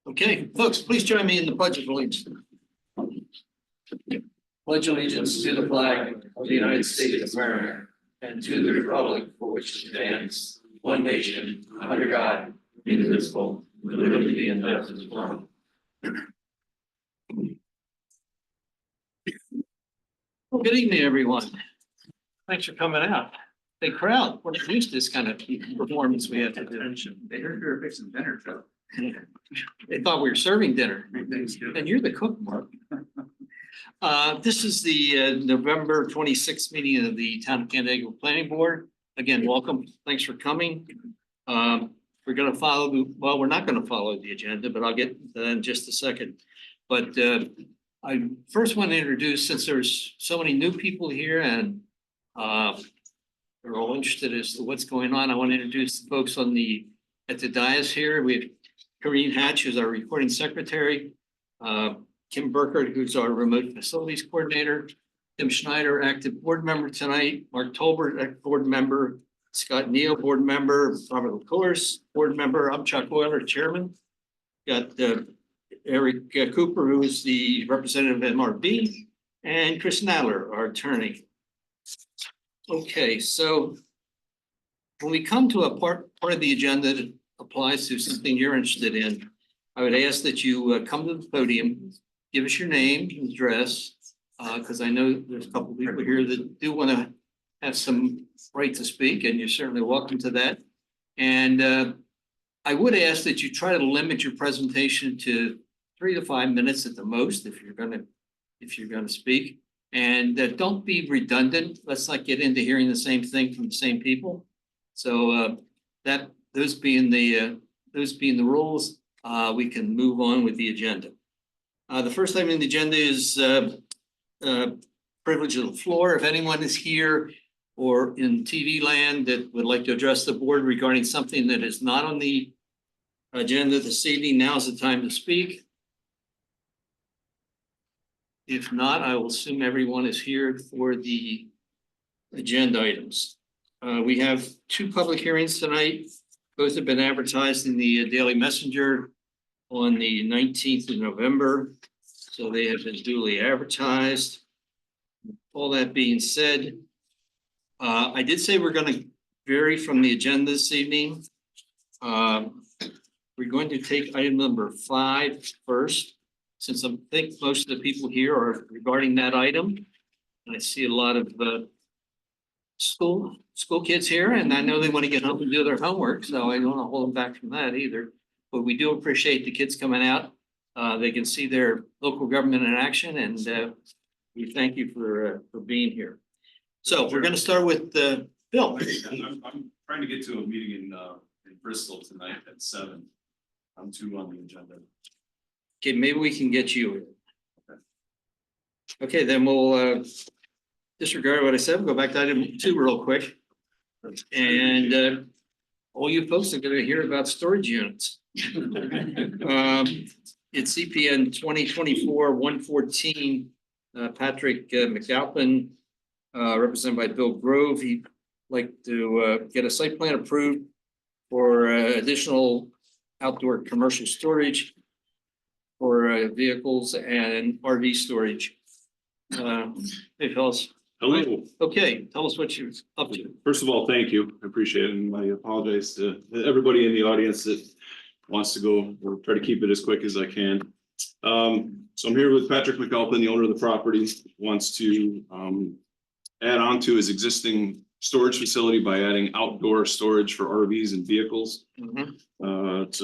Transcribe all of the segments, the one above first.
Okay, folks, please join me in the pledge of allegiance. Pledge allegiance to the flag of the United States of America and to the republic for which it stands, one nation, under God, indivisible, with liberty and justice for all. Well, good evening, everyone. Thanks for coming out. Big crowd. We're not used to this kind of performance we have to do. They heard you were fixing dinner, Joe. They thought we were serving dinner. And you're the cook, Mark. This is the November 26th meeting of the Town of Canandaigua Planning Board. Again, welcome. Thanks for coming. We're going to follow, well, we're not going to follow the agenda, but I'll get to that in just a second. But I first want to introduce, since there's so many new people here and they're all interested as to what's going on, I want to introduce the folks on at the dais here. We have Corrine Hatch, who's our recording secretary. Kim Burkert, who's our remote facilities coordinator. Tim Schneider, active board member tonight. Mark Tolbert, active board member. Scott Neal, board member. Robert LaCourse, board member. I'm Chuck Euler, chairman. Got Eric Cooper, who is the representative of MRB, and Chris Nadler, our attorney. Okay, so when we come to a part of the agenda that applies to something you're interested in, I would ask that you come to the podium, give us your name and address, because I know there's a couple of people here that do want to have some right to speak, and you're certainly welcome to that. And I would ask that you try to limit your presentation to 3 to 5 minutes at the most if you're gonna speak. And don't be redundant. Let's not get into hearing the same thing from the same people. So those being the rules, we can move on with the agenda. The first item in the agenda is privilege of the floor. If anyone is here or in TV land that would like to address the board regarding something that is not on the agenda this evening, now's the time to speak. If not, I will assume everyone is here for the agenda items. We have 2 public hearings tonight. Both have been advertised in the Daily Messenger on the 19th of November. So they have been duly advertised. All that being said, I did say we're going to vary from the agenda this evening. We're going to take item number 5 first, since I think most of the people here are regarding that item. And I see a lot of school kids here, and I know they want to get home and do their homework, so I don't want to hold them back from that either. But we do appreciate the kids coming out. They can see their local government in action, and we thank you for being here. So we're going to start with Bill. I'm trying to get to a meeting in Bristol tonight at 7. I'm 2 on the agenda. Okay, maybe we can get you. Okay, then we'll disregard what I said. We'll go back to item 2 real quick. And all you folks are going to hear about storage units. It's CPN 2024-114. Patrick McAlpin, represented by Bill Grove. He'd like to get a site plan approved for additional outdoor commercial storage for vehicles and RV storage. Hey, fellas. Hello. Okay, tell us what you're up to. First of all, thank you. I appreciate it. And I apologize to everybody in the audience that wants to go. We'll try to keep it as quick as I can. So I'm here with Patrick McAlpin, the owner of the property, wants to add on to his existing storage facility by adding outdoor storage for RVs and vehicles. It's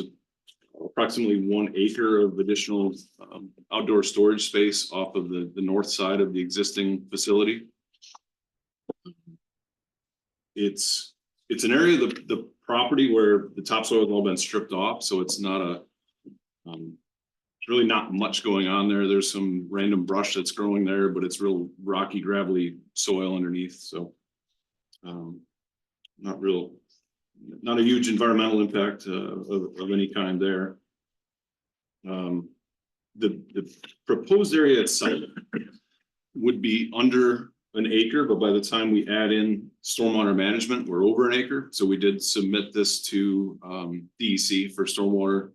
approximately 1 acre of additional outdoor storage space off of the north side of the existing facility. It's an area of the property where the topsoil has all been stripped off, so it's not it's really not much going on there. There's some random brush that's growing there, but it's real rocky, gravelly soil underneath. So not a huge environmental impact of any kind there. The proposed area itself would be under an acre, but by the time we add in stormwater management, we're over an acre. So we did submit this to DEC for stormwater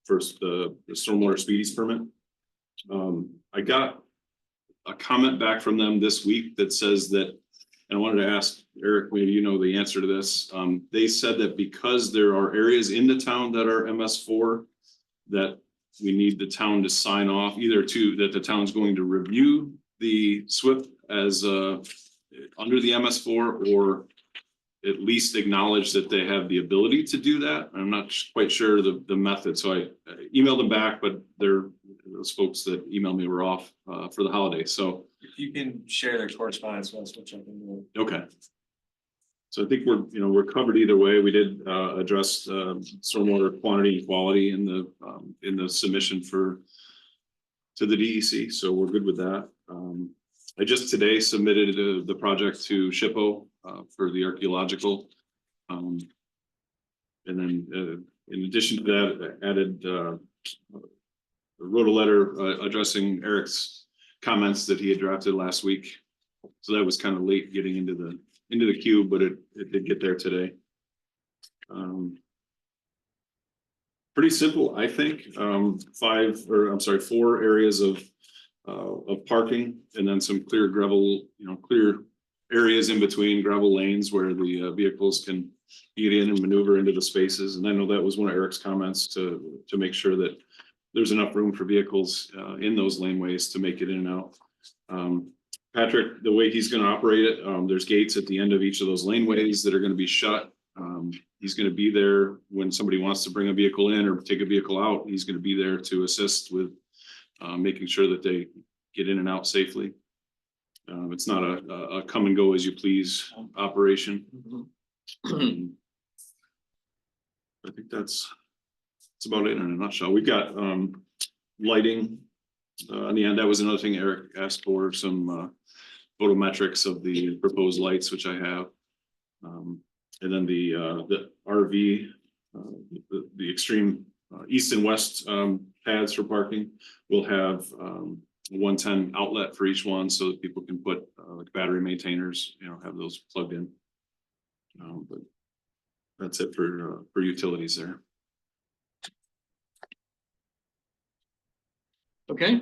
first, the stormwater speedies permit. I got a comment back from them this week that says that, and I wanted to ask Eric, maybe you know the answer to this. They said that because there are areas in the town that are MS4, that we need the town to sign off, either that the town's going to review the SWIP as under the MS4, or at least acknowledge that they have the ability to do that. I'm not quite sure the method, so I emailed them back, but those folks that emailed me were off for the holiday, so. If you can share their correspondence, once we'll check into it. Okay. So I think we're covered either way. We did address stormwater quantity and quality in the submission to the DEC, so we're good with that. I just today submitted the project to SHPO for the archaeological. And then in addition to that, I added wrote a letter addressing Eric's comments that he had drafted last week. So that was kind of late getting into the queue, but it did get there today. Pretty simple, I think. 4 areas of parking, and then some clear gravel, clear areas in between, gravel lanes where the vehicles can get in and maneuver into the spaces. And I know that was one of Eric's comments to make sure that there's enough room for vehicles in those laneways to make it in and out. Patrick, the way he's going to operate it, there's gates at the end of each of those laneways that are going to be shut. He's going to be there when somebody wants to bring a vehicle in or take a vehicle out. He's going to be there to assist with making sure that they get in and out safely. It's not a come and go as you please operation. I think that's about it in a nutshell. We've got lighting on the end. That was another thing Eric asked for, some photometrics of the proposed lights, which I have. And then the RV, the extreme east and west paths for parking will have 110 outlet for each one, so that people can put like battery maintainers, have those plugged in. But that's it for utilities there. Okay.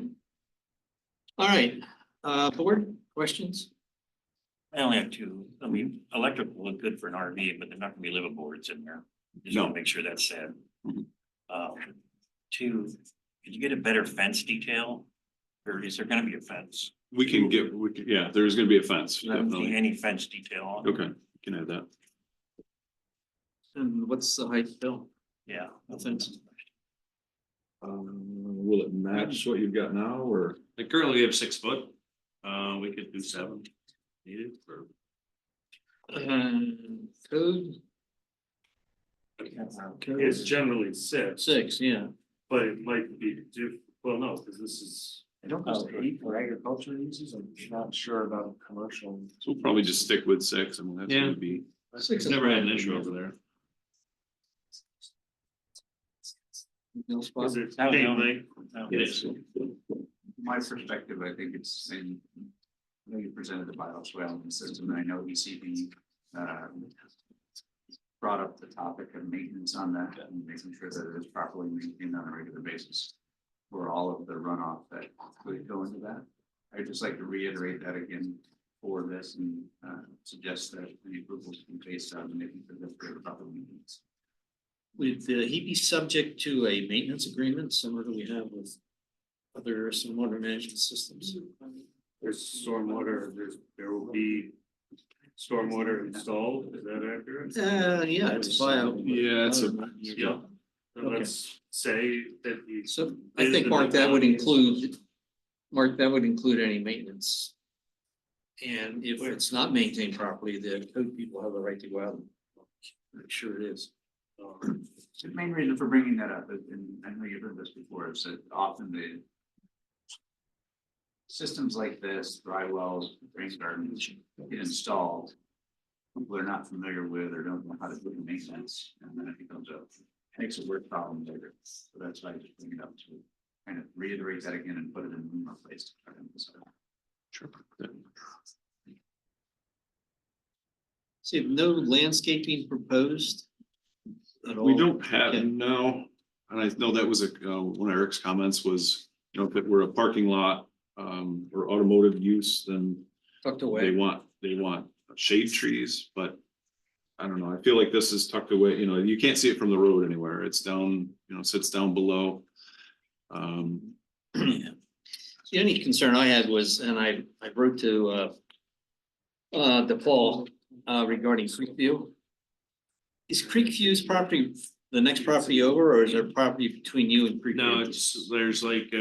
All right, board questions? I only have 2. I mean, electric will look good for an RV, but they're not gonna be living boards in there. Just No. wanna make sure that's said. Mhm. 2, could you get a better fence detail? Or is there gonna be a fence? Yeah, there's gonna be a fence, I don't see definitely. any fence detail on it. Okay, you can add that. And what's the height, Bill? Yeah. The fence? Will it match what you've got now, or? Like currently we have 6 foot, we could do 7. Needed for. Code It's generally 6, 6, yeah. but it might be well, no, because this is. I don't know, 8 for agriculture uses, I'm not sure about commercial. So we'll probably just stick with 6. I mean, that's Yeah. gonna be. 6 is Never had an fine. issue over there. No spot. Is it That was the chain only- link? It is. My perspective, I think it's in, I know you presented the bioswale system, and I know ECB brought up the topic of maintenance on that and making sure that it is properly maintained on a regular basis for all of the runoff that could go into that. I'd just like to reiterate that again for this and suggest that any approvals be based on making sure that they're properly maintained. Would he be subject to a maintenance agreement similar to we have with other stormwater management systems? There's stormwater, there will be stormwater installed, is that accurate? Yeah, it's a buyout. Yeah, it's a. Yeah. So let's say that the. So I think, Mark, that would include any maintenance. And if it's not maintained properly, the code people have the right to go out and make sure it is. The main reason for bringing that up, and I know you've heard this before, is that often the systems like this, dry wells, rain gardens, get installed. People are not familiar with or don't know how to do the maintenance, and then it becomes makes a worse problem later. So that's why I just bring it up to kind of reiterate that again and put it in one more place. Sure. So you have no landscaping proposed at all? We don't have, Okay. no. and I know that was one of Eric's comments was, you know, if it were a parking lot, or automotive use, then Tucked they away. want shade trees, but I don't know, I feel like this is tucked away, you know, you can't see it from the road anywhere. It's down, you know, sits down below. Yeah. The only concern I had was, and I wrote to DePaul regarding Creekview. Is Creekview's property the next property over, or is there property between you and Creekview? No, there's like,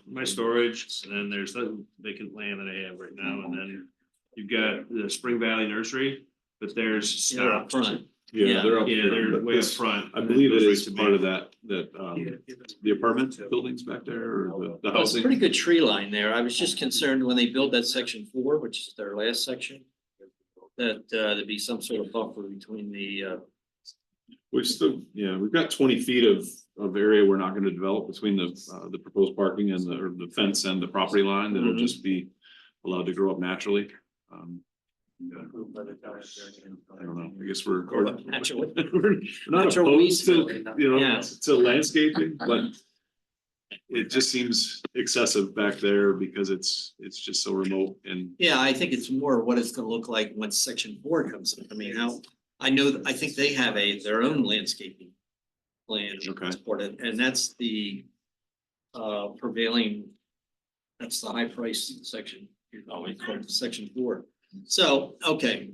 my storage, and then there's the vacant land that I have right now, and then you've got the Spring Valley Nursery, but there's They're up stops. front. Yeah, they're up. Yeah, there, they're but way up this- front. I believe it Goes right is to part me. of the apartment buildings back there, or the Well, it's a housing. pretty good tree line there. I was just concerned when they built that section 4, which is their last section, that there'd be some sort of buffer between the Which still, yeah, we've got 20 feet of area we're not gonna develop between the proposed parking and or the fence and the property line. That'll Mhm. just be allowed to grow up naturally. I don't know, I guess we're. Grow up naturally. We're not Natural opposed to, weeds. you know, Yeah. to landscaping, but it just seems excessive back there because it's just so remote and Yeah, I think it's more what it's gonna look like once section 4 comes in. I mean, how, I know, I think they have their own landscaping plan Okay. supported, and that's the prevailing, that's the high price section, always called section 4. So, okay,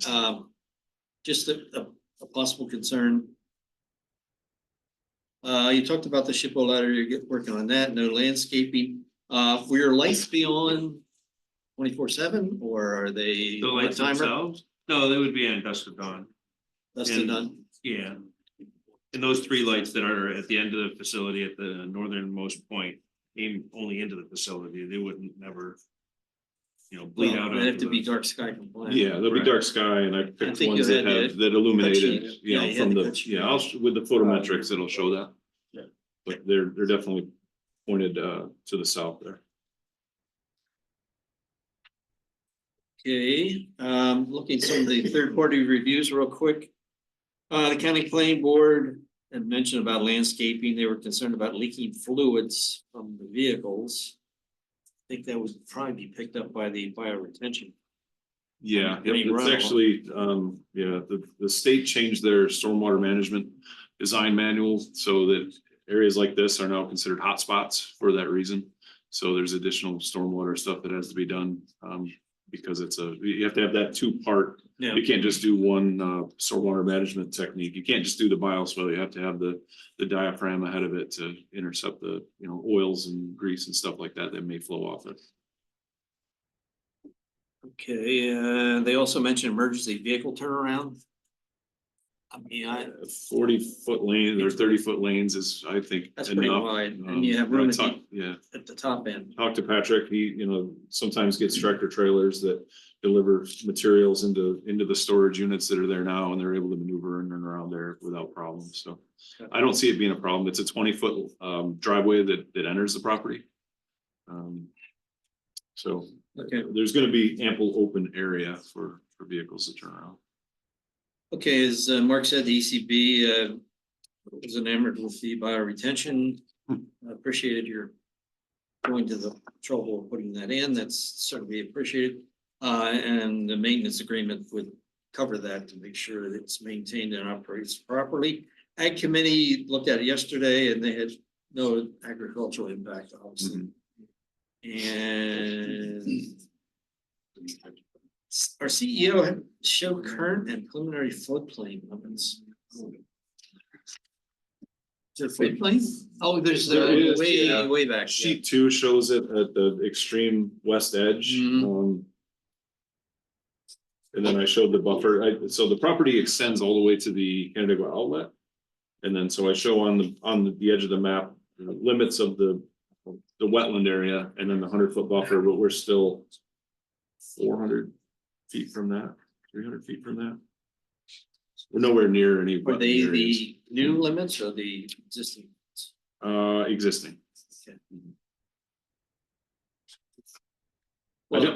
just a possible concern. You talked about the SHPO ladder, you're working on that, no landscaping. Will your lights be on 24/7, or are they The on a lights timer? themselves, no, they would be on dusk of dawn, That's the and- done. yeah. And those 3 lights that are at the end of the facility at the northernmost point aim only into the facility, they wouldn't never, you know, bleed out. Well, they have to onto be the- dark sky compliant. yeah, there'll be Right. dark sky and I picked think ones you that had have the that illuminated, sheet. you Yeah, know, you had from the the, cut sheet. yeah, with the photometrics, it'll show that. Yeah. But they're definitely pointed to the south there. Okay, looking at some of the third-party reviews real quick. The county planning board had mentioned about landscaping. They were concerned about leaking fluids from the vehicles. I think that would probably be picked up by the bioretention. Yeah, Any yep, it's runoff. actually, yeah, the state changed their stormwater management design manual so that areas like this are now considered hotspots for that reason. So there's additional stormwater stuff that has to be done, because you have to have that 2-part. Yeah. You can't just do one, stormwater management technique. You can't just do the bioswale. You have to have the diaphragm ahead of it to intercept the, you know, oils and grease and stuff like that that may flow off it. Okay, they also mentioned emergency vehicle turnaround. I mean, 40-foot lane or 30-foot lanes is, I think. that's pretty enough. wide, and you have I room talked- Yeah, at the top end. talked to Patrick, he, you know, sometimes gets tractor trailers that deliver materials into the storage units that are there now, and they're able to maneuver in and around there without problems, so. I don't see it being a problem, it's a 20-foot driveway that enters the property. So Okay. there's gonna be ample open area for vehicles to turn around. Okay, as Mark said, the ECB was enamored with the bioretention. I appreciated your going to the trouble of putting that in. That's certainly appreciated. And the maintenance agreement would cover that to make sure that it's maintained and operates properly. Ag committee looked at it yesterday and they had no agricultural impact, obviously. And our CEO had show current and preliminary floodplain limits. Is there floodplain? Oh, there's There is, way, yeah. way back. Yeah. Sheet 2 shows it at the extreme west edge. Mhm. And then I showed the buffer, so the property extends all the way to the Canandaigua outlet. And then, so I show on the edge of the map, the limits of the wetland area and then the 100-foot buffer, but we're still 400 feet from that, 300 feet from that. We're nowhere near any. Are they wetland areas. the new limits or the existing? Existing. Okay.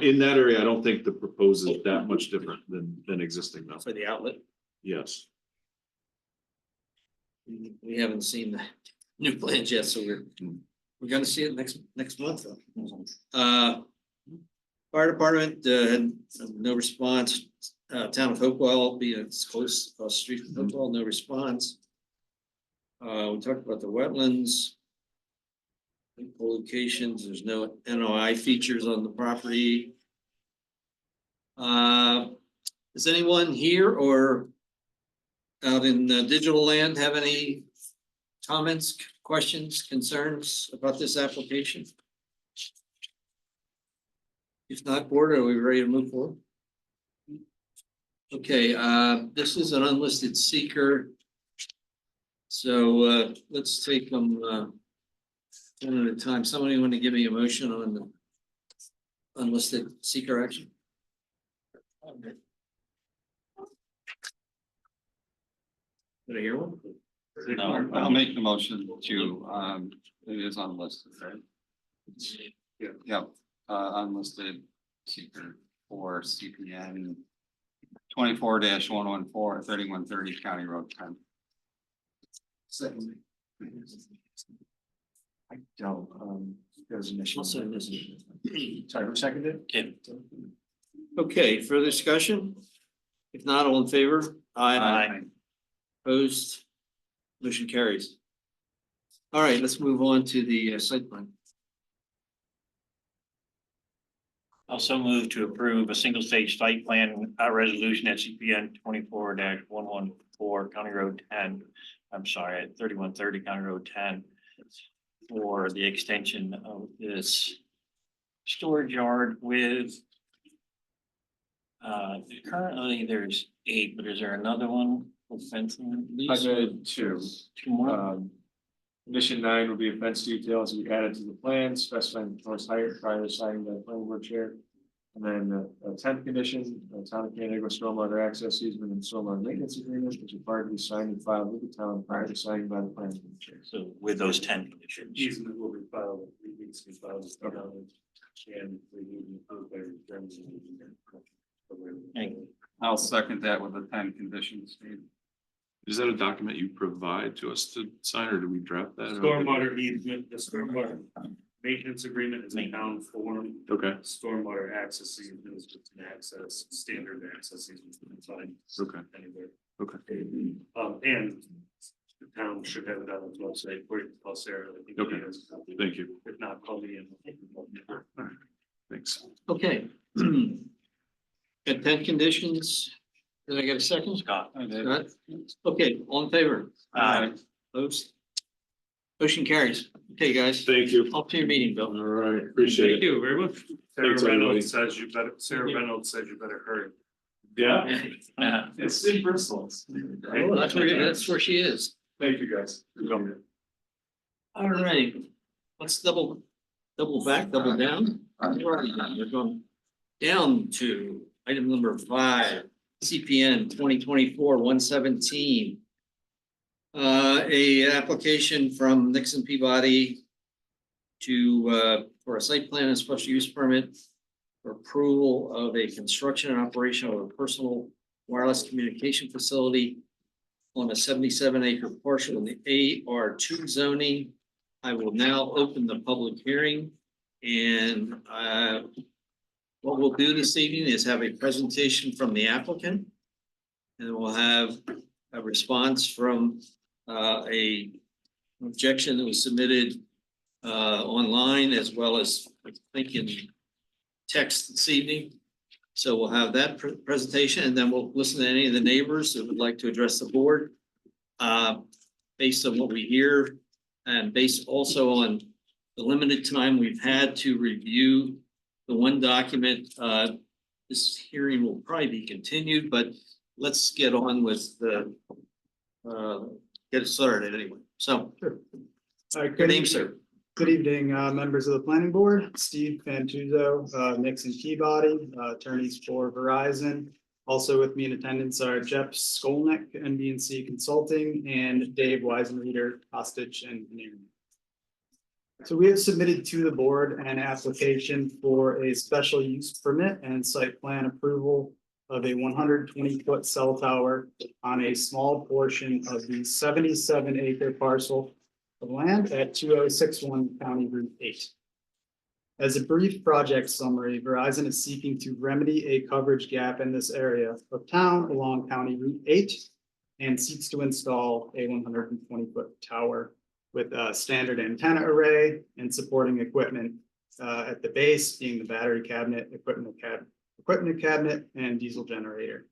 In that area, I don't think the proposed is that much different than existing though. For the outlet, Yes. we haven't seen new plans yet, so we're gonna see it next month. Fire department, had no response. Town of Hopewell, being it's close, street from Hopewell, no response. We talked about the wetlands. Locations, there's no NOI features on the property. Does anyone here or out in digital land have any comments, questions, concerns about this application? If not, board, are we ready to move forward? Okay, this is an unlisted seeker. So let's take them one at a time. Somebody want to give me a motion on the unlisted seeker action? Did I hear one? No. I'll make the motion to, it is unlisted, right? Yeah. Yep, unlisted seeker for CPN 24-114 3130 County Road 10. Second. I don't, there's an issue. Also, this- Sorry, who seconded? Kim. Okay, further discussion? If not, all in favor? Aye. Opposed? Motion carries. All right, let's move on to the site plan. Also move to approve a single stage site plan resolution at CPN 24-114 County Road 10. I'm sorry, at 3130 County Road 10. For the extension of this storage yard with. Currently there's 8, but is there another one with fencing? I did two. 2 more? Condition 9 will be a fence details we added to the plan, specifying the floor's height prior to signing by the planning board chair. And then the 10th condition, the town of Canandaigua stormwater access easement and stormwater maintenance agreement, which is required to be signed and filed with the town prior to signing by the planning board chair. So with those 10 conditions. Easement will be filed, it needs to be filed with the county, and we need to approve by the terms of the engineer. Thank you. I'll second that with the 10 conditions. Is that a document you provide to us to sign, or do we draft that? Stormwater easement, the stormwater maintenance agreement is a town form. Okay, Stormwater access easement is just an access, standard access easement. Fine. okay, Anywhere. okay. And the town should have it on its website, where it's called Sarah. I think it Okay. is. Thank you. If not, call me in. Thanks. Okay. Got 10 conditions. Did I get a second? Scott. Scott? Okay, all in favor? Aye. Opposed? Motion carries. Okay, guys. Thank you. Off to your meeting, Bill. All right, appreciate Thank it. you very much. Sarah Thanks, everybody. Reynolds says you better, Sarah Reynolds says you better hurry. Yeah, it's in Bristol. Oh, that's where she is. Thank you, guys. All right. Let's double down. We're going down to item number 5, CPN 2024-117. A application from Nixon Peabody to for a site plan and special use permit for approval of a construction and operation of a personal wireless communication facility on a 77-acre parcel in the AR2 zoning. I will now open the public hearing, and what we'll do this evening is have a presentation from the applicant, and we'll have a response from a objection that was submitted online, as well as I think in text this evening. So we'll have that presentation, and then we'll listen to any of the neighbors that would like to address the board. Based on what we hear, and based also on the limited time we've had to review the one document, this hearing will probably be continued, but let's get on with the get it started anyway. So, your name, sir. Good evening, members of the planning board. Steve Fantuzzo, Nixon Peabody, attorneys for Verizon. Also with me in attendance are Jeff Skolnick, NBNC Consulting, and Dave Weisenreeder, Hostage Engineering. So we have submitted to the board an application for a special use permit and site plan approval of a 120-foot cell tower on a small portion of the 77-acre parcel of land at 2061 County Route 8. As a brief project summary, Verizon is seeking to remedy a coverage gap in this area of town along County Route 8 and seeks to install a 120-foot tower with a standard antenna array and supporting equipment at the base, being the battery cabinet, equipment cabinet, and diesel generator.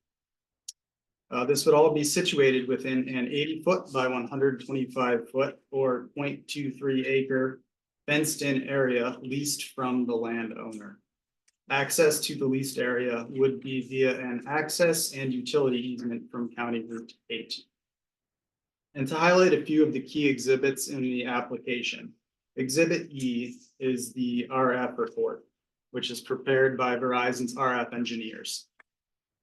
This would all be situated within an 80-foot by 125-foot or 0.23 acre fenced-in area leased from the landowner. Access to the leased area would be via an access and utility easement from County Route 8. And to highlight a few of the key exhibits in the application, Exhibit E is the RF report, which is prepared by Verizon's RF engineers.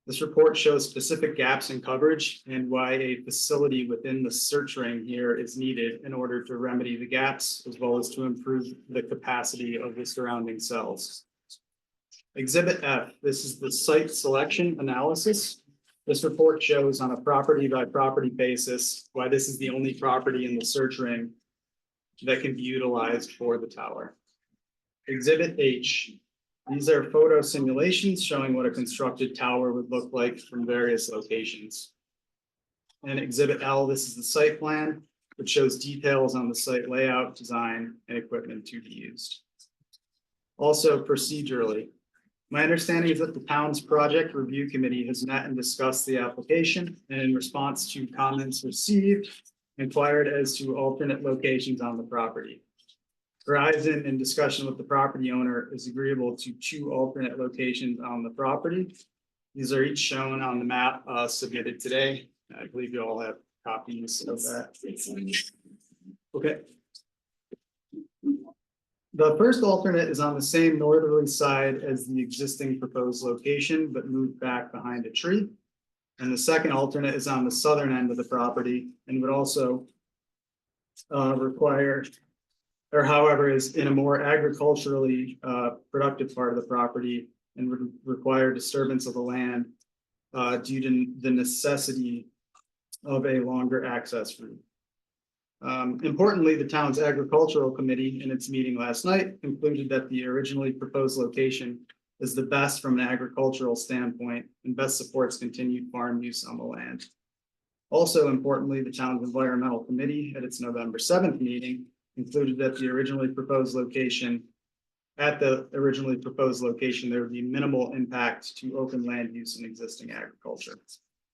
This report shows specific gaps in coverage and why a facility within the search ring here is needed in order to remedy the gaps, as well as to improve the capacity of the surrounding cells. Exhibit F, this is the site selection analysis. This report shows on a property by property basis why this is the only property in the search ring that can be utilized for the tower. Exhibit H, these are photo simulations showing what a constructed tower would look like from various locations. And Exhibit L, this is the site plan, which shows details on the site layout, design, and equipment to be used. Also procedurally, my understanding is that the town's project review committee has met and discussed the application, and in response to comments received, inquired as to alternate locations on the property. Verizon, in discussion with the property owner, is agreeable to 2 alternate locations on the property. These are each shown on the map submitted today. I believe you all have copies of that. Okay. The first alternate is on the same northerly side as the existing proposed location, but moved back behind a tree. And the second alternate is on the southern end of the property and would also require, or however, is in a more agriculturally productive part of the property and would require disturbance of the land due to the necessity of a longer access route. Importantly, the town's agricultural committee in its meeting last night concluded that the originally proposed location is the best from an agricultural standpoint and best supports continued farm use on the land. Also importantly, the town's environmental committee at its November 7th meeting concluded that the originally proposed location, there would be minimal impact to open land use and existing agriculture.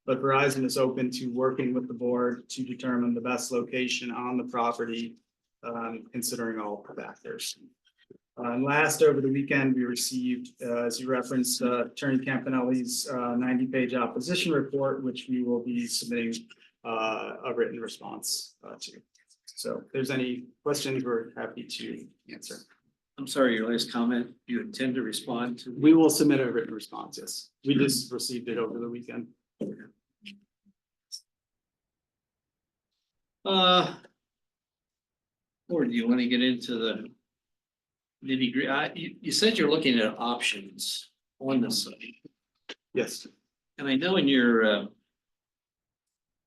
But Verizon is open to working with the board to determine the best location on the property, considering all factors. And last, over the weekend, we received, as you referenced, Attorney Campanelli's 90-page opposition report, which we will be submitting a written response to. So if there's any questions, we're happy to answer. I'm sorry, your last comment, you intend to respond to? We will submit a written response, yes. We just received it over the weekend. Or do you want to get into the nitty-gritty? You said you're looking at options on the site. Yes. And I know in your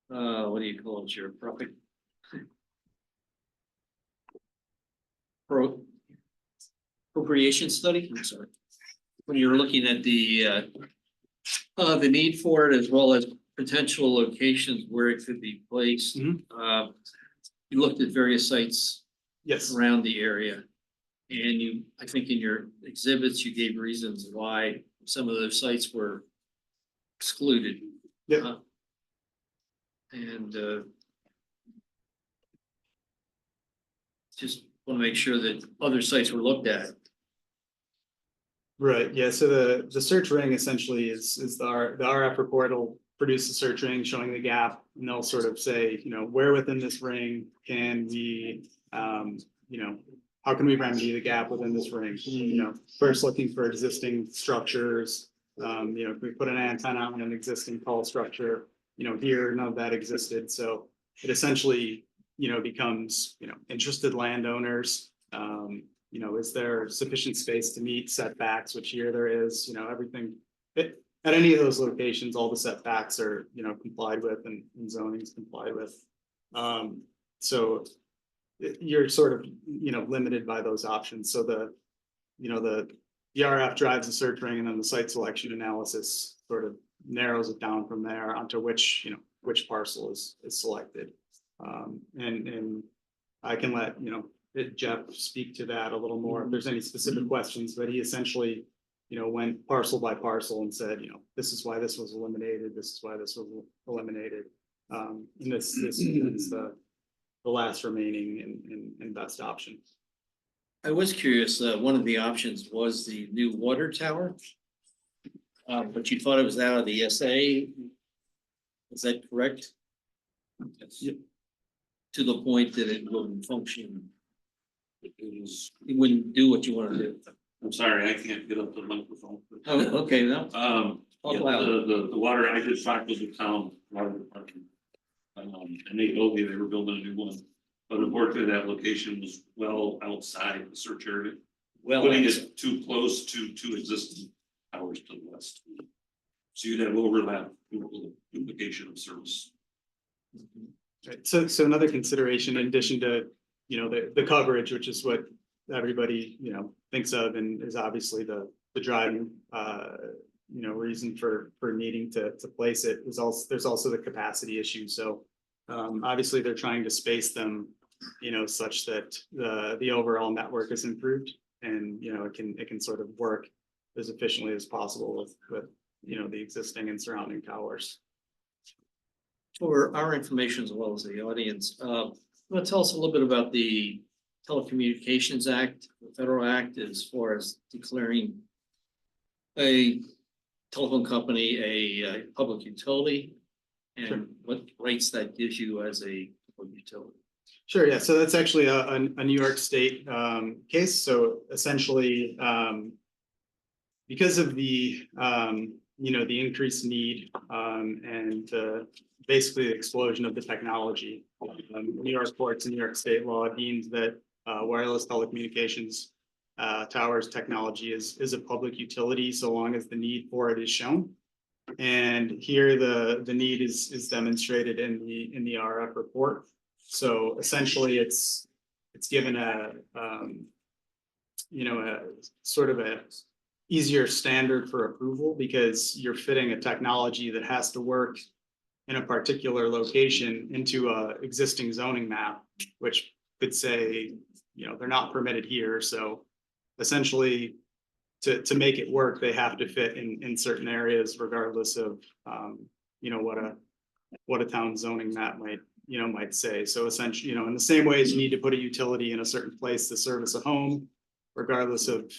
what do you call it, your appropriation study, I'm sorry. When you're looking at the need for it as well as potential locations where it could be placed. Mhm. You looked at various sites Yes. around the area. And you, I think in your exhibits, you gave reasons why some of those sites were excluded. Yeah. And just want to make sure that other sites were looked at. Right, yeah, so the search ring essentially is the RF report will produce a search ring showing the gap. And they'll sort of say, where within this ring can we, how can we remedy the gap within this ring? First looking for existing structures. If we put an antenna on an existing tall structure, here, none of that existed. So it essentially, becomes, interested landowners. Is there sufficient space to meet setbacks, which here there is, everything. At any of those locations, all the setbacks are, complied with and zoning is complied with. So you're sort of, limited by those options. So the RF drives the search ring, and then the site selection analysis sort of narrows it down from there onto which parcel is selected. And I can let, Jeff speak to that a little more if there's any specific questions, but he essentially, went parcel by parcel and said, this is why this was eliminated, this is why this was eliminated. And this is the last remaining and best option. I was curious, one of the options was the new water tower. But you thought it was out of the SA? Is that correct? Yep. To the point that it wouldn't function. It wouldn't do what you want to do. I'm sorry, I can't get up to the microphone. Oh, okay, no. Yeah, the water, I just talked with the town water department. And they told me they were building a new one, but unfortunately that location was well outside the search area. Well, Putting it too close to two existing towers to the west. So you'd have overlap, duplication of service. Right. So another consideration in addition to, the coverage, which is what everybody, thinks of and is obviously the driving, reason for needing to place it is also, there's also the capacity issue. So obviously they're trying to space them, such that the overall network is improved and, it can sort of work as efficiently as possible with the existing and surrounding towers. for our information as well as the audience, want to tell us a little bit about the Telecommunications Act, the federal act, as far as declaring a telephone company a public utility, and Sure. what rights that gives you as a public utility. Sure, yeah, so that's actually a New York State case, so essentially, because of the, the increased need and basically the explosion of the technology, New York courts and New York state law deems that wireless telecommunications towers technology is a public utility so long as the need for it is shown. And here the need is demonstrated in the RF report. So essentially it's given a sort of a easier standard for approval because you're fitting a technology that has to work in a particular location into a existing zoning map, which could say, they're not permitted here. So essentially to make it work, they have to fit in certain areas regardless of, what a town zoning map might say. So essentially, in the same way as you need to put a utility in a certain place to service a home, regardless of,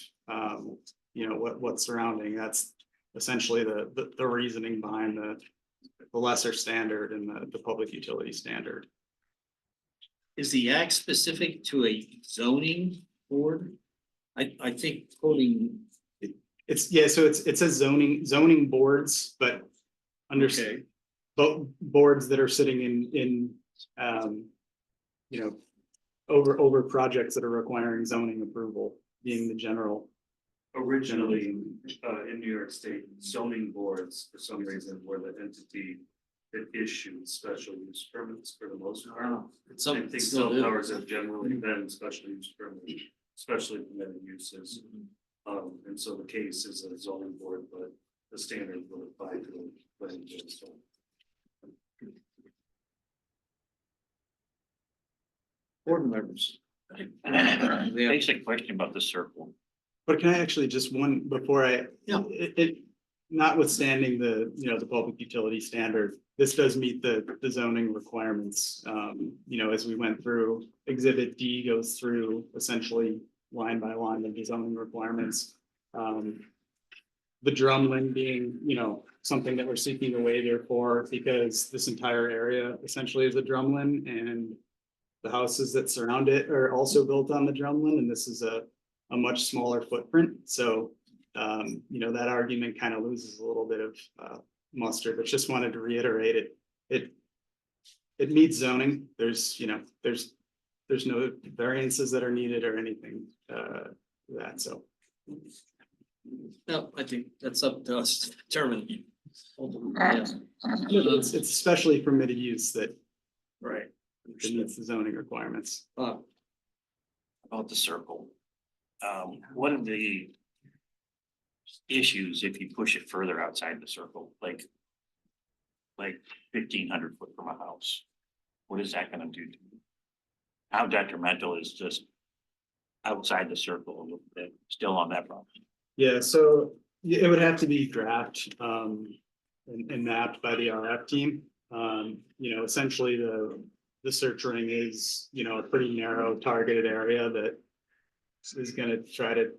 what's surrounding, that's essentially the reasoning behind the lesser standard and the public utility standard. Is the act specific to a zoning board? I think quoting. So it says zoning boards, but Okay. but boards that are sitting in over projects that are requiring zoning approval, being the general. Originally, in New York State, zoning boards, for some reason, were the entity that issued special use permits for the most part. I think cell towers have generally been special use permits, especially permitted uses. And so the case is a zoning board, but the standard will apply to the planning board. So Board members. Basic question about the circle. But can I actually just one before I, Yeah. it notwithstanding the public utility standard, this does meet the zoning requirements. As we went through, Exhibit D goes through essentially line by line of the zoning requirements. The drumlin being, something that we're seeking a waiver for because this entire area essentially is a drumlin and the houses that surround it are also built on the drumlin, and this is a much smaller footprint. So, that argument kind of loses a little bit of muster, but just wanted to reiterate it meets zoning. There's no variances that are needed or anything that, so. No, I think that's up to us to determine. Yes. It's especially permitted use that Right. meets the zoning requirements. about the circle. What are the issues if you push it further outside the circle, like 1,500 foot from a house? What is that gonna do to you? How detrimental is just outside the circle a little bit, still on that property? Yeah, so it would have to be graphed and mapped by the RF team. Essentially the search ring is, a pretty narrow targeted area that is gonna try to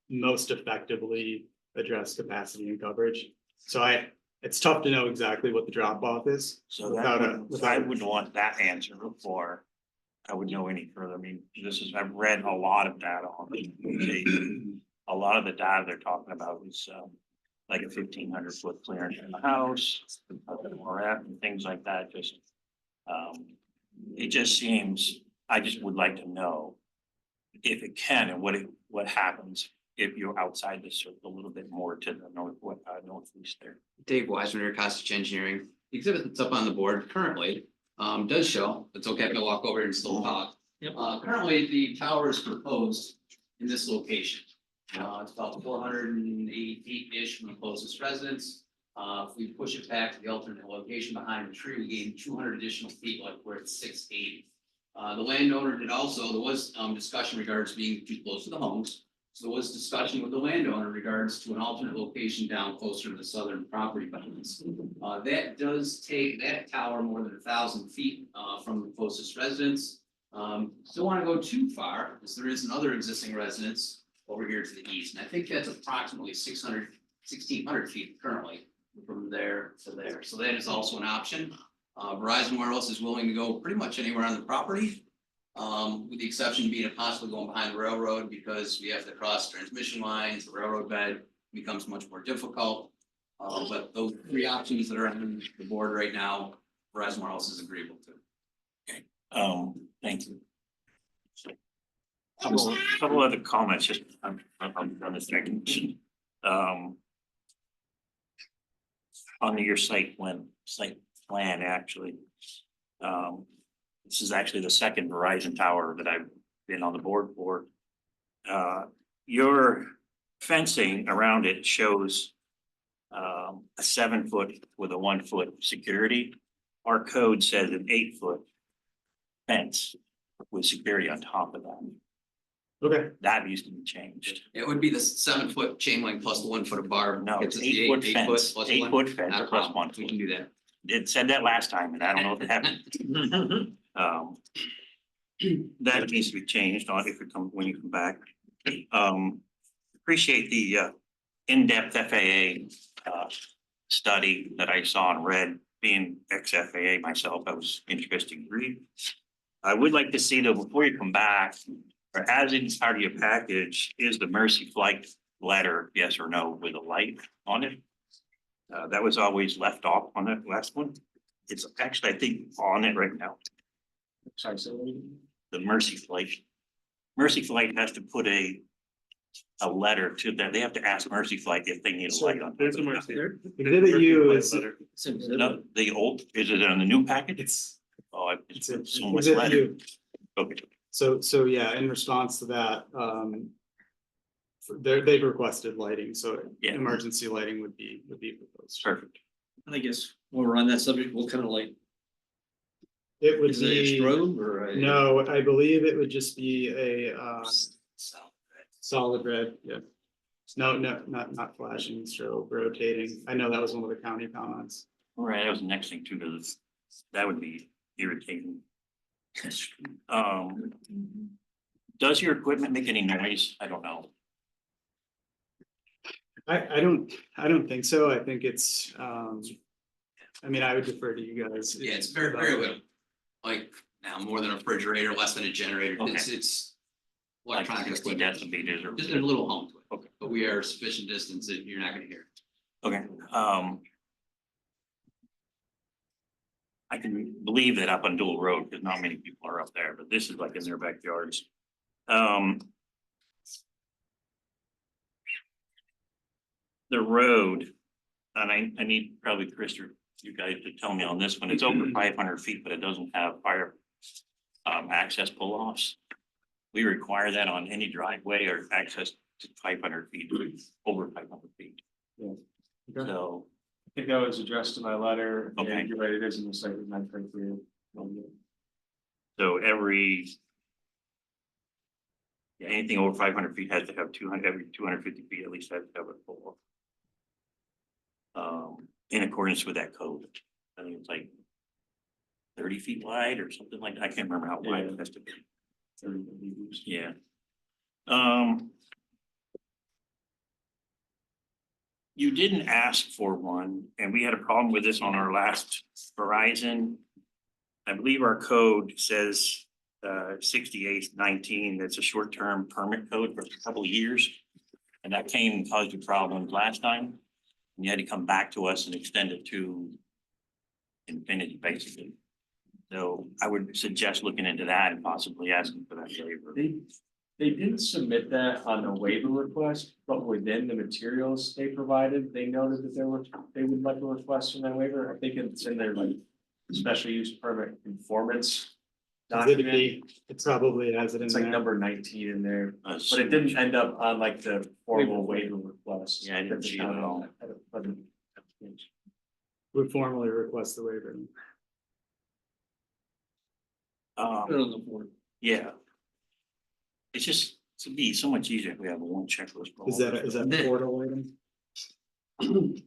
most effectively address capacity and coverage. So it's tough to know exactly what the drop off is. So without that a- would, without I a- wouldn't want that answer before I would know any further. I mean, I've read a lot of data on it. A lot of the data they're talking about is like a 1,500 foot clearance in the house, RF and things like that, just it just seems, I just would like to know if it can and what happens if you're outside the circle a little bit more to the northeast there. Dave Wiseman, Costage Engineering. The exhibit that's up on the board currently does show, it's okay if I walk over here and still talk. Yep. Currently, the tower is proposed in this location. It's about 480 feet-ish from the closest residence. If we push it back to the alternate location behind the tree, we gain 200 additional feet, like we're at 680. The landowner did also, there was discussion regards being too close to the homes. So there was discussion with the landowner in regards to an alternate location down closer to the southern property boundaries. That does take that tower more than 1,000 feet from the closest residence. Don't want to go too far, because there is another existing residence over here to the east, and I think that's approximately 1,600 feet currently from there to there. So that is also an option. Verizon Wireless is willing to go pretty much anywhere on the property. With the exception being possibly going behind the railroad, because we have to cross transmission lines, the railroad bed becomes much more difficult. But those three options that are on the board right now, Verizon Wireless is agreeable to. Thank you. Couple other comments, just I'm done this second. On your site plan, actually. This is actually the second Verizon tower that I've been on the board for. Your fencing around it shows a 7 foot with a 1 foot security. Our code says an 8 foot fence with security on top of that. Okay, That needs to be changed. It would be the 7 foot chain link plus the 1 foot of bar. No, Gets it's us the 8 foot 8 fence, plus 8 one. foot fence Not a plus problem. 1 We foot. can do that. It said that last time and I don't know if it happened. That needs to be changed on if it comes, when you come back. Appreciate the in-depth FAA study that I saw and read. Being ex-FAA myself, I was interested to read. I would like to see though, before you come back, or as in part of your package, is the Mercy Flight letter, yes or no, with a light on it. That was always left off on that last one. It's actually, I think, on it right now. Sorry, so The Mercy Flight. Mercy Flight has to put a letter to that. They have to ask Mercy Flight if they need a light on. There's a Mercy there. exhibit U is, No, the old, is it on the new package? it's Oh, it's it's so much exhibit letter. U. Okay, So yeah, in response to that, they've requested lighting, so Yeah. emergency lighting would be proposed. perfect. I guess while we're on that subject, what kind of light? It would Is it a be, strobe or a? no, I believe it would just be a solid red, yeah. No, not flashing, strobe, rotating. I know that was one of the county comments. All right, that was the next thing too, because that would be irritating. Does your equipment make any noise? I don't know. I don't think so. I think it's, I mean, I would defer to you guys. Yeah, it's very little. Like now, more than a refrigerator, less than a generator. Okay. It's Like electronic 60 equipment. decibels or. Just a little home to it. Okay. But we are sufficient distance that you're not gonna hear. Okay, I can believe that up on Dual Road, because not many people are up there, but this is like in their backyards. The road, and I need probably Chris or you guys to tell me on this one, it's over 500 feet, but it doesn't have fire access pull-offs. We require that on any driveway or access to 500 feet, over 500 feet. Yeah. Okay. So, I think that was addressed in my letter. Okay. And you're right, it is in the site design criteria. so yeah, anything over 500 feet has to have 200, every 250 feet at least has to have a full. In accordance with that code, I think it's like 30 feet wide or something like that. I can't remember how wide it has to be. Yeah. You didn't ask for one, and we had a problem with this on our last Verizon. I believe our code says 6819, that's a short-term permit code for a couple of years. And that came and caused you problems last time. And you had to come back to us and extend it to infinity, basically. So I would suggest looking into that and possibly asking for that waiver. They didn't submit that on a waiver request, but within the materials they provided, they noted that they would like a request from that waiver. I think it's in their like special use permit conformance document. It probably has it in It's like there. number 19 in there, Uh, but it didn't end up on like the formal waiver request. Yeah, I didn't that the see it town at all. had to put in the application. We formally request the waiver. Yeah. It's just, to be so much easier if we have a one checklist. for Is all that, this. a portal item?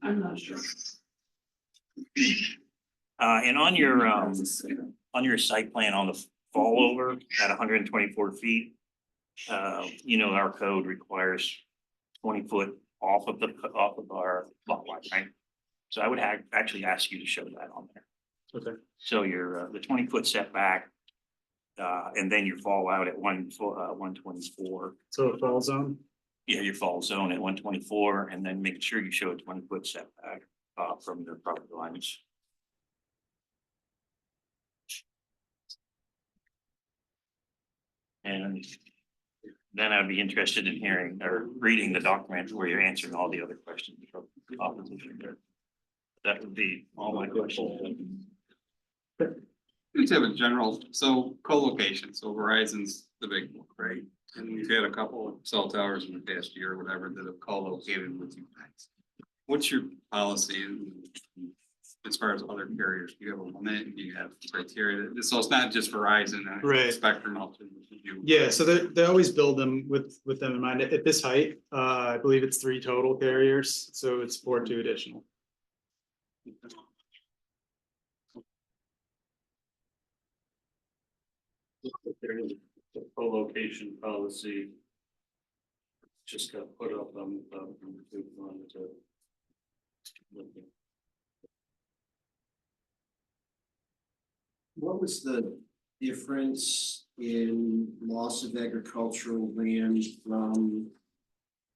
I'm not sure. And on your site plan on the fall over at 124 feet. You know, our code requires 20 foot off of our lot line, right? So I would actually ask you to show that on there. Okay. So your, the 20 foot setback. And then you fall out at 124. So a fall zone? Yeah, your fall zone at 124, and then make sure you show a 20 foot setback from the property lines. And then I'd be interested in hearing or reading the document where you're answering all the other questions from the opposition there. That would be all my questions. We have a general, so co-location, so Verizon's the big one, right? And we've had a couple of cell towers in the past year or whatever that have co-located with you guys. What's your policy as far as other carriers? Do you have a limit? Do you have criteria? So it's not just Verizon, Right. Spectrum out there. Yeah, so they always build them with them in mind. At this height, I believe it's 3 total carriers, so it's 2 additional. There is a co-location policy. Just got put up on to. What was the difference in loss of agricultural land from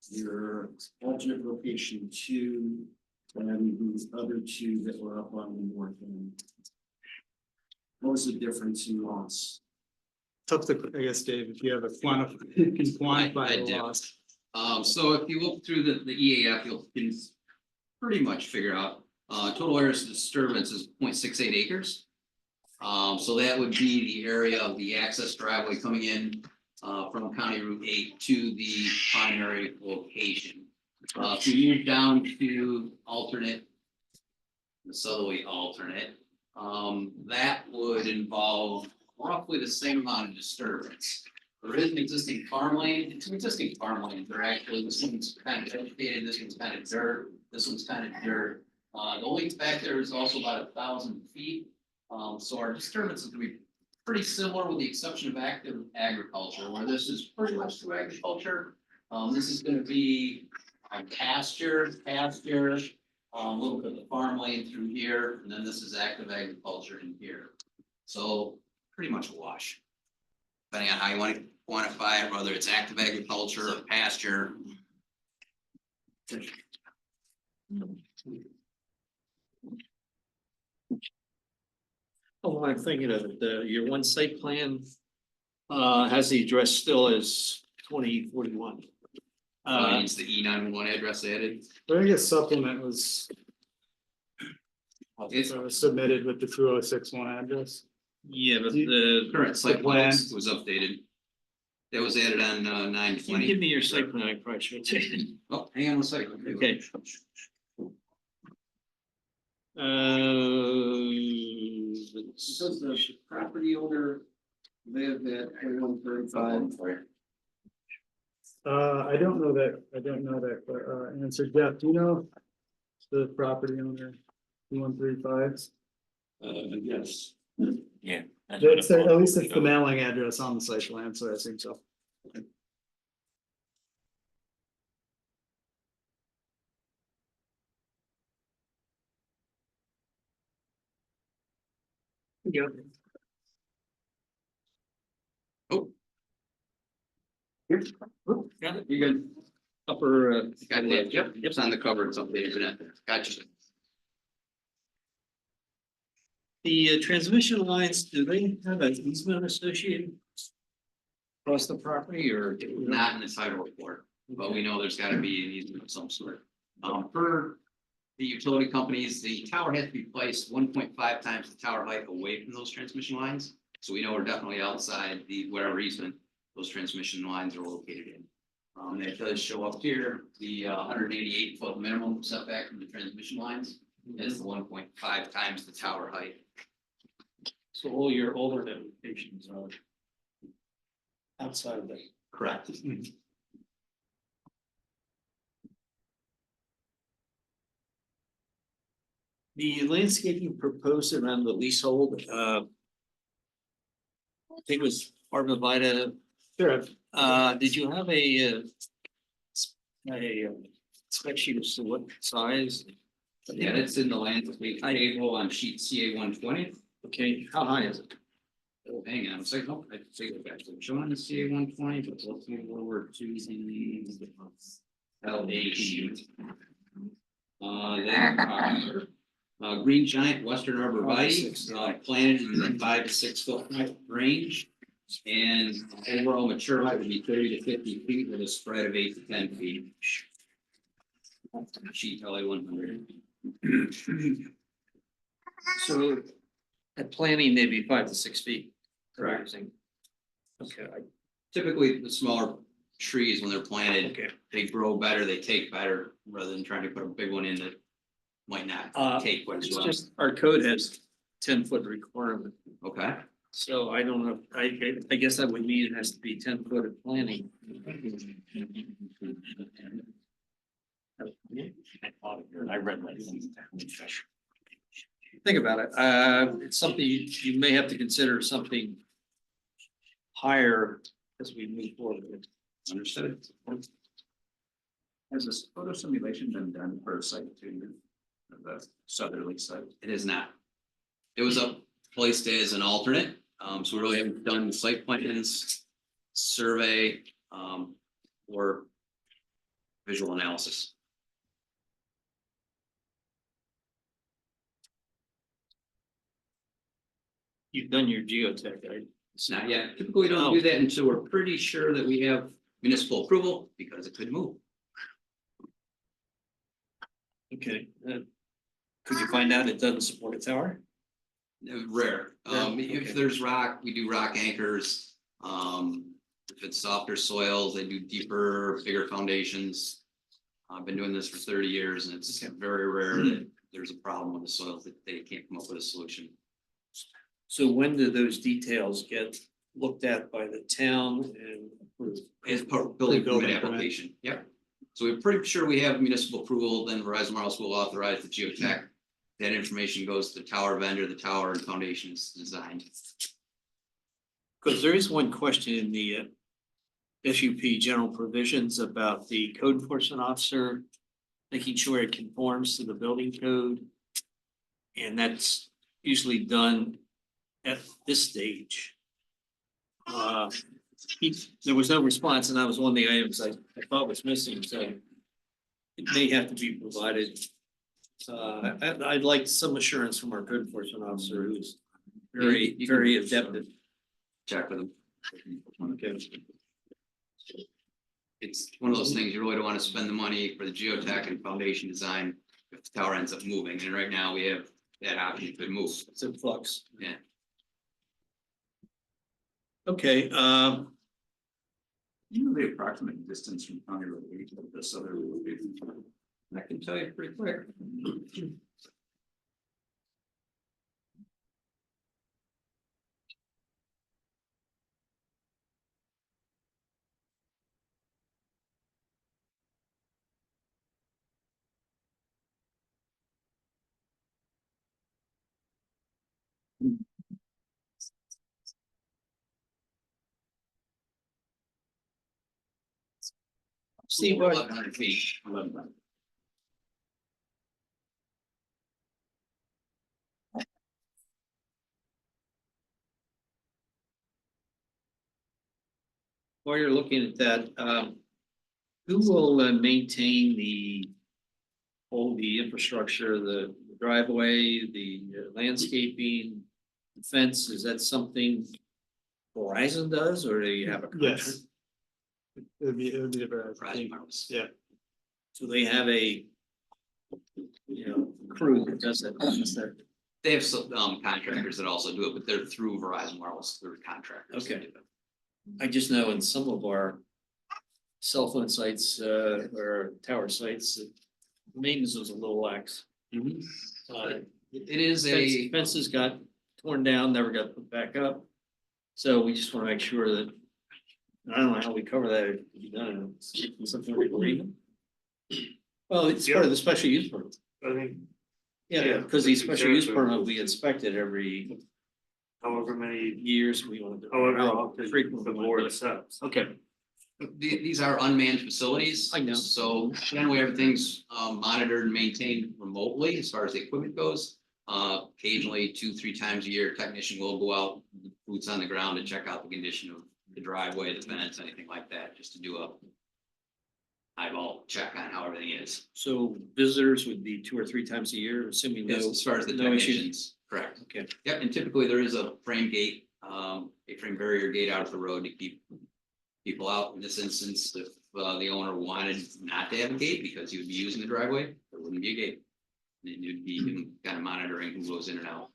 your alternate location 2 and these other 2 that were up on the north end? What was the difference in loss? Tough to, I guess, Dave, if you have a you can quantify I the do. loss. So if you look through the EAF, you can pretty much figure out, total area of disturbance is 0.68 acres. So that would be the area of the access driveway coming in, from County Route 8 to the primary location. If you move down to alternate, the southerly alternate, that would involve roughly the same amount of disturbance. There is an existing farm lane, it's an existing farm lane, they're actually, this one's kind of vegetated, this one's kind of dirt, this one's kind of dirt. The length back there is also about 1,000 feet. So our disturbance is gonna be pretty similar with the exception of active agriculture, where this is pretty much through agriculture. This is gonna be pasture, a little bit of the farm lane through here, and then this is active agriculture in here. So pretty much a wash. Depending on how you want to quantify it, whether it's active agriculture or pasture. Oh, I'm thinking of it, your one site plan has the address still as 2041. It's the E911 address added. But I guess supplement was It's submitted with the 2061 address. Yeah, but the current site plan. plan was updated. That was added on 9/20. If you give me your site plan, I probably should take it. Oh, hang on one second. Okay. Does the property owner live at 2135? I don't know that, answer. Jeff, do you know the property owner, 2135? Yes. Yeah. It's, at least it's the mailing address on the site plan, so I think so. Yeah. Got it. You good? Upper, Got it. Yep, it's on the cover. It's up there, isn't it? Gotcha. the transmission lines, do they have an easement associated across the property or? Not in the title report, but we know there's gotta be an easement of some sort. For the utility companies, the tower has to be placed 1.5 times the tower height away from those transmission lines. So we know we're definitely outside the whatever easement those transmission lines are located in. That does show up here, the 188-foot minimum setback from the transmission lines is the 1.5 times the tower height. So all your older notifications are outside of that. Correct. The landscaping proposed around the leasehold, I think it was Arborvitae. Sure. Did you have a spec sheet as to what size? Yeah, that's in the landscape table on sheet CA 120. Okay, how high is it? Oh, hang on a second. Oh, I take it back. So showing the CA 120, but let's move over to the LA sheet. Green Giant Western Arborvitae, planted in the 5 to 6 foot range. And overall mature height would be 30 to 50 feet with a spread of 8 to 10 feet. Sheet LA 100. So at planting, they'd be 5 to 6 feet. Correct. Okay, Typically, the smaller trees, when they're planted, okay. they grow better, they take better, rather than trying to put a big one in that might not take quite as It's well. just, our code has 10-foot requirement, Okay, so I don't know, I guess that would mean it has to be 10 foot of planting. I read that. Think about it, it's something you may have to consider something higher as we move forward. understood. Has this photo simulation been done for a site to the southerly site? It is not. It was up placed as an alternate, so we really haven't done the site plans, survey, or visual analysis. You've done your geotech, right? It's not yet. Typically, we don't do that until we're pretty sure that we have municipal approval, because it could move. Okay, could you find out it doesn't support a tower? Rare. Okay. If there's rock, we do rock anchors. If it's softer soils, they do deeper, bigger foundations. I've been doing this for 30 years and it's very rare that there's a problem with the soils that they can't come up with a solution. So when do those details get looked at by the town and approved? As part of building Building permit permit. application, yep. So we're pretty sure we have municipal approval, then Verizon Wireless will authorize the geotech. That information goes to the tower vendor, the tower and foundation is designed. Because there is one question in the SUP general provisions about the code enforcement officer making sure it conforms to the building code. And that's usually done at this stage. There was no response, and that was one of the items I thought was missing, so it may have to be provided. I'd like some assurance from our code enforcement officer, who's very, You can- very adept at. Check with them. Okay. It's one of those things, you really don't want to spend the money for the geotech and foundation design if the tower ends up moving, and right now we have that option to move. It's in flux. Yeah. Okay, You know the approximate distance from County Road 8 to this other location? I can tell you pretty quick. See what, 1,100 feet. while you're looking at that, who will maintain all the infrastructure, the driveway, the landscaping, the fence? Is that something Verizon does, or do you have a contract? Yes. It would be the Verizon. Verizon Wireless. Yeah, So they have a, crew that does that. Is there- They have some contractors that also do it, but they're through Verizon Wireless, through contractors. that Okay. do it. I just know in some of our cell phone sites, or tower sites, the maintenance was a little lax. It is a, Fences got torn down, never got put back up. So we just want to make sure that, I don't know how we cover that. If you done it, something like agreement. Well, it's part of the special use permit. I think Yeah, because the special use permit will be inspected every however many, years we want to. however often Frequently. the board accepts. Okay, these are unmanned facilities. I know. So generally, everything's monitored and maintained remotely as far as the equipment goes. Occasionally, 2-3 times a year, a technician will go out, boots on the ground to check out the condition of the driveway, the fence, anything like that, just to do a eyeball check on how everything is. so visitors would be 2 or 3 times a year, assuming no. As far as the no issues. technicians, correct. Okay, Yep, and typically there is a frame gate, a frame barrier gate out of the road to keep people out. In this instance, if the owner wanted not to have a gate because he would be using the driveway, there wouldn't be a gate. And you'd be kind of monitoring who goes in and out.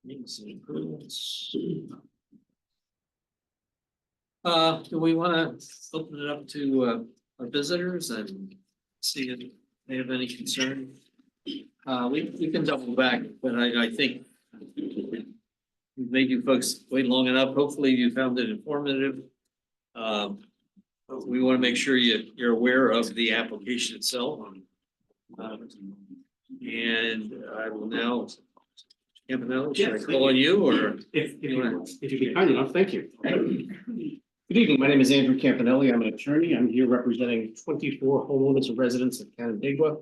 Maintenance and improvements. Do we want to open it up to our visitors and see if they have any concern? We can double back, but I think we've made you folks wait long enough. Hopefully you found it informative. We want to make sure you're aware of the application itself. And I will now, Campanelli, should I call on you or? If you'd be kind enough, thank you. Good evening, my name is Andrew Campanelli, I'm an attorney, I'm here representing 24 homeowners and residents of Canandaigua.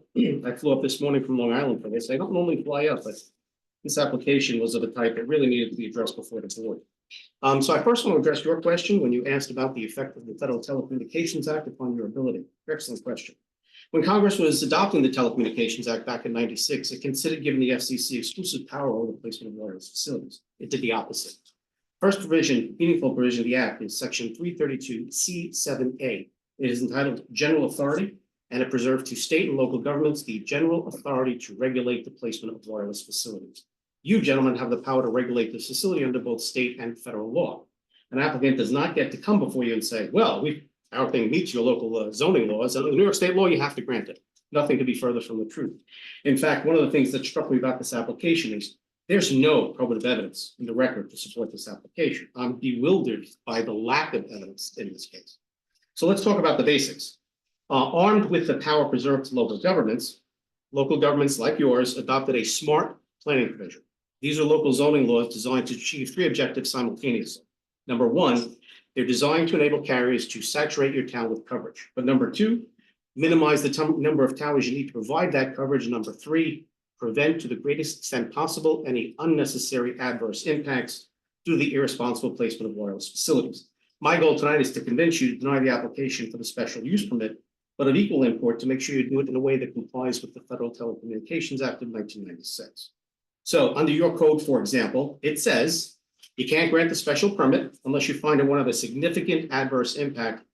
I flew up this morning from Long Island for this, I don't normally fly up, but this application was of a type that really needed to be addressed before the board. So I first want to address your question when you asked about the effect of the Federal Telecommunications Act upon your ability. Excellent question. When Congress was adopting the Telecommunications Act back in '96, it considered giving the FCC exclusive power over the placement of wireless facilities. It did the opposite. First provision, meaningful provision of the Act is section 332C7A. It is entitled General Authority, and it preserves to state and local governments the general authority to regulate the placement of wireless facilities. You gentlemen have the power to regulate this facility under both state and federal law. An applicant does not get to come before you and say, well, our thing meets your local zoning laws. Under New York state law, you have to grant it. Nothing could be further from the truth. In fact, one of the things that struck me about this application is there's no probative evidence in the record to support this application. I'm bewildered by the lack of evidence in this case. So let's talk about the basics. Armed with the power preserved to local governments like yours adopted a smart planning provision. These are local zoning laws designed to achieve 3 objectives simultaneously. Number 1, they're designed to enable carriers to saturate your town with coverage. But number 2, minimize the number of towers you need to provide that coverage. And number 3, prevent to the greatest extent possible any unnecessary adverse impacts through the irresponsible placement of wireless facilities. My goal tonight is to convince you to deny the application for the special use permit, but of equal import to make sure you do it in a way that complies with the Federal Telecommunications Act of 1996. So under your code, for example, it says you can't grant the special permit unless you find it one of a significant adverse impact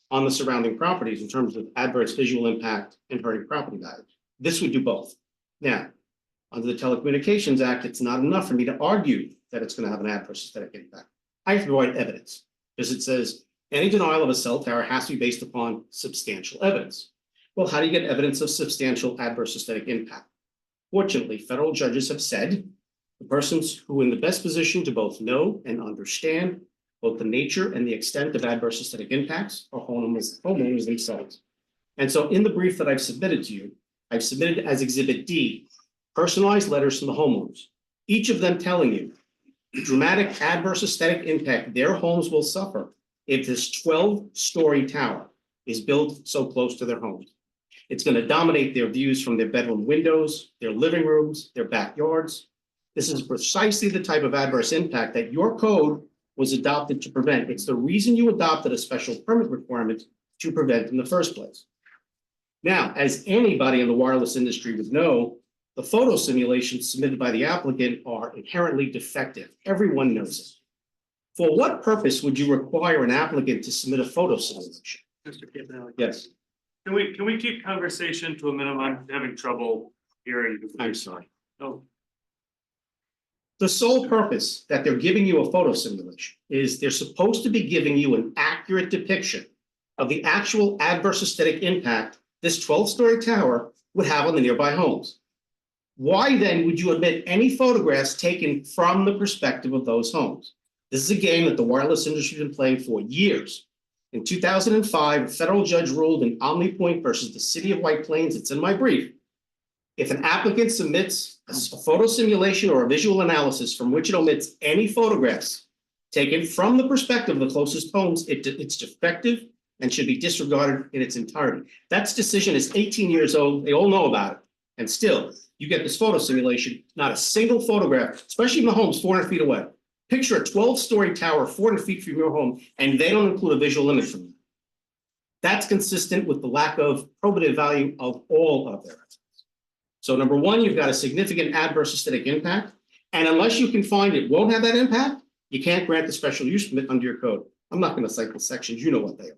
on the surrounding properties in terms of adverse visual impact and hurting property value. This would do both. Now, Under the Telecommunications Act, it's not enough for me to argue that it's going to have an adverse aesthetic impact. I have to provide evidence, because it says any denial of a cell tower has to be based upon substantial evidence. Well, how do you get evidence of substantial adverse aesthetic impact? Fortunately, federal judges have said the persons who are in the best position to both know and understand both the nature and the extent of adverse aesthetic impacts are homeowners themselves. And so in the brief that I've submitted to you, I've submitted as Exhibit D, personalized letters from the homeowners, each of them telling you the dramatic adverse aesthetic impact their homes will suffer if this 12-story tower is built so close to their homes. It's going to dominate their views from their bedroom windows, their living rooms, their backyards. This is precisely the type of adverse impact that your code was adopted to prevent. It's the reason you adopted a special permit requirement to prevent in the first place. Now, as anybody in the wireless industry would know, the photo simulations submitted by the applicant are inherently defective. Everyone knows it. For what purpose would you require an applicant to submit a photo simulation? Mr. Campbell. Yes, Can we keep conversation to a minimum? I'm having trouble hearing. I'm sorry. Oh, The sole purpose that they're giving you a photo simulation is they're supposed to be giving you an accurate depiction of the actual adverse aesthetic impact this 12-story tower would have on the nearby homes. Why then would you admit any photographs taken from the perspective of those homes? This is a game that the wireless industry has been playing for years. In 2005, a federal judge ruled in OmniPoint versus the city of White Plains, it's in my brief. If an applicant submits a photo simulation or a visual analysis from which it omits any photographs taken from the perspective of the closest homes, it's defective and should be disregarded in its entirety. That decision is 18 years old. They all know about it. And still, you get this photo simulation, not a single photograph, especially in the homes 400 feet away. Picture a 12-story tower 400 feet from your home, and they don't include a visual image from you. That's consistent with the lack of probative value of all of their evidence. So number one, you've got a significant adverse aesthetic impact. And unless you can find it won't have that impact, you can't grant the special use permit under your code. I'm not going to cite the sections, you know what they are.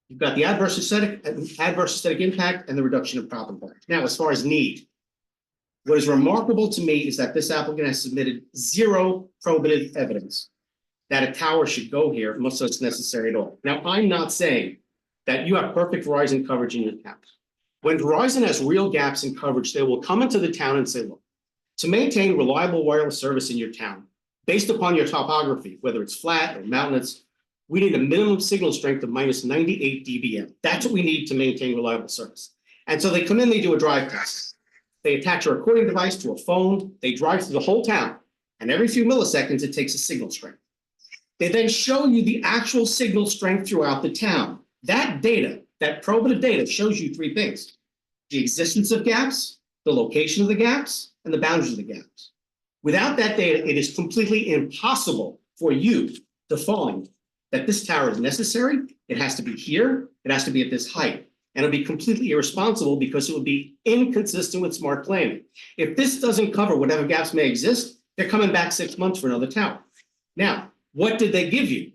You've got the adverse aesthetic impact and the reduction of property value. Now, as far as need, what is remarkable to me is that this applicant has submitted zero probative evidence that a tower should go here, much less necessary at all. Now, I'm not saying that you have perfect Verizon coverage in your town. When Verizon has real gaps in coverage, they will come into the town and say, look, to maintain reliable wireless service in your town, based upon your topography, whether it's flat or mountainous, we need a minimum signal strength of minus 98 dBm. That's what we need to maintain reliable service. And so they come in, they do a drive test. They attach a recording device to a phone, they drive through the whole town, and every few milliseconds, it takes a signal strength. They then show you the actual signal strength throughout the town. That data, that probative data, shows you three things: the existence of gaps, the location of the gaps, and the boundaries of the gaps. Without that data, it is completely impossible for you to find that this tower is necessary. It has to be here, it has to be at this height, and it'll be completely irresponsible because it would be inconsistent with smart planning. If this doesn't cover whatever gaps may exist, they're coming back 6 months for another tower. Now, what did they give you?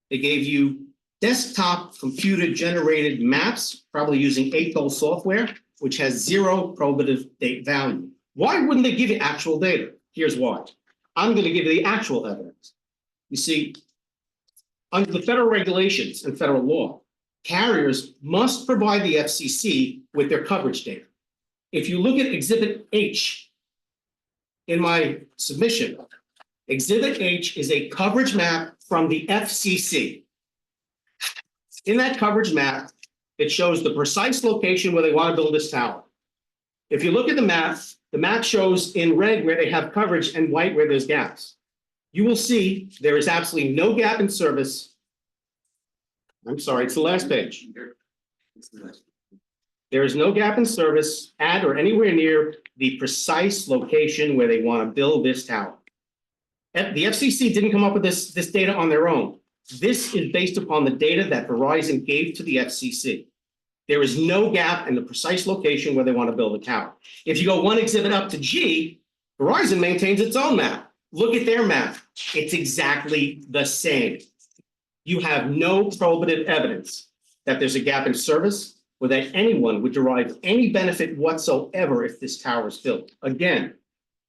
They gave you desktop computer generated maps, probably using ATOL software, which has zero probative date value. Why wouldn't they give you actual data? Here's why. I'm going to give you the actual evidence. You see, under the federal regulations and federal law, carriers must provide the FCC with their coverage data. If you look at Exhibit H in my submission, Exhibit H is a coverage map from the FCC. In that coverage map, it shows the precise location where they want to build this tower. If you look at the map shows in red where they have coverage and white where there's gaps. You will see there is absolutely no gap in service. I'm sorry, it's the last page. There is no gap in service at or anywhere near the precise location where they want to build this tower. The FCC didn't come up with this data on their own. This is based upon the data that Verizon gave to the FCC. There is no gap in the precise location where they want to build a tower. If you go one exhibit up to G, Verizon maintains its own map. Look at their map. It's exactly the same. You have no probative evidence that there's a gap in service, or that anyone would derive any benefit whatsoever if this tower is built. Again,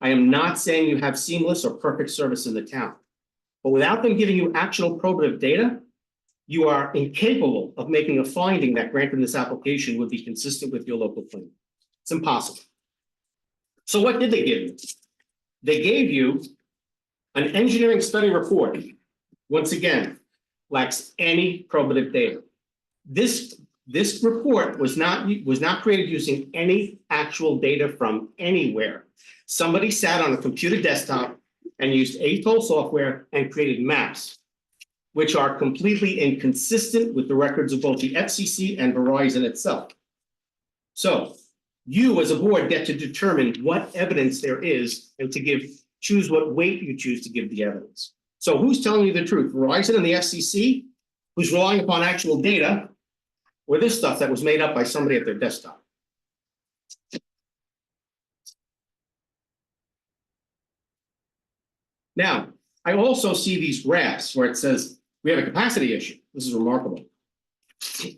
I am not saying you have seamless or perfect service in the town, but without them giving you actual probative data, you are incapable of making a finding that granting this application would be consistent with your local plan. It's impossible. So what did they give you? They gave you an engineering study report. Once again, lacks any probative data. This report was not created using any actual data from anywhere. Somebody sat on a computer desktop and used ATOL software and created maps, which are completely inconsistent with the records of both the FCC and Verizon itself. So you as a board get to determine what evidence there is and to choose what weight you choose to give the evidence. So who's telling you the truth? Verizon and the FCC, who's relying upon actual data, or this stuff that was made up by somebody at their desktop? Now, I also see these graphs where it says we have a capacity issue. This is remarkable.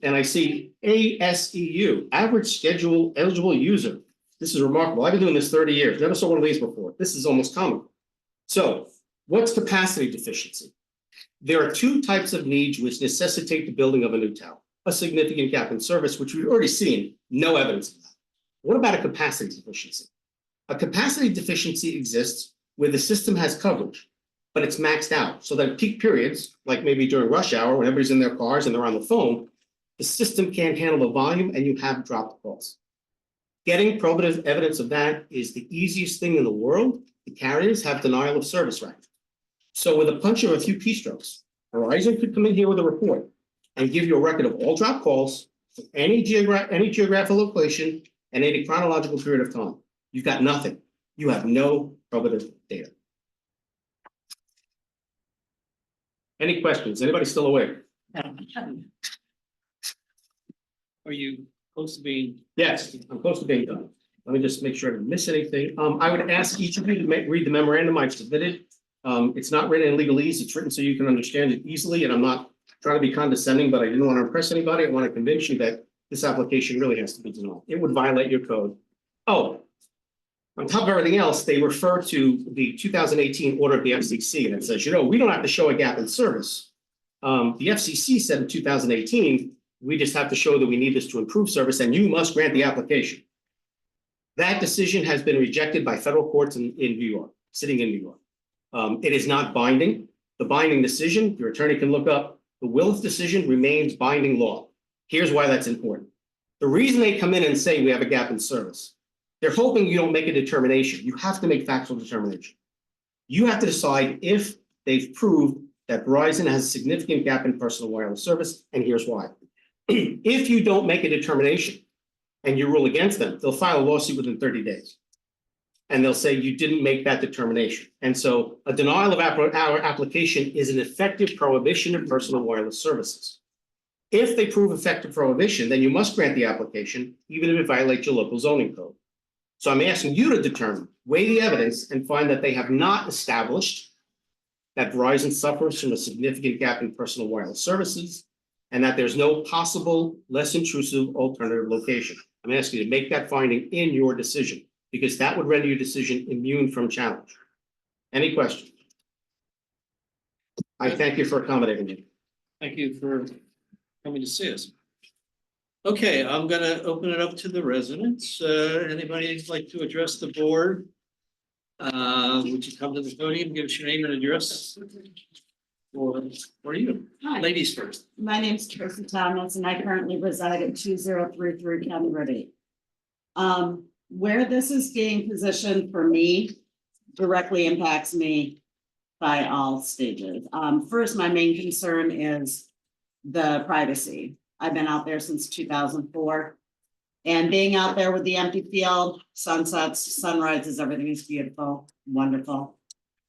And I see ASEU, average schedule eligible user. This is remarkable. I've been doing this 30 years. Never saw one of these before. This is almost comical. So what's capacity deficiency? There are two types of needs which necessitate the building of a new tower. A significant gap in service, which we've already seen, no evidence of that. What about a capacity deficiency? A capacity deficiency exists where the system has coverage, but it's maxed out. So that at peak periods, like maybe during rush hour, when everybody's in their cars and they're on the phone, the system can't handle the volume and you have dropped calls. Getting probative evidence of that is the easiest thing in the world. The carriers have denial of service right. So with a punch of a few keystrokes, Verizon could come in here with a report and give you a record of all dropped calls for any geographical location and any chronological period of time. You've got nothing. You have no probative data. Any questions? Anybody still awake? Are you close to being? Yes, I'm close to being done. Let me just make sure I didn't miss anything. I would ask each of you to read the memorandum I've submitted. It's not written in legalese. It's written so you can understand it easily, and I'm not trying to be condescending, but I didn't want to impress anybody. I want to convince you that this application really has to be denied. It would violate your code. Oh, on top of everything else, they refer to the 2018 order of the FCC, and it says, you know, we don't have to show a gap in service. The FCC said in 2018, we just have to show that we need this to improve service, and you must grant the application. That decision has been rejected by federal courts in New York, sitting in New York. It is not binding. The binding decision, your attorney can look up, the Willis decision remains binding law. Here's why that's important. The reason they come in and say we have a gap in service, they're hoping you don't make a determination. You have to make factual determination. You have to decide if they've proved that Verizon has a significant gap in personal wireless service, and here's why. If you don't make a determination and you rule against them, they'll file a lawsuit within 30 days. And they'll say you didn't make that determination. And so a denial of our application is an effective prohibition of personal wireless services. If they prove effective prohibition, then you must grant the application, even if it violates your local zoning code. So I'm asking you to determine, weigh the evidence, and find that they have not established that Verizon suffers from a significant gap in personal wireless services, and that there's no possible less intrusive alternative location. I'm asking you to make that finding in your decision, because that would render your decision immune from challenge. Any questions? I thank you for accommodating me. Thank you for coming to see us. Okay, I'm gonna open it up to the residents. Anybody like to address the board? Would you come to the podium, give us your name and address? Or are you? Hi, Ladies first. my name's Tracy Thomas and I currently reside at 2033 County Road 8. Where this is being positioned for me directly impacts me by all stages. First, my main concern is the privacy. I've been out there since 2004. And being out there with the empty field, sunsets, sunrises, everything is beautiful, wonderful.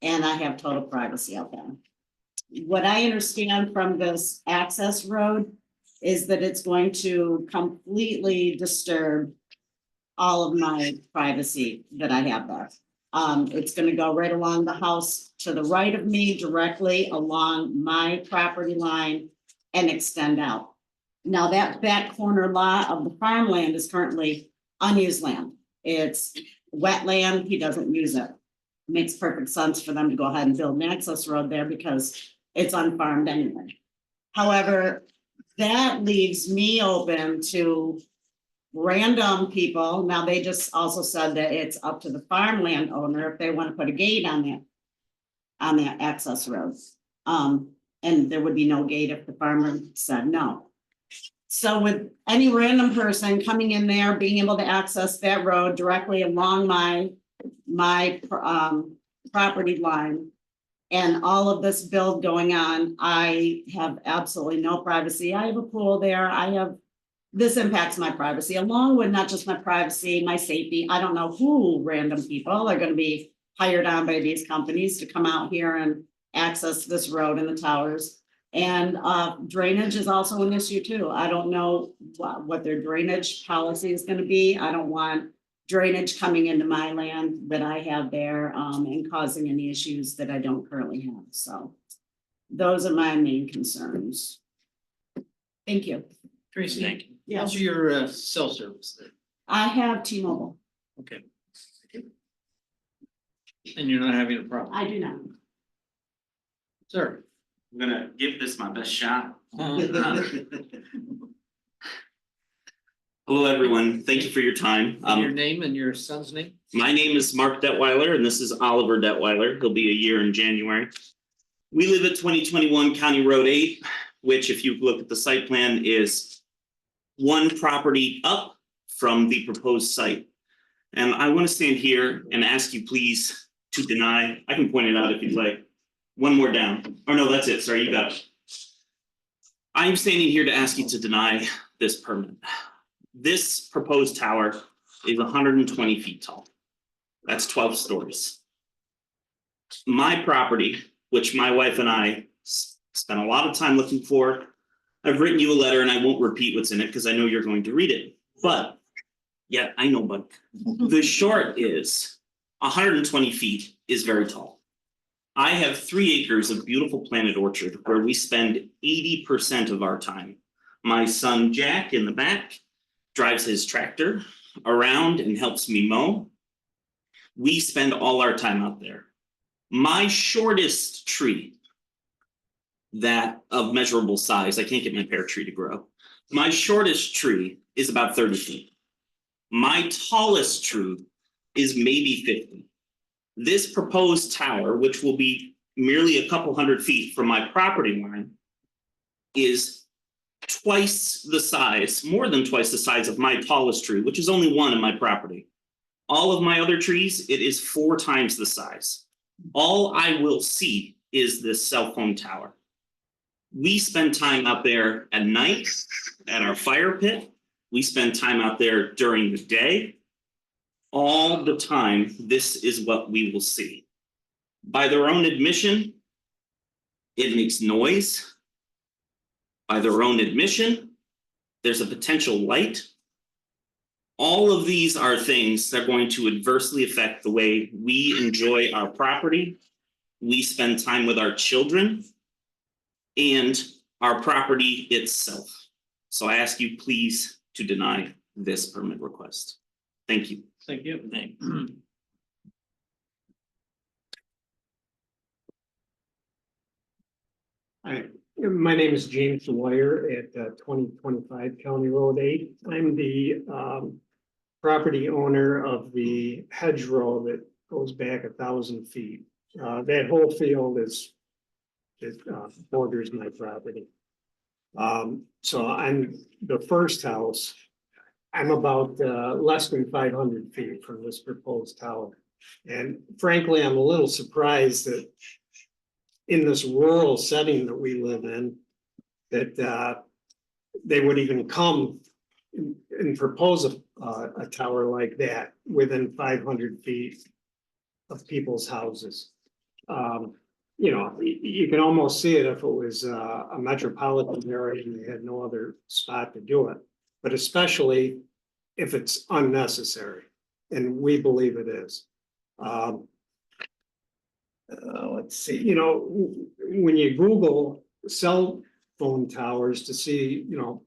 And I have total privacy out there. What I understand from this access road is that it's going to completely disturb all of my privacy that I have there. It's gonna go right along the house to the right of me, directly along my property line and extend out. Now that back corner lot of the farmland is currently unused land. It's wetland, he doesn't use it. Makes perfect sense for them to go ahead and build an access road there because it's unfarmed anyway. However, that leaves me open to random people. Now, they just also said that it's up to the farmland owner if they want to put a gate on that access road. And there would be no gate if the farmer said no. So with any random person coming in there, being able to access that road directly along my property line, and all of this build going on, I have absolutely no privacy. I have a pool there. This impacts my privacy, along with not just my privacy, my safety. I don't know who random people are gonna be hired on by these companies to come out here and access this road and the towers. And drainage is also an issue too. I don't know what their drainage policy is gonna be. I don't want drainage coming into my land that I have there and causing any issues that I don't currently have. So those are my main concerns. Thank you. Tracy, Thank you. how's your cell service there? I have T-Mobile. Okay. And you're not having a problem, I do not. sir? I'm gonna give this my best shot. Hello, everyone. Thank you for your time. Your name and your son's name? My name is Mark Detweiler, and this is Oliver Detweiler. He'll be a year in January. We live at 2021 County Road 8, which, if you look at the site plan, is one property up from the proposed site. And I want to stand here and ask you please to deny. I can point it out if you'd like. One more down. Or no, that's it. Sorry, you got it. I'm standing here to ask you to deny this permit. This proposed tower is 120 feet tall. That's 12 stories. My property, which my wife and I spent a lot of time looking for, I've written you a letter and I won't repeat what's in it because I know you're going to read it. But, yeah, I know, but the short is 120 feet is very tall. I have 3 acres of beautiful planted orchard where we spend 80% of our time. My son Jack in the back drives his tractor around and helps me mow. We spend all our time out there. My shortest tree, that of measurable size, I can't get my pear tree to grow. My shortest tree is about 30 feet. My tallest tree is maybe 50. This proposed tower, which will be merely a couple hundred feet from my property line, is twice the size, more than twice the size of my tallest tree, which is only one in my property. All of my other trees, it is 4 times the size. All I will see is this cell phone tower. We spend time out there at night at our fire pit. We spend time out there during the day. All the time, this is what we will see. By their own admission, it makes noise. By their own admission, there's a potential light. All of these are things that are going to adversely affect the way we enjoy our property. We spend time with our children and our property itself. So I ask you please to deny this permit request. Thank you. Thank you. Hi, my name is James Dwyer at 2025 County Road 8. I'm the property owner of the hedgerow that goes back 1,000 feet. That whole field borders my property. So I'm the first house. I'm about less than 500 feet from this proposed tower. And frankly, I'm a little surprised that in this rural setting that we live in, that they would even come and propose a tower like that within 500 feet of people's houses. You know, you can almost see it if it was a metropolitan area and they had no other spot to do it. But especially if it's unnecessary, and we believe it is. Let's see, you know, when you Google cell phone towers to see, you know,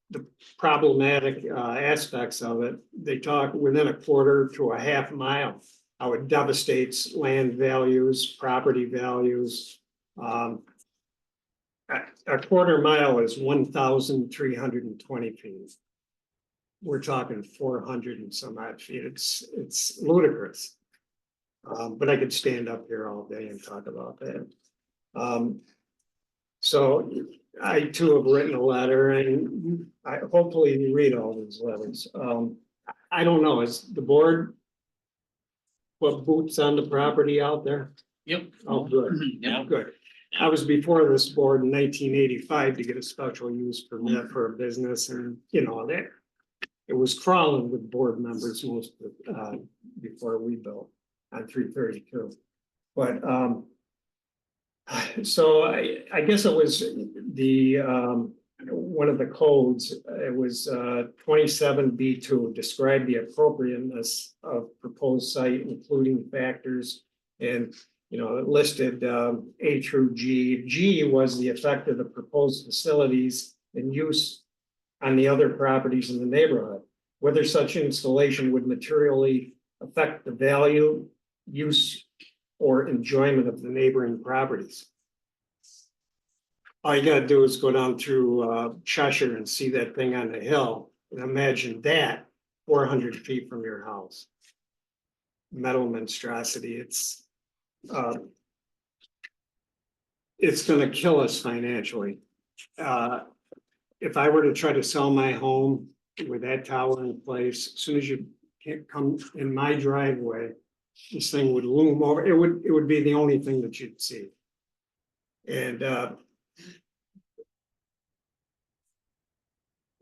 the problematic aspects of it. They talk within a quarter to a half mile, how it devastates land values, property values. A quarter mile is 1,320 feet. We're talking 400 and some odd feet. It's ludicrous. But I could stand up here all day and talk about that. So I too have written a letter, and hopefully you read all these letters. I don't know, is the board put boots on the property out there? Yep. Oh, good. Yep. Good. I was before this board in 1985 to get a special use permit for a business, and you know that it was crawling with board members most of before we built on 332. But so I guess it was the one of the codes. It was 27B2, describe the appropriateness of proposed site, including factors, and you know, it listed A through G. G was the effect of the proposed facilities and use on the other properties in the neighborhood, whether such installation would materially affect the value, use, or enjoyment of the neighboring properties. All you gotta do is go down through Cheshire and see that thing on the hill, and imagine that 400 feet from your house. Metal monstrosity, it's gonna kill us financially. If I were to try to sell my home with that tower in place, as soon as you can't come in my driveway, this thing would loom over. It would be the only thing that you'd see. And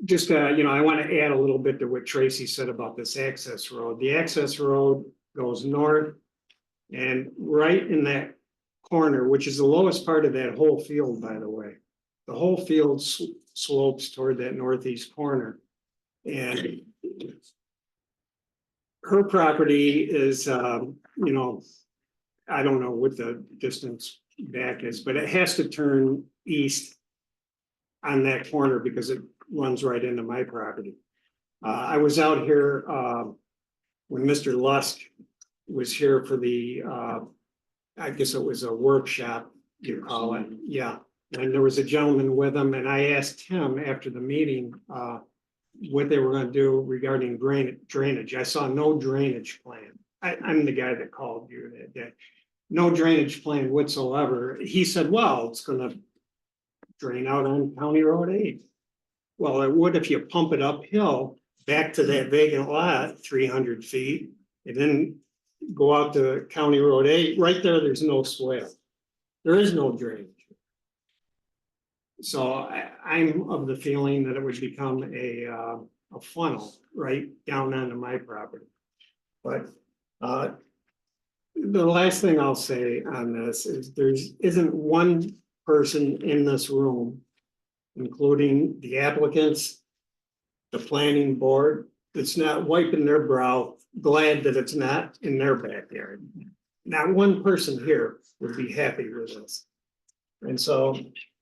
just you know, I want to add a little bit to what Tracy said about this access road. The access road goes north, and right in that corner, which is the lowest part of that whole field, by the way, the whole field slopes toward that northeast corner. And her property is, you know, I don't know what the distance back is, but it has to turn east on that corner because it runs right into my property. I was out here when Mr. Lusk was here for the, I guess it was a workshop, you call it, yeah. And there was a gentleman with him, and I asked him after the meeting what they were gonna do regarding drainage. I saw no drainage plan. I'm the guy that called you that day. No drainage plan whatsoever. He said, well, it's gonna drain out on County Road 8. Well, it would if you pump it uphill back to that vacant lot, 300 feet, and then go out to County Road 8. Right there, there's no swale. There is no drainage. So I'm of the feeling that it would become a funnel right down onto my property. But the last thing I'll say on this is isn't one person in this room, including the applicants, the planning board, that's not wiping their brow, glad that it's not in their backyard. Not one person here would be happy with this. And so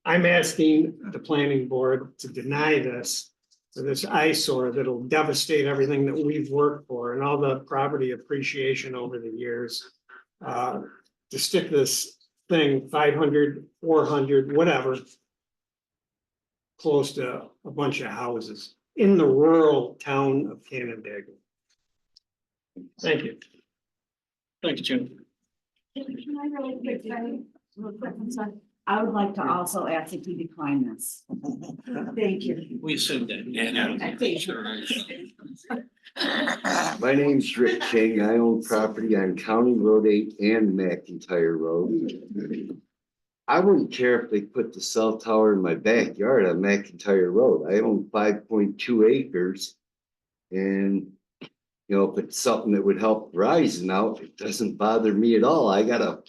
I'm asking the planning board to deny this for this eyesore that'll devastate everything that we've worked for and all the property appreciation over the years. To stick this thing 500, 400, whatever, close to a bunch of houses in the rural town of Canandaigua. Thank you. Thanks, Jim. Can I really quick, real quick, I'm sorry. I would like to also ask if you decline this. Thank you. We assumed that. My name's Rick King. I own property on County Road 8 and McIntyre Road. I wouldn't care if they put the cell tower in my backyard on McIntyre Road. I own 5.2 acres. And, you know, if it's something that would help Verizon out, it doesn't bother me at all. I got a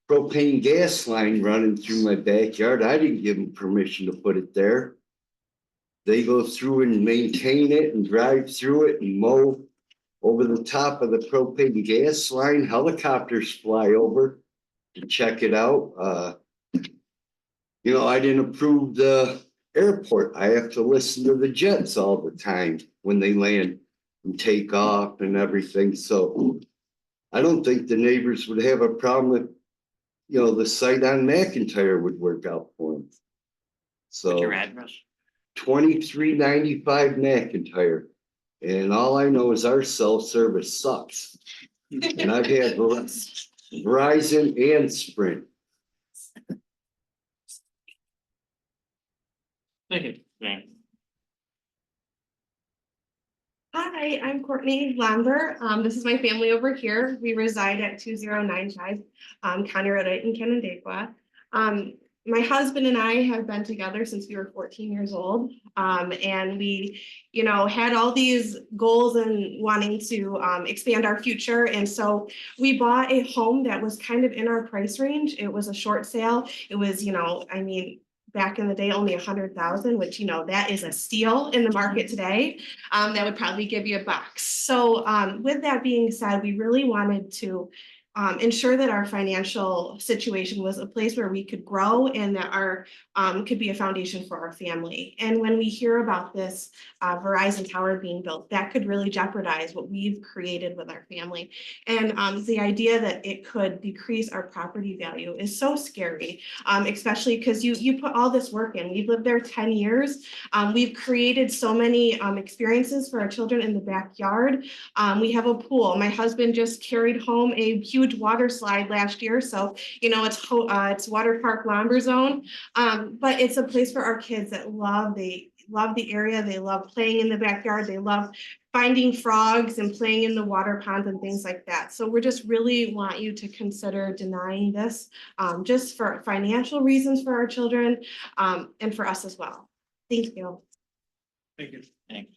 propane gas line running through my backyard. I didn't give them permission to put it there. They go through and maintain it and drive through it and mow over the top of the propane gas line. Helicopters fly over to check it out. You know, I didn't approve the airport, I have to listen to the jets all the time when they land and take off and everything, so I don't think the neighbors would have a problem if, you know, the site on McIntyre would work out for them. What's your So address? 2395 McIntyre, and all I know is our cell service sucks. And I've had Verizon and Sprint. Thank you. Yeah. Hi, I'm Courtney Lambert. This is my family over here. We reside at 2095 County Road 8 in Canandaigua. My husband and I have been together since we were 14 years old. And we, you know, had all these goals and wanting to expand our future. And so we bought a home that was kind of in our price range. It was a short sale. It was, you know, I mean, back in the day, only 100,000, which, you know, that is a steal in the market today. That would probably give you $1. So with that being said, we really wanted to ensure that our financial situation was a place where we could grow and that our could be a foundation for our family. And when we hear about this Verizon tower being built, that could really jeopardize what we've created with our family. And the idea that it could decrease our property value is so scary, especially because you put all this work in. We've lived there 10 years. We've created so many experiences for our children in the backyard. We have a pool. My husband just carried home a huge water slide last year. So, you know, it's Water Park Lumber Zone. But it's a place for our kids that they love the area. They love playing in the backyard. They love finding frogs and playing in the water ponds and things like that. So we're just really want you to consider denying this just for financial reasons for our children and for us as well. Thank you. Thank you. Thanks.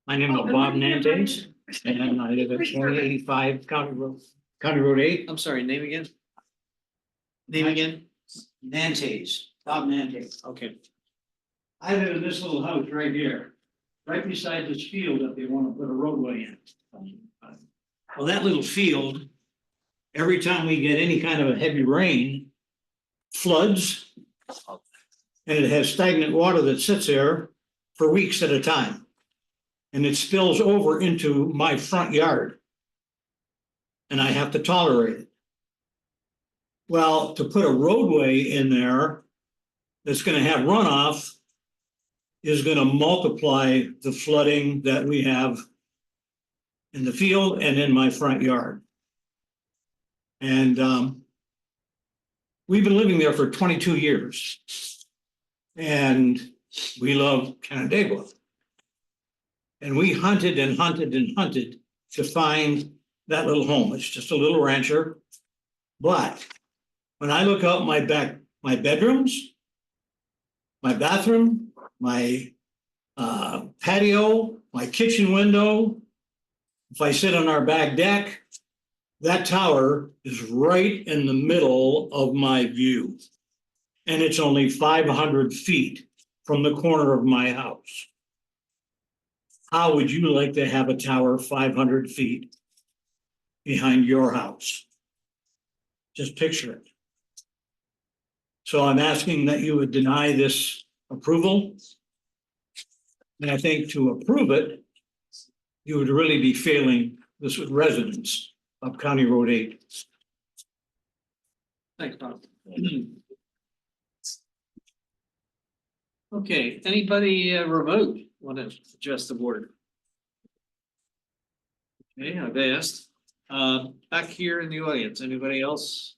My name is Bob Nantes, and I live at 2085 County Road 8. I'm sorry, name again? Name again? Nantes, Bob Nantes. Okay. I live in this little house right here, right beside this field that they want to put a roadway in. Well, that little field, every time we get any kind of a heavy rain, floods. And it has stagnant water that sits there for weeks at a time. And it spills over into my front yard. And I have to tolerate it. Well, to put a roadway in there that's going to have runoff is going to multiply the flooding that we have in the field and in my front yard. And we've been living there for 22 years. And we love Canandaigua. And we hunted and hunted and hunted to find that little home. It's just a little rancher. But when I look out my bedrooms, my bathroom, my patio, my kitchen window, if I sit on our back deck, that tower is right in the middle of my view. And it's only 500 feet from the corner of my house. How would you like to have a tower 500 feet behind your house? Just picture it. So I'm asking that you would deny this approval. And I think to approve it, you would really be failing the residents of County Road 8. Thanks, Bob. Okay, anybody remote want to address the board? Okay, I've asked. Back here in the audience, anybody else?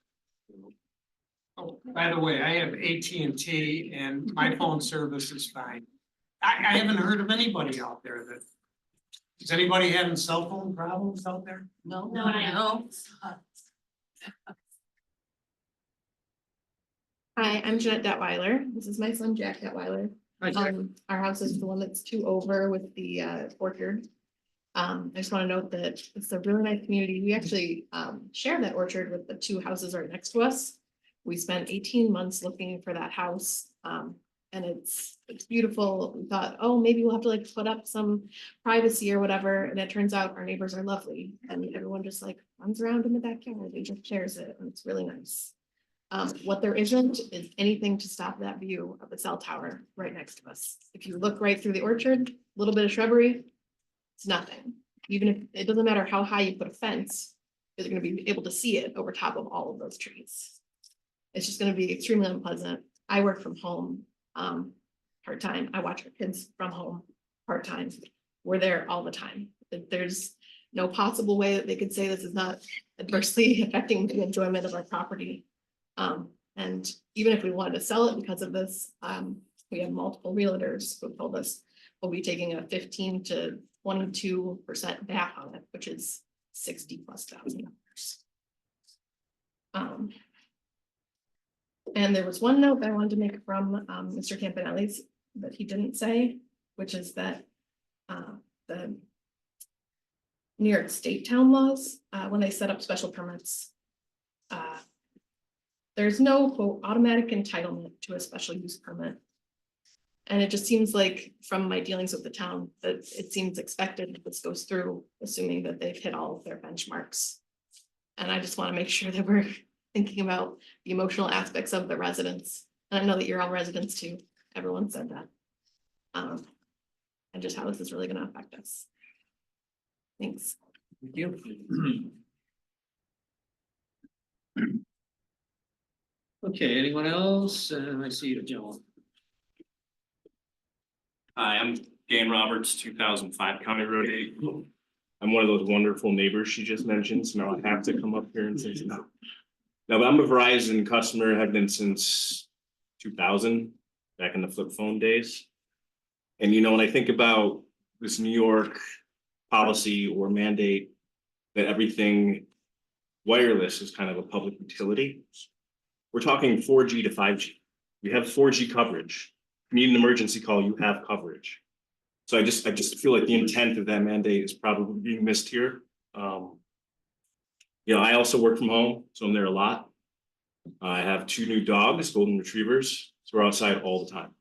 Oh, by the way, I have AT&T and my phone service is fine. I haven't heard of anybody out there that. Is anybody having cell phone problems out there? No. Hi, I'm Jeanette Detweiler. This is my son, Jack Detweiler. Hi, Jack. Our house is the one that's 2 over with the orchard. I just want to note that it's a really nice community. We actually share that orchard with the 2 houses right next to us. We spent 18 months looking for that house. And it's beautiful. We thought, oh, maybe we'll have to like put up some privacy or whatever. And it turns out our neighbors are lovely and everyone just like runs around in the backyard and just shares it. And it's really nice. What there isn't is anything to stop that view of the cell tower right next to us. If you look right through the orchard, a little bit of shrubbery, it's nothing. Even if, it doesn't matter how high you put a fence, you're gonna be able to see it over top of all of those trees. It's just gonna be extremely unpleasant. I work from home, part-time. I watch our kids from home, part-time. We're there all the time. There's no possible way that they could say this is not adversely affecting the enjoyment of our property. And even if we wanted to sell it because of this, we have multiple realtors who told us we'll be taking a 15 to 22% back on it, which is $60,000+. And there was one note that I wanted to make from Mr. Campanelli's that he didn't say, which is that the New York State town laws, when they set up special permits, there's no quote automatic entitlement to a special use permit. And it just seems like from my dealings with the town that it seems expected that this goes through, assuming that they've hit all of their benchmarks. And I just want to make sure that we're thinking about the emotional aspects of the residents. And I know that you're all residents too. Everyone said that. And just how this is really going to affect us. Thanks. Thank you. Okay, anyone else? I see you, Joe. Hi, I'm Dan Roberts, 2005 County Road 8. I'm one of those wonderful neighbors she just mentioned, so now I have to come up here and say no. No, but I'm a Verizon customer, have been since 2000, back in the flip phone days. And you know, when I think about this New York policy or mandate that everything wireless is kind of a public utility, we're talking 4G to 5G. We have 4G coverage. If you need an emergency call, you have coverage. So I just feel like the intent of that mandate is probably being missed here. You know, I also work from home, so I'm there a lot. I have 2 new dogs, golden retrievers, so we're outside all the time.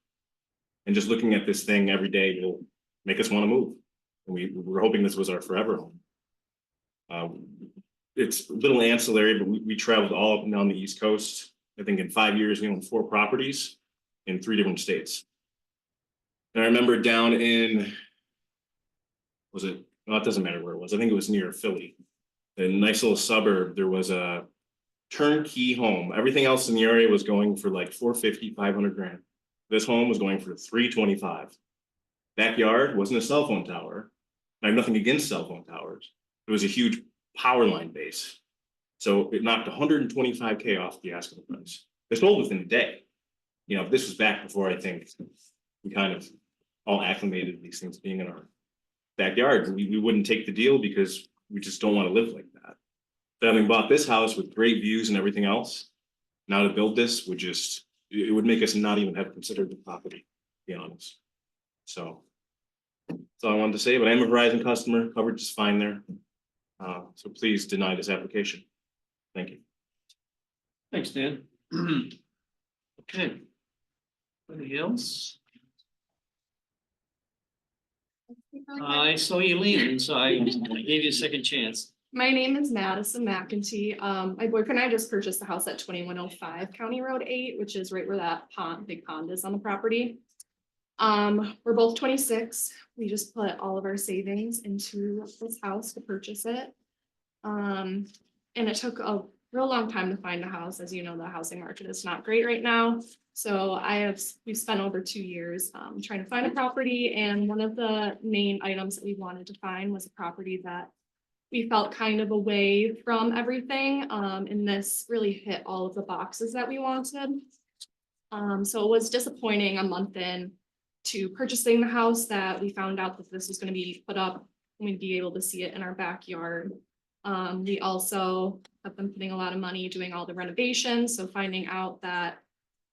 And just looking at this thing every day will make us want to move. And we're hoping this was our forever home. It's a little ancillary, but we traveled all up and down the East Coast. I think in 5 years, we owned 4 properties in 3 different states. And I remember down in, well, it doesn't matter where it was. I think it was near Philly. A nice little suburb. There was a turnkey home. Everything else in the area was going for like 450, 500 grand. This home was going for 325. Backyard wasn't a cell phone tower. I have nothing against cell phone towers. It was a huge power line base. So it knocked 125K off the asking price. They sold within a day. You know, this was back before I think we kind of all acclimated these things being in our backyard. We wouldn't take the deal because we just don't want to live like that. But having bought this house with great views and everything else, now to build this would just, it would make us not even have considered the property, to be honest. So that's all I wanted to say, but I'm a Verizon customer, coverage is fine there. So please deny this application. Thank you. Thanks, Dan. Okay. Anything else? I saw you leaning, so I gave you a second chance. My name is Madison McEntee. My boyfriend and I just purchased the house at 2105 County Road 8, which is right where that big pond is on the property. We're both 26. We just put all of our savings into this house to purchase it. And it took a real long time to find a house. As you know, the housing market is not great right now. So we've spent over 2 years trying to find a property. And one of the main items that we wanted to find was a property that we felt kind of away from everything. And this really hit all of the boxes that we wanted. So it was disappointing a month in to purchasing the house that we found out that this was going to be put up and we'd be able to see it in our backyard. We also have been putting a lot of money doing all the renovations. So finding out that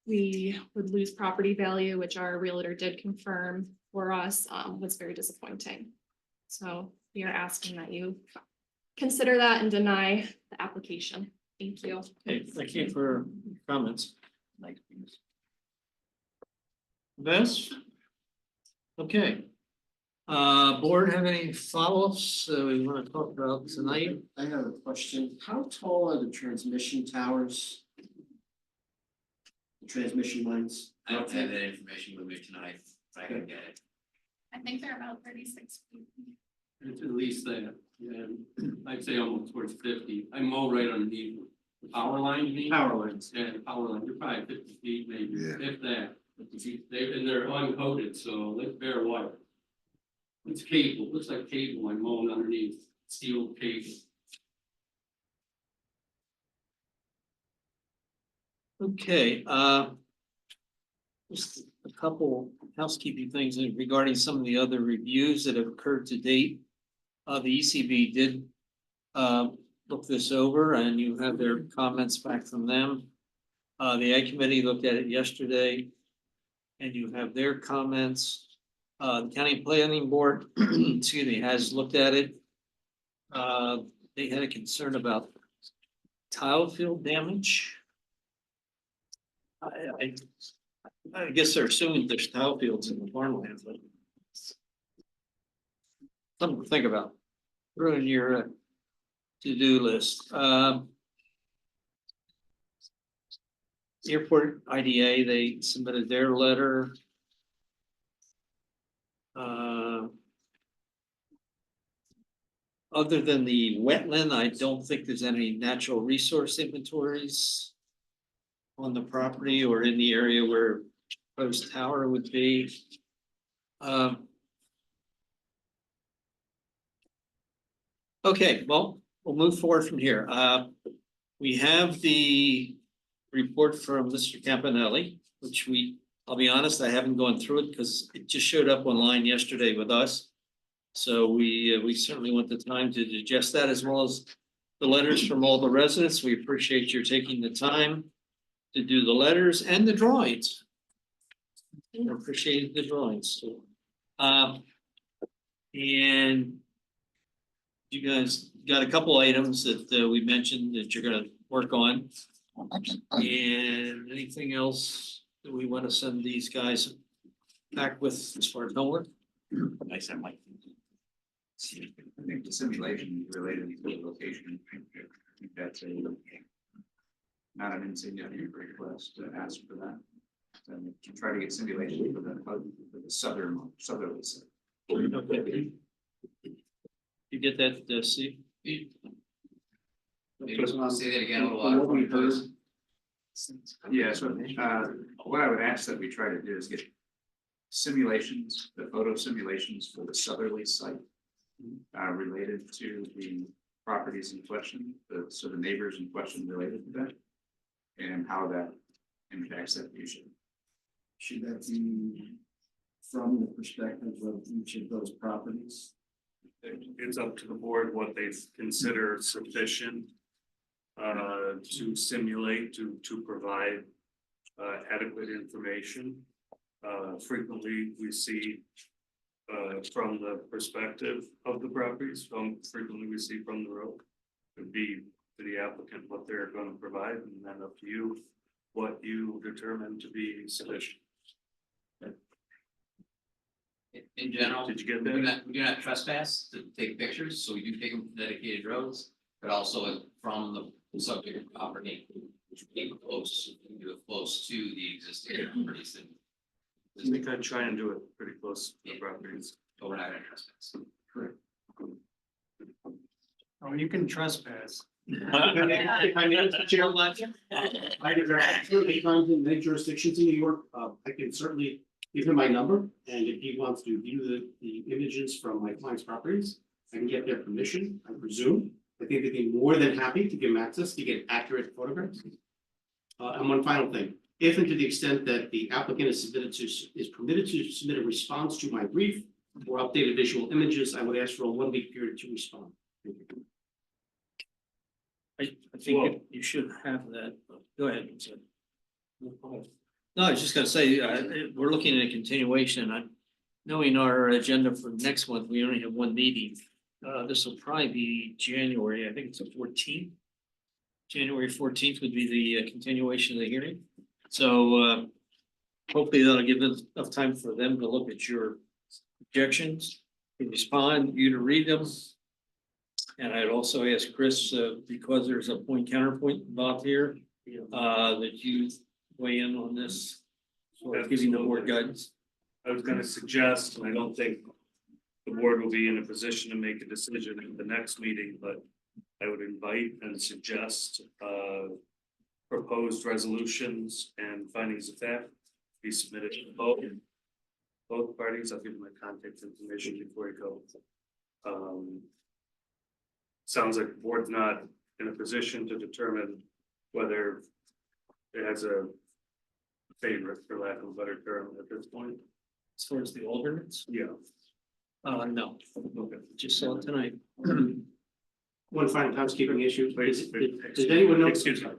we would lose property value, which our realtor did confirm for us, was very disappointing. So we are asking that you consider that and deny the application. Thank you. Okay, thank you for your comments. Bess? Okay. Board have any follow-ups we want to talk about tonight? I have a question. How tall are the transmission towers? transmission lines. I don't have that information with me tonight, if I can get it. I think they're about 36 feet. It's at least that, and I'd say almost towards 50. I mow right underneath the power line, you mean? Power lines. Yeah, the power line, you're probably 50 feet maybe, Yeah. if that. And they're uncoated, so it's bare wire. It's cable, looks like cable I'm mowing underneath, steel cable. Okay, just a couple housekeeping things regarding some of the other reviews that have occurred to date. The ECB did look this over and you have their comments back from them. The Ag Committee looked at it yesterday and you have their comments. The County Planning Board, excuse me, has looked at it. They had a concern about tile field damage. I guess they're assuming there's tile fields in the farmland, but something to think about. Throw in your to-do list. Airport IDA, they submitted their letter. Other than the wetland, I don't think there's any natural resource inventories on the property or in the area where proposed tower would be. Okay, well, we'll move forward from here. We have the report from Mr. Campanelli, which I'll be honest, I haven't gone through it because it just showed up online yesterday with us. So we certainly want the time to digest that as well as the letters from all the residents. We appreciate your taking the time to do the letters and the drawings. I appreciate the drawings. And you guys got a couple items that we mentioned that you're gonna work on. And anything else that we want to send these guys back with as far as homework? I said, Mike. I think the simulation related to the location, I think that's not an insignificant request to ask for that. And to try to get simulation for the southerly side. Okay. You get that, Steve? Maybe just want to say that again a little From what we louder. heard, Yeah, so what I would ask that we try to do is get simulations, the photo simulations for the southerly site. Related to the properties in question, so the neighbors in question related to that. And how that impacts that view shed. should that be from the perspective of each of those properties? It's up to the board what they consider sufficient to simulate, to provide adequate information. Frequently, we see from the perspective of the properties, frequently we see from the road. It'd be to the applicant what they're going to provide, and then up to you what you determine to be sufficient. In general, Did you get we that? do not trespass to take pictures, so we do take them from dedicated roads, but also from the subject property. Which we keep close, we do it close to the existing properties that. I think I'd try and do it pretty close to the properties. But we're not gonna trespass. Correct. Oh, you can trespass. If I may, Mr. Chair, I did absolutely times in many jurisdictions in New York. I can certainly give him my number, and if he wants to view the images from my client's properties, I can get their permission, I presume. I think they'd be more than happy to give him access to get accurate photographs. And one final thing, if and to the extent that the applicant is permitted to submit a response to my brief or updated visual images, I would ask for a 1-week period to respond. Thank you. I think you should have that. Go ahead. Sir. No, I was just gonna say, we're looking at a continuation. Knowing our agenda for next month, we only have one meeting. This will probably be January, I think it's the 14th. January 14th would be the continuation of the hearing. So hopefully that'll give us enough time for them to look at your objections, to respond, you to read them. And I'd also ask Chris, because there's a point counterpoint involved here, that you weigh in on this? Or giving the board guidance? I was gonna suggest, and I don't think the board will be in a position to make a decision at the next meeting, but I would invite and suggest proposed resolutions and findings of fact be submitted to both parties. I'll give you my contact information before I go. Sounds like the board's not in a position to determine whether it has a favorite, for lack of a better term, at this point. As far as the alternates? Yeah. No, Okay. just saw it tonight. One final housekeeping issue, does anyone know? Excuse me.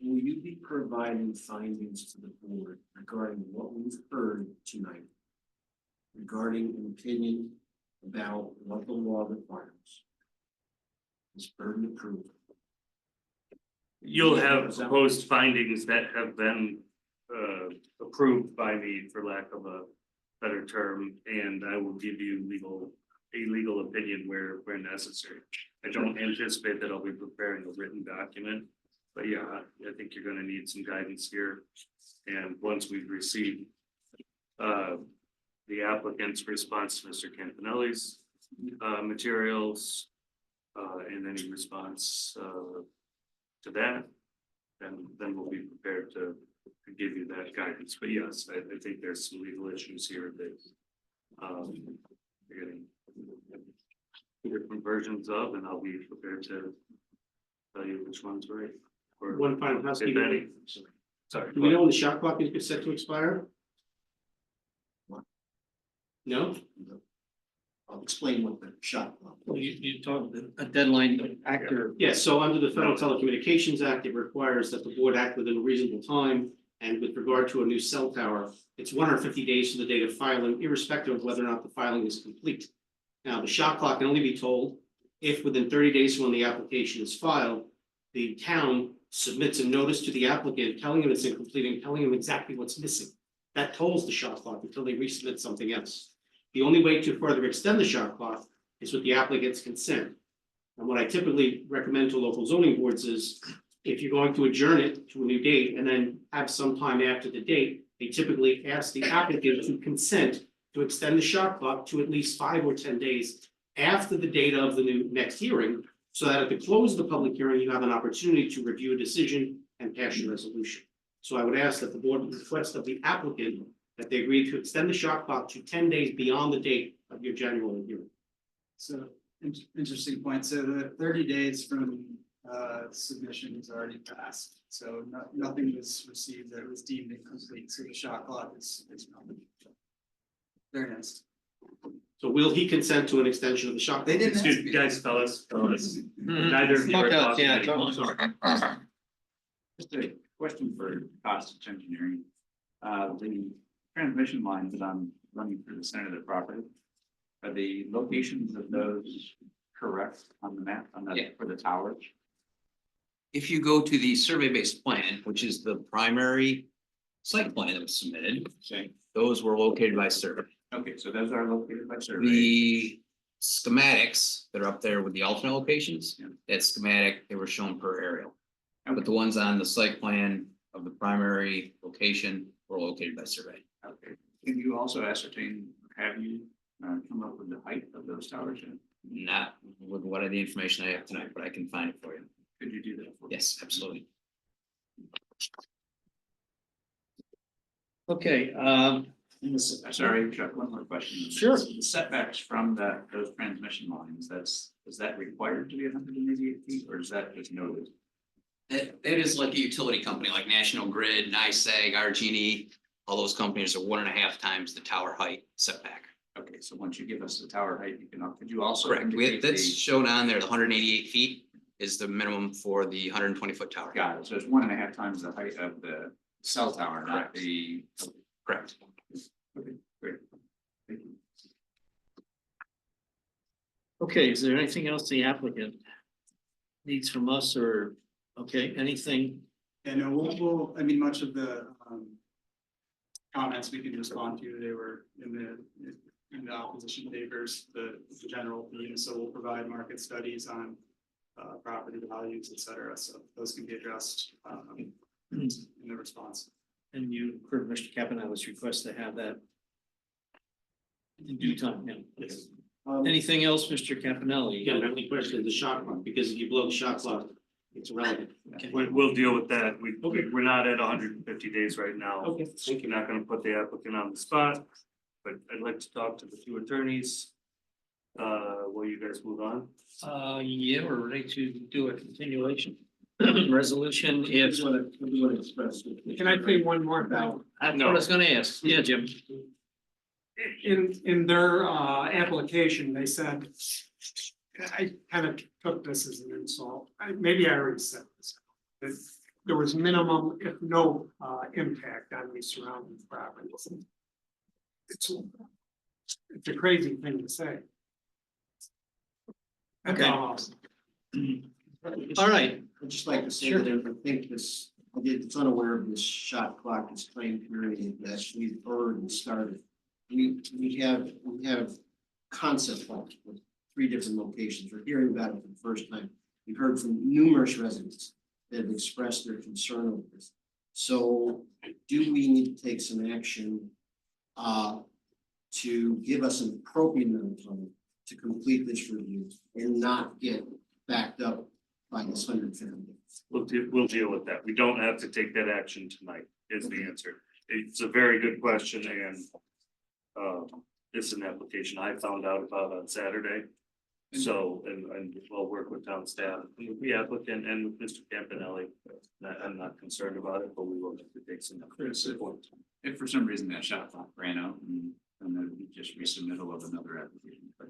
Will you be providing findings to the board regarding what we've heard tonight? Regarding an opinion about what the law requires? This burden of proof. You'll have proposed findings that have been approved by me, for lack of a better term, and I will give you a legal opinion where necessary. I don't anticipate that I'll be preparing a written document, but yeah, I think you're gonna need some guidance here. And once we've received the applicant's response to Mr. Campanelli's materials, and any response to that, then we'll be prepared to give you that guidance. But yes, I think there's some legal issues here that you're getting different versions of, and I'll be prepared to tell you which one's right. or One final if housekeeping. any. Sorry. Do we know when the shot clock is set to expire? No? I'll explain what the shot clock. Well, you talked a deadline actor. Yes, so under the Federal Telecommunications Act, it requires that the board act within a reasonable time. And with regard to a new cell tower, it's 150 days from the date of filing, irrespective of whether or not the filing is complete. Now, the shot clock can only be told if within 30 days from when the application is filed, the town submits a notice to the applicant telling him it's incomplete and telling him exactly what's missing. That tolls the shot clock until they resubmit something else. The only way to further extend the shot clock is with the applicant's consent. And what I typically recommend to local zoning boards is, if you're going to adjourn it to a new date and then have some time after the date, they typically ask the applicant to consent to extend the shot clock to at least 5 or 10 days after the date of the next hearing, so that at the close of the public hearing, you have an opportunity to review a decision and pass your resolution. So I would ask that the board request of the applicant that they agree to extend the shot clock to 10 days beyond the date of your January hearing. So, interesting point. So the 30 days from submission is already passed. So nothing was received that was deemed incomplete. So the shot clock is relevant. Very nice. So will he consent to an extension of the shot? They didn't. Excuse me, guys, fellas. Neither of you are Fuck us, yeah, talking. Just a question for cost engineering. The transmission lines that I'm running through the center of the property, are the locations of those correct on the map, for the towers? If you go to the survey-based plan, which is the primary site plan that was submitted, Okay. those were located by survey. Okay, so those are located by survey. The schematics that are up there with the alternate locations, Yeah. that schematic, they were shown per aerial. But the ones on the site plan of the primary location were located by survey. Okay, can you also ascertain, have you come up with the height of those towers yet? Not with what are the information I have tonight, but I can find it for you. Could you do that for me? Yes, absolutely. Okay, Sorry, Chuck, one more question. Sure. The setbacks from those transmission lines, is that required to be 188 feet, or is that just noted? It is like a utility company like National Grid, NICEAG, RG&E. All those companies are 1.5 times the tower height setback. Okay, so once you give us the tower height, could you also? Correct. indicate That's shown on there. The 188 feet is the minimum for the 120-foot tower. Got it, so it's 1.5 times the height of the cell tower, not the. Correct. Okay, great. Thank you. okay, is there anything else the applicant needs from us or, okay, anything? And we'll, I mean, much of the comments we can respond to, they were in the opposition papers, the general theme, so we'll provide market studies on property values, et cetera, so those can be addressed in the response. And you heard Mr. Capanella's request to have that in due time, yeah. Anything else, Mr. Capanelli? Again, my only question is the shot clock, because if you blow the shot clock, it's relevant. We'll deal with that. We're not at hundred and 50 days right now. Okay, thank you. We're not gonna put the applicant on the spot, but I'd like to talk to the two attorneys. Will you guys move on? Yeah, we're ready to do a continuation resolution if. Can I say one more thing? That's what I was gonna ask. Yeah, Jim. In their application, they said, I kind of took this as an insult, maybe I already said this. That there was minimum, if no, impact on the surrounding properties. It's a crazy thing to say. That's Okay. all I'll say. All right. I'd just like to say that I think this, it's unaware of this shot clock, this claim period that we've already started. We have concept plans with 3 different locations. We're hearing about it for the first time. We've heard from numerous residents that have expressed their concern over this. So do we need to take some action to give us an appropriate amount of time to complete this review and not get backed up by this 150 days? We'll deal with that. We don't have to take that action tonight, is the answer. It's a very good question and it's an application I found out about on Saturday. So, and we'll work with town staff, the applicant and with Mr. Campanelli. I'm not concerned about it, but we will have to take some support. If for some reason that shot clock ran out and then it'd be just resubmittal of another application, but.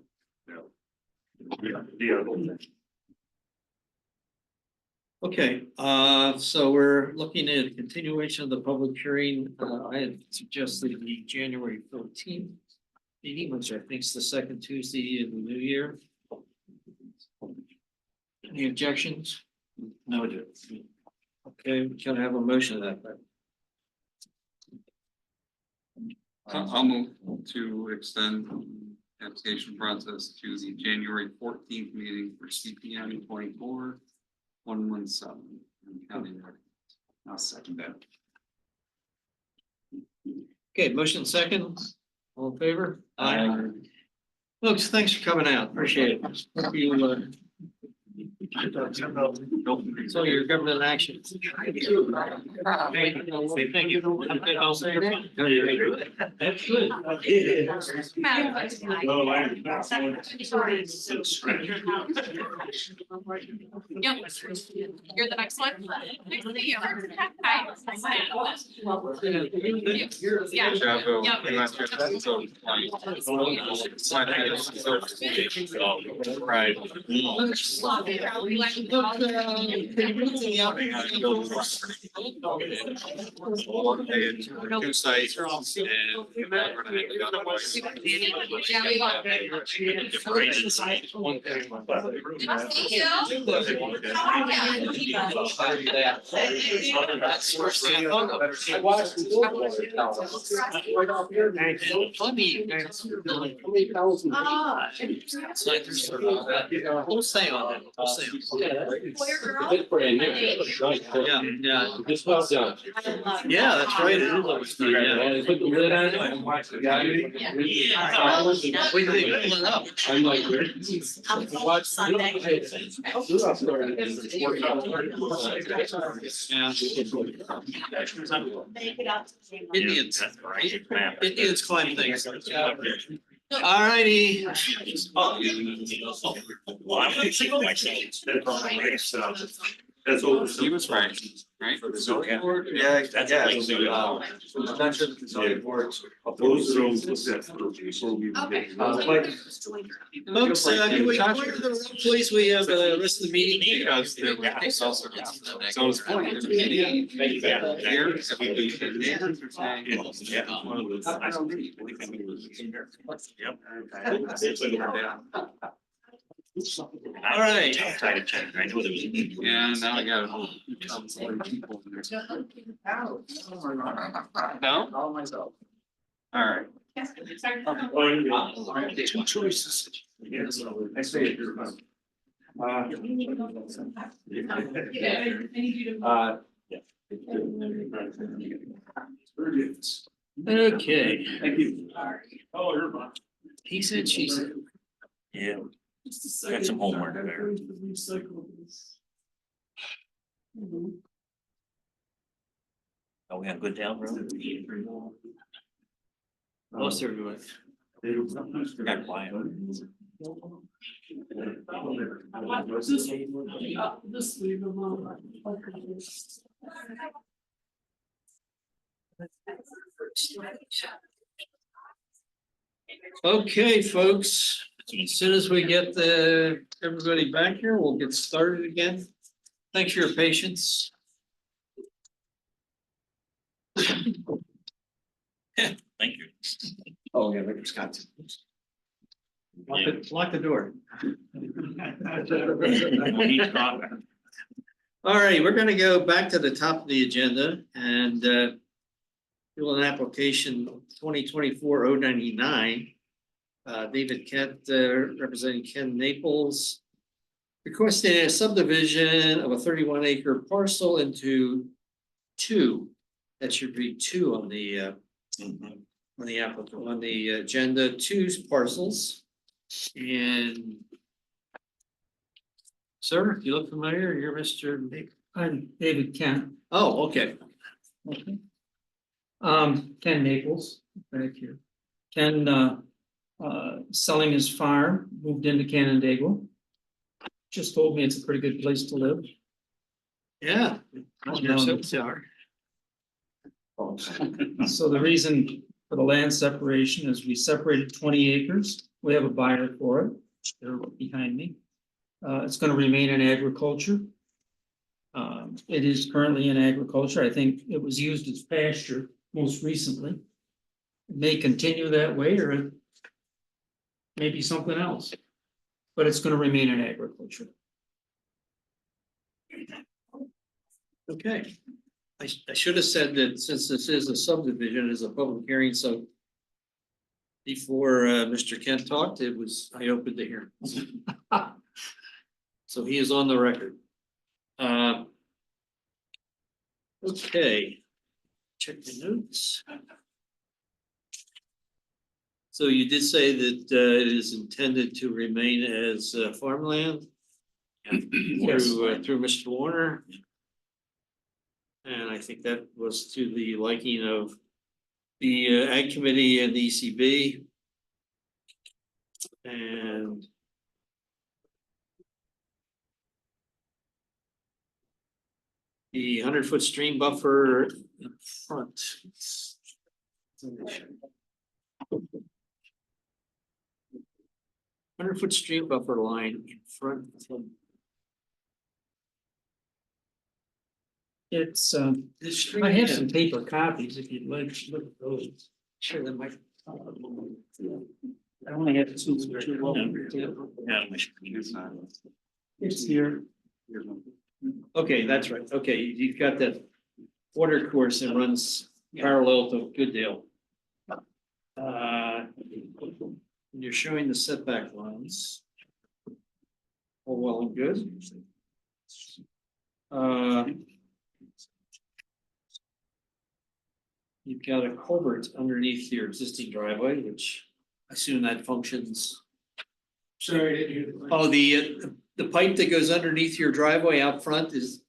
Okay, so we're looking at a continuation of the public hearing. I had suggested the January 13th meeting, which I think is the second Tuesday of the new year. Any objections? No. Okay, we can have a motion to that effect. I'll move to extend the application process to the January 14th meeting for CPM 24-117 in County Road. I'll second that. Okay, motion second. All in favor? Aye. Folks, thanks for coming out. Appreciate it. Hope you, so your government action. Say thank you. I'm good. I'll say that's good. Yep, you're the next one. Nice to meet you. Hi. Yeah. Chavo, Yep. you want your- Right. Two sites and. We'll stay on that. We'll stay on yeah. This was done. Yeah, that's right. It is always good, yeah. Put the lid on it. We think it up. I'm like. Indians, right? Indians climb things. All righty. Well, I'm gonna single myself. That's what He was right, right? For the zoning board? Yeah, That's yeah. what they do. I'm not sure that the zoning boards. Those roads was set for before we. Okay. Folks, can we clear the room, please? We have the rest of the meeting. Because there was also. So it's. All right. I know there was. Yeah, now I got. People in there. No? All myself. All right. Two choices. I say. Okay, Thank you. he said, she said. Yeah. Got some homework there. Are we on good down road? Most everyone. Got quiet. Okay, folks, as soon as we get everybody back here, we'll get started again. Thanks for your patience. Thank you. Oh, yeah, Victor's got to. Lock the door. All right, we're gonna go back to the top of the agenda and fill an application 2024-099. David Kent, representing Ken Naples, requesting a subdivision of a 31-acre parcel into two. That should be two on the applicant, on the agenda, two parcels. And sir, if you look familiar, you're Mr. I'm David Kent. Oh, okay. Ken Naples, thank you. Ken, selling his farm, moved into Canandaigua. Just told me it's a pretty good place to live. Yeah. So the reason for the land separation is we separated 20 acres. We have a buyer for it. They're behind me. It's going to remain in agriculture. It is currently in agriculture. I think it was used as pasture most recently. It may continue that way, or it may be something else, but it's going to remain in agriculture. Okay. I should have said that since this is a subdivision, it's a public hearing, so before Mr. Kent talked, I opened the hearing. So he is on the record. Okay, check the notes. So you did say that it is intended to remain as farmland through Mr. Warner. And I think that was to the liking of the Ag Committee and the ECB. And the 100-foot stream buffer in front. 100-foot stream buffer line in front of them. It's, I have some paper copies if you'd like to look at those. Sure, that might. I only have two. It's here. Okay, that's right. Okay, you've got that water course that runs parallel to Goodale. You're showing the setback lines. All well and good. You've got a culvert underneath your existing driveway, which I assume that functions. Sorry, I didn't hear the. Oh, the pipe that goes underneath your driveway out front is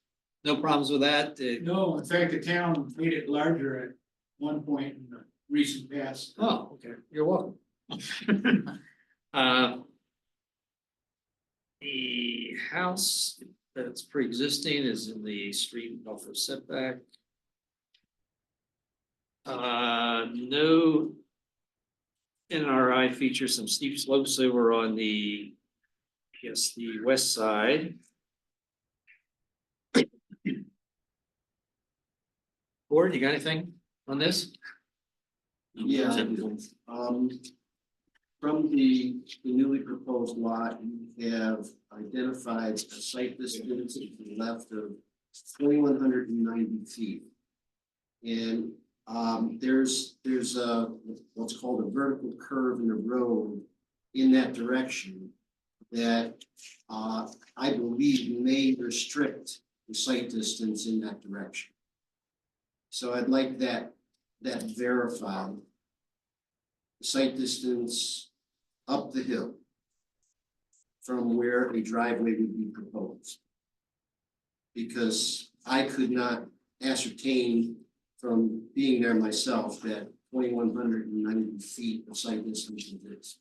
no problems with that? No, in fact, the town made it larger at one point in the recent past. Oh, okay, you're welcome. The house that's pre-existing is in the stream buffer setback. No NRI features some steep slopes over on the, I guess, the west side. Gordon, you got anything on this? Yeah, from the newly proposed lot, you have identified a site distance to the left of 2,190 feet. And there's a what's called a vertical curve in the road in that direction that I believe may restrict the site distance in that direction. So I'd like that verified. Site distance up the hill from where a driveway would be proposed. Because I could not ascertain from being there myself that 2,190 feet of site distance is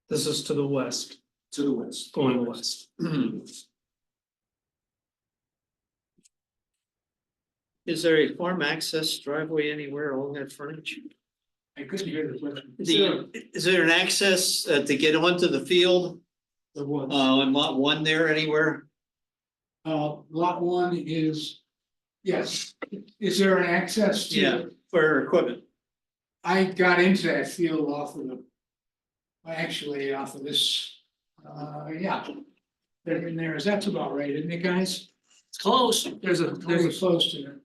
This is to the west, to the west. going west. Is there a farm access driveway anywhere along that frontage? I couldn't hear the question. Is there an access to get onto the field? On lot one there anywhere? Lot one is, yes, is there an access to? Yeah, for equipment. I got into that field off of the, actually off of this, yeah. They're in there, that's about right, isn't it, guys? It's close. There's a close to it.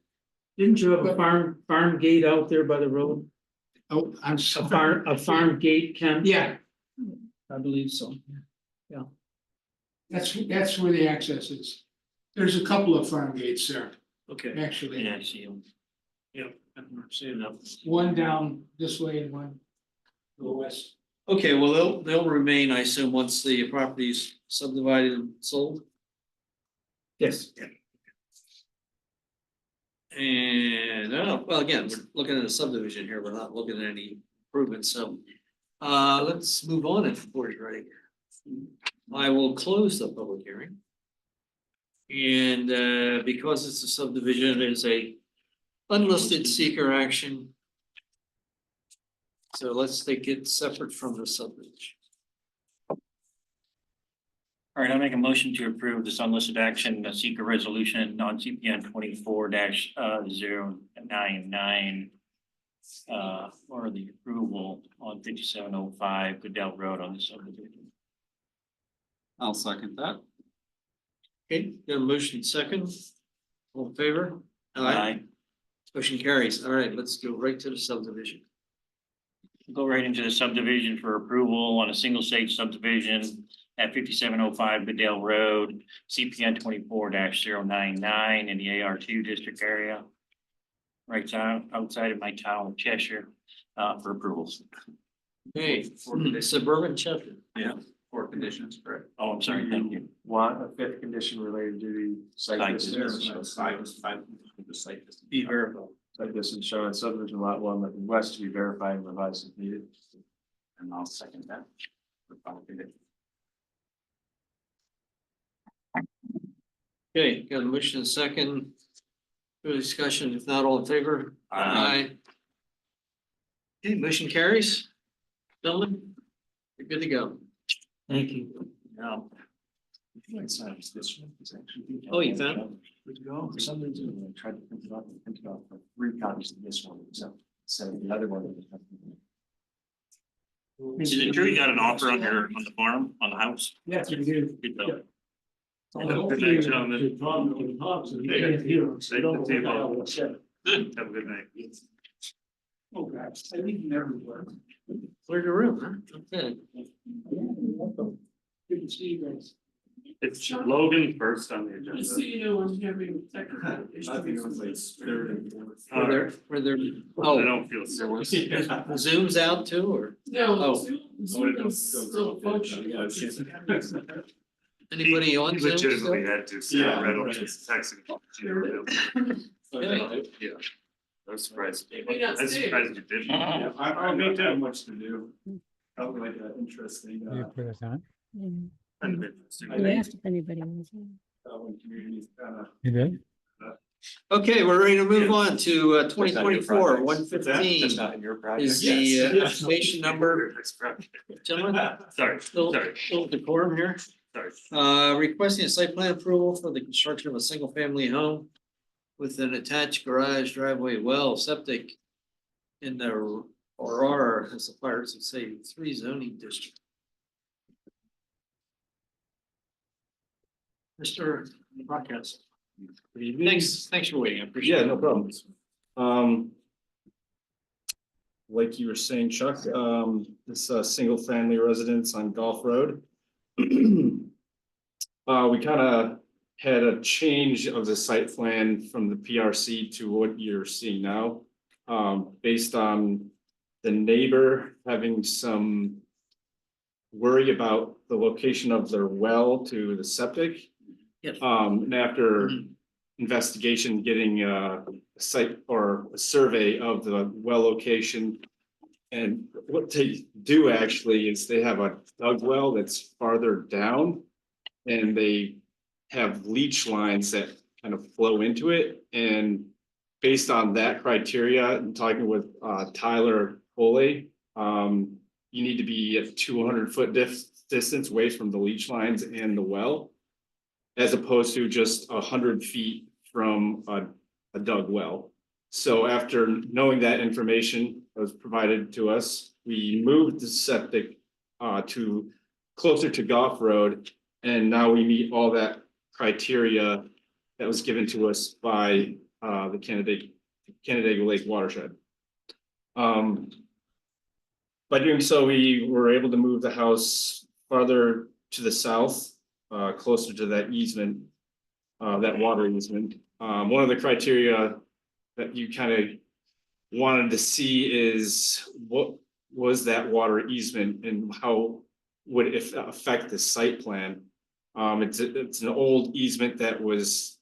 Didn't you have a farm gate out there by the road? Oh, I'm sorry. A farm gate, Ken? Yeah, I believe so. that's where the access is. There's a couple of farm gates there, Okay. actually. Yeah, I see them. Yep, I'm seeing them. One down this way and one to the west. Okay, well, they'll remain, I assume, once the property's subdivided and sold. Yes. And, well, again, we're looking at a subdivision here, we're not looking at any improvements, so. Let's move on if the board's ready. I will close the public hearing. And, because it's a subdivision, it is a unlisted seeker action. So let's take it separate from the subdivision. All right, I'll make a motion to approve this unlisted action, seeker resolution on CPN 24-099. For the approval on 5705 Goodell Road on the subdivision. I'll second that. Okay, got a motion second. All in favor? Aye. Motion carries. All right, let's go right to the subdivision. Go right into the subdivision for approval on a single stage subdivision at 5705 Goodell Road, CPN 24-099 in the AR2 district area. Right outside of my town of Cheshire, for approvals. Hey, for the suburban Cheshire. Yeah. 4 conditions, correct? Oh, I'm sorry, thank you. Want a fifth condition related to the site Site distance. Be verified. Site distance shown on subdivision lot 1 looking west to be verified and revised if needed. And I'll second that. With 5 conditions. Okay, got a motion and second. Further discussion, if not all in favor? Aye. Okay, motion carries. Gentlemen, you're good to go. Thank you. Now, Oh, you found it? Good to go. For some reason, I tried to print it out, like 3 copies of this one, so the other one. is it true you got an offer on the farm, on the house? Yes, you do. Good though. Good night, gentlemen. Have a good night. Oh, gosh, I think you never work. Clear the room, huh? Okay. Good to see you guys. It's Logan first on the agenda. I'm having technical issues. Were there, I oh, don't feel so. the Zoom's out too, or No. Oh. Zoom is still functioning. anybody on Zoom? still? Legitimately had to, so I read what she was texting. Okay. Yeah. I was surprised. I Maybe not was stay. surprised you didn't. Yeah, I need to have much to do. Probably like an interesting, put us on? kind of interesting. You asked if anybody was on. when communities kind of. You did? Okay, we're ready to move on to 2024, 115 That's not in your project. is the application number. Gentlemen, Sorry, sorry, little decorum here. sorry. Requesting a site plan approval for the construction of a single family home with an attached garage, driveway, well, septic in the RR, as the fires would say, 3 zoning district. Mr. Rockhouse. Thanks for waiting. I appreciate it. Yeah, no problem. Like you were saying, Chuck, this single family residence on Gulf Road. We kind of had a change of the site plan from the PRC to what you're seeing now. Based on the neighbor having some worry about the location of their well to the septic. Yes. And after investigation, getting a site or a survey of the well location. And what they do actually is they have a dug well that's farther down. And they have leach lines that kind of flow into it. And based on that criteria, and talking with Tyler Foley, you need to be at 200-foot distance away from the leach lines and the well, as opposed to just 100 feet from a dug well. So after knowing that information that was provided to us, we moved the septic to closer to Goff Road, and now we meet all that criteria that was given to us by the Canandaigua Lake watershed. By doing so, we were able to move the house farther to the south, closer to that easement, that water easement. One of the criteria that you kind of wanted to see is what was that water easement and how would it affect the site plan. It's an old easement that was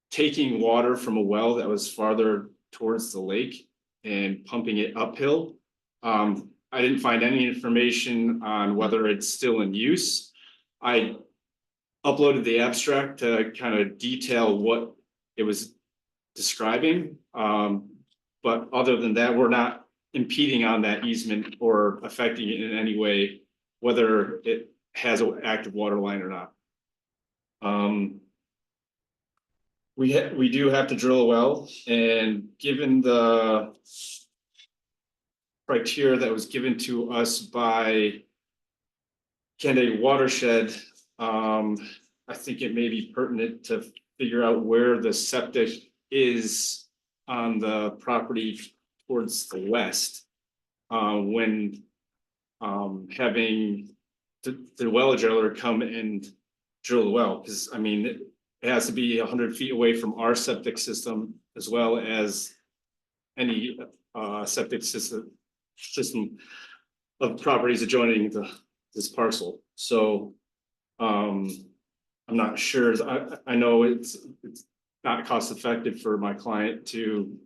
taking water from a well that was farther towards the lake and pumping it uphill. I didn't find any information on whether it's still in use. I uploaded the abstract to kind of detail what it was describing. But other than that, we're not impeding on that easement or affecting it in any way, whether it has an active water line or not. We do have to drill a well, and given the criteria that was given to us by Canandaigua Watershed, I think it may be pertinent to figure out where the septic is on the property towards the west. When having the well driller come and drill the well, because I mean, it has to be 100 feet away from our septic system as well as any septic system of properties adjoining this parcel. So I'm not sure. I know it's not cost effective for my client to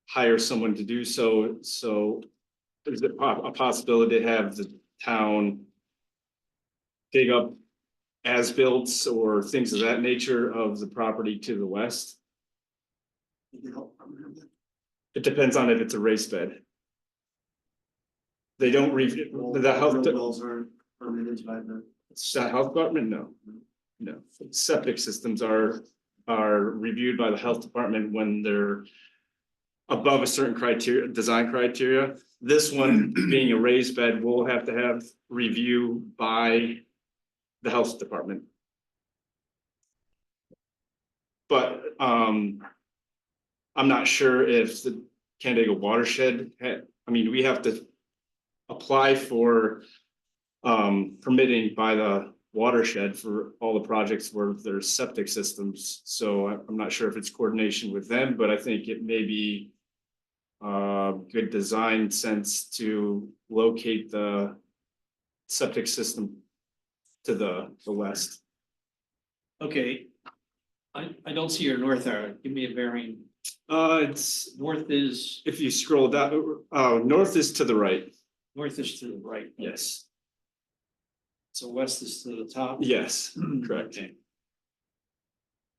hire someone to do so. So there's a possibility to have the town dig up as-built or things of that nature of the property to the west. It depends on if it's a raised bed. They don't review the health. Wells aren't permitted by the. Health department, no. Septic systems are reviewed by the health department when they're above a certain criteria, design criteria. This one being a raised bed, will have to have review by the health department. But I'm not sure if the Canandaigua watershed we have to apply for permitting by the watershed for all the projects where there's septic systems. So I'm not sure if it's coordination with them, but I think it may be good design sense to locate the septic system to the west. Okay. I don't see your north arrow. Give me a bearing. It's North is, if you scroll down, north is to the right. north is to the right. Yes. So west is to the top. Yes, correct. Okay.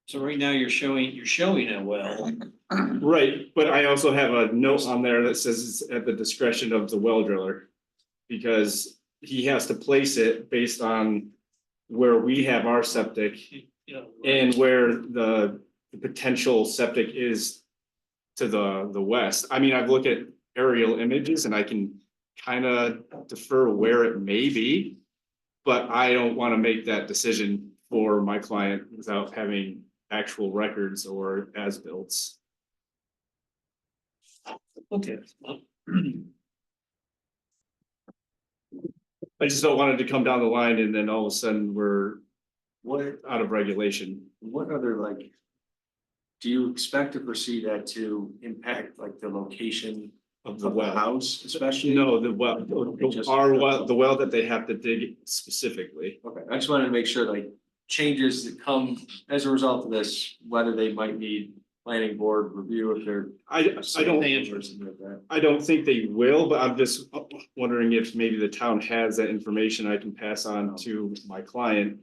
So right now you're showing a well. Right, but I also have a note on there that says it's at the discretion of the well driller. Because he has to place it based on where we have our septic and where the potential septic is to the west. I mean, I've looked at aerial images and I can kind of defer where it may be. But I don't want to make that decision for my client without having actual records or as-builts. Okay. I just don't want it to come down the line and then all of a sudden we're What, out of regulation. what other like? Do you expect to foresee that to impact like the location Of of the the well. house especially? No, the well, just- our well, the well that they have to dig specifically. Okay, I just wanted to make sure like changes that come as a result of this, whether they might need planning board review if they're. I don't, or something like that. I don't think they will, but I'm just wondering if maybe the town has that information I can pass on to my client.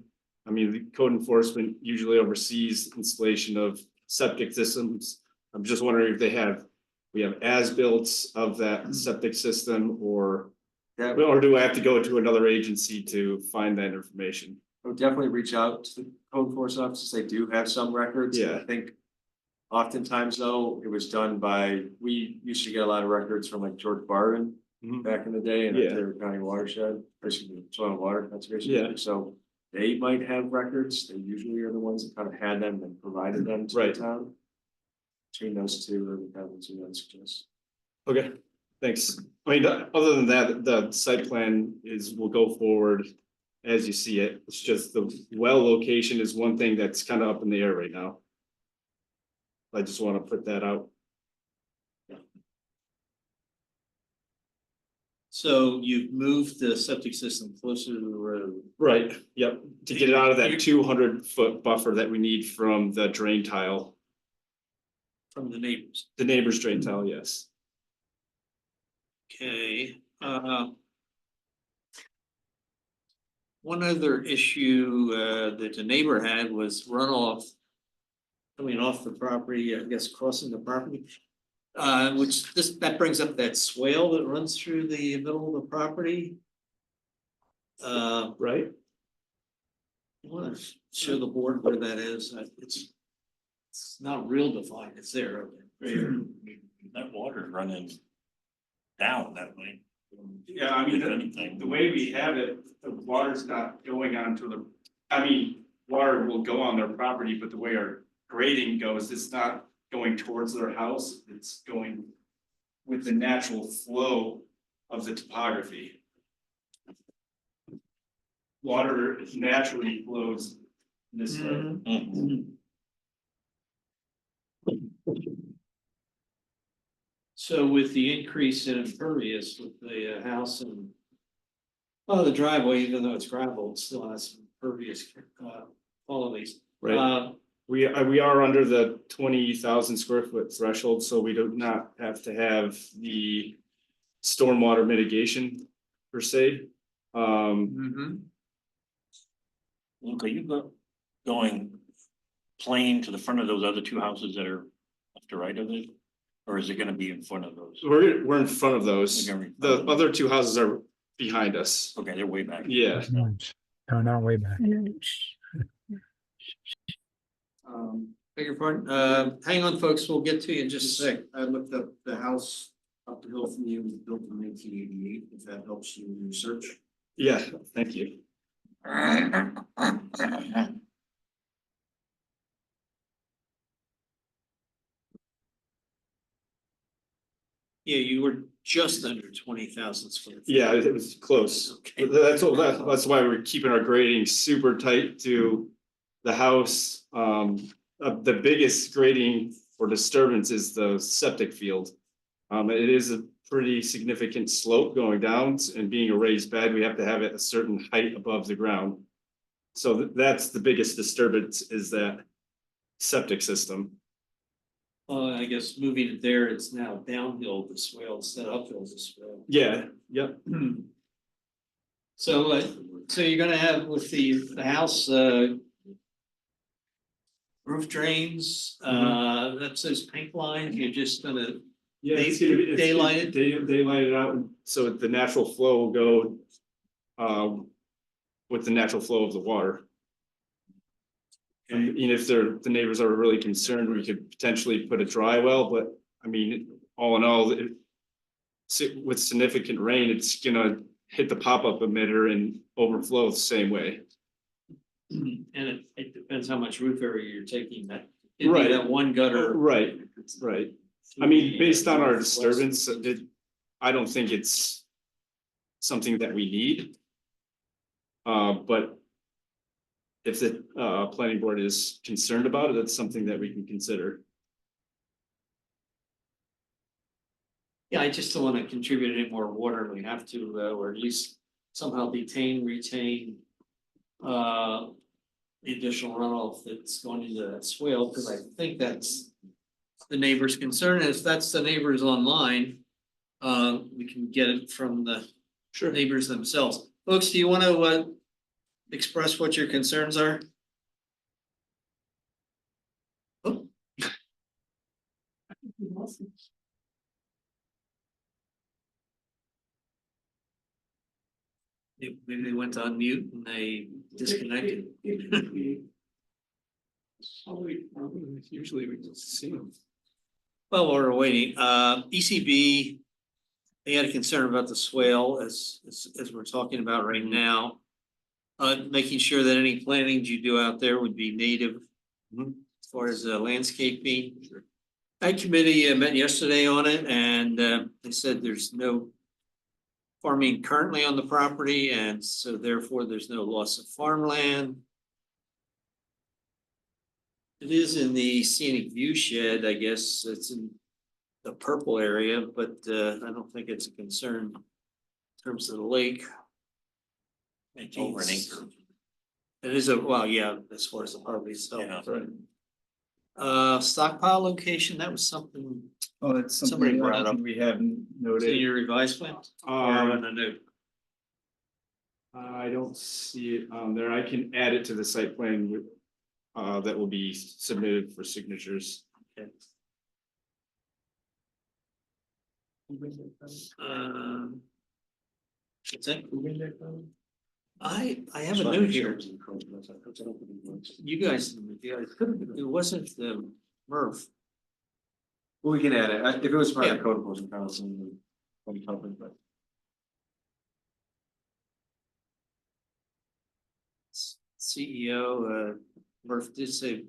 I mean, the code enforcement usually oversees installation of septic systems. I'm just wondering if we have as-built of that septic system or do I have to go to another agency to find that information? I would definitely reach out to the code enforcement officers. They do have some records. Yeah. I think oftentimes though, it was done by, we used to get a lot of records from like George Barden back in the day and Yeah. Ontario County Watershed, basically soil and water conservation. Yeah. District. So they might have records. They usually are the ones that kind of had them and provided them to the Right. town. Between those two, or the comments you would suggest. Okay, thanks. I mean, other than that, the site plan will go forward as you see it. It's just the well location is one thing that's kind of up in the air right now. I just want to put that out. So you've moved the septic system closer to the road. Right, yep, to get it out of that 200-foot buffer that we need from the drain tile, From the neighbors. the neighbor's drain tile, yes. Okay, one other issue that the neighbor had was runoff coming off the property, I guess crossing the property. That brings up that swale that runs through the middle of the property. Right, I want to show the board where that is. It's not real defined. It's there. That water's running down that way. yeah, I mean, the way we have it, the water's not going onto water will go on their property, but the way our grading goes, it's not going towards their house, it's going with the natural flow of the topography. Water naturally flows this way. So with the increase in impervious with the house and the driveway, even though it's gravel, it still has some impervious qualities. Right. We are under the 20,000 square foot threshold, so we do not have to have the stormwater mitigation per se. Luke, are you going plain to the front of those other two houses that are left to right of it? Or is it gonna be in front of those? We're in front of those. They're gonna be in The front of them. other two houses are behind us. Okay, they're way back. Yeah. No, not way back. Beg your pardon, hang on, folks, we'll get to you in just a sec. I looked up the house up the hill from you, was built in 1988, if that helps you in your search. Yeah, thank you. Yeah, you were just under 20,000 square. feet. Yeah, it was close. That's why we're keeping our grading super tight to the house. The biggest grading for disturbance is the septic field. It is a pretty significant slope going down, and being a raised bed, we have to have it a certain height above the ground. So that's the biggest disturbance, is that septic system. I guess moving it there, it's now downhill the swale instead of uphill the swale. Yeah, yep. So you're gonna have with the house, roof drains, that's those pink lines, you're just gonna. Yeah, it's gonna be- Daylight it? Daylight it out, so the natural flow will go with the natural flow of the water. And if the neighbors are really concerned, we could potentially put a dry well, but I mean, all in all, with significant rain, it's gonna hit the pop-up emitter and overflow the same way. And it depends how much roof area you're taking, that. It'd be Right. That one gutter. Right, right. I mean, based on our disturbance, I don't think it's something that we need. But if the planning board is concerned about it, that's something that we can consider. Yeah, I just don't want to contribute any more water. We have to, or at least somehow retain. The additional runoff that's going into that swale, because I think that's the neighbor's concern. If that's the neighbors online, we can get it from the neighbors themselves. Folks, do you want to express what your concerns are? Oh. Maybe they went on mute and they disconnected. Usually we just see them. Well, while we're waiting, ECB, they had a concern about the swale as we're talking about right now. Making sure that any plantings you do out there would be native. As far as landscaping. That committee met yesterday on it and they said there's no farming currently on the property, and so therefore there's no loss of farmland. It is in the scenic view shed, I guess it's in the purple area, but I don't think it's a concern in terms of the lake. Over an acre. It is well, yeah, as far as the property itself. Yeah. Stockpile location, that was something. Oh, that's Somebody something brought up. we haven't Is noted. it your revised plan? Or on a note? I don't see it on there. I can add it to the site plan with, that will be submitted for signatures. Okay. What's that? I have a note here. You guys, it wasn't the Murph. Well, we can add it. If it was part of Yeah. the code enforcement council, we would cover it, but. CEO, Murph did say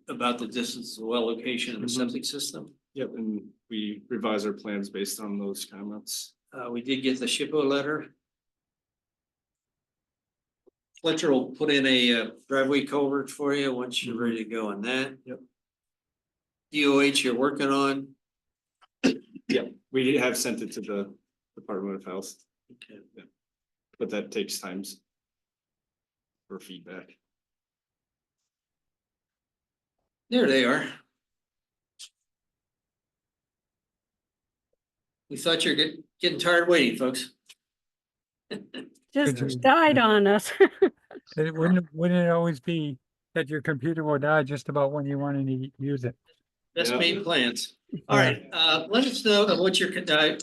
about the distance to the well location of the septic system. Yep, and we revise our plans based on those comments. We did get the SHPO letter. Fletcher will put in a driveway culvert for you once you're ready to go on that. Yep. DOH you're working on. Yep, we have sent it to the Department of Health. Okay. Yeah. But that takes time for feedback. There they are. We thought you're getting tired waiting, folks. Just died on us. Wouldn't it always be that your computer will die just about when you want to use it? Best Yeah. made plans. All right, let us know what your,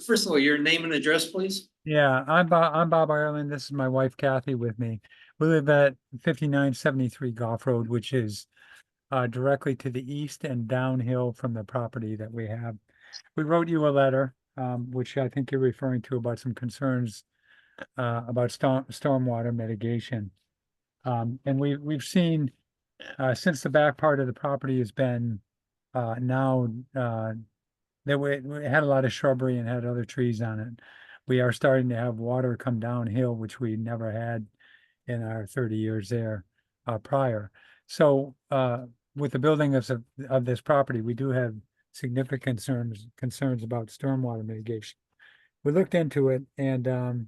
first of all, your name and address, please. Yeah, I'm Bob Ireland. This is my wife Kathy with me. We live at 5973 Goff Road, which is directly to the east and downhill from the property that we have. We wrote you a letter, which I think you're referring to about some concerns about stormwater mitigation. And we've seen since the back part of the property has been now that we had a lot of shrubbery and had other trees on it. We are starting to have water come downhill, which we never had in our 30 years there prior. So with the building of this property, we do have significant concerns about stormwater mitigation. We looked into it, and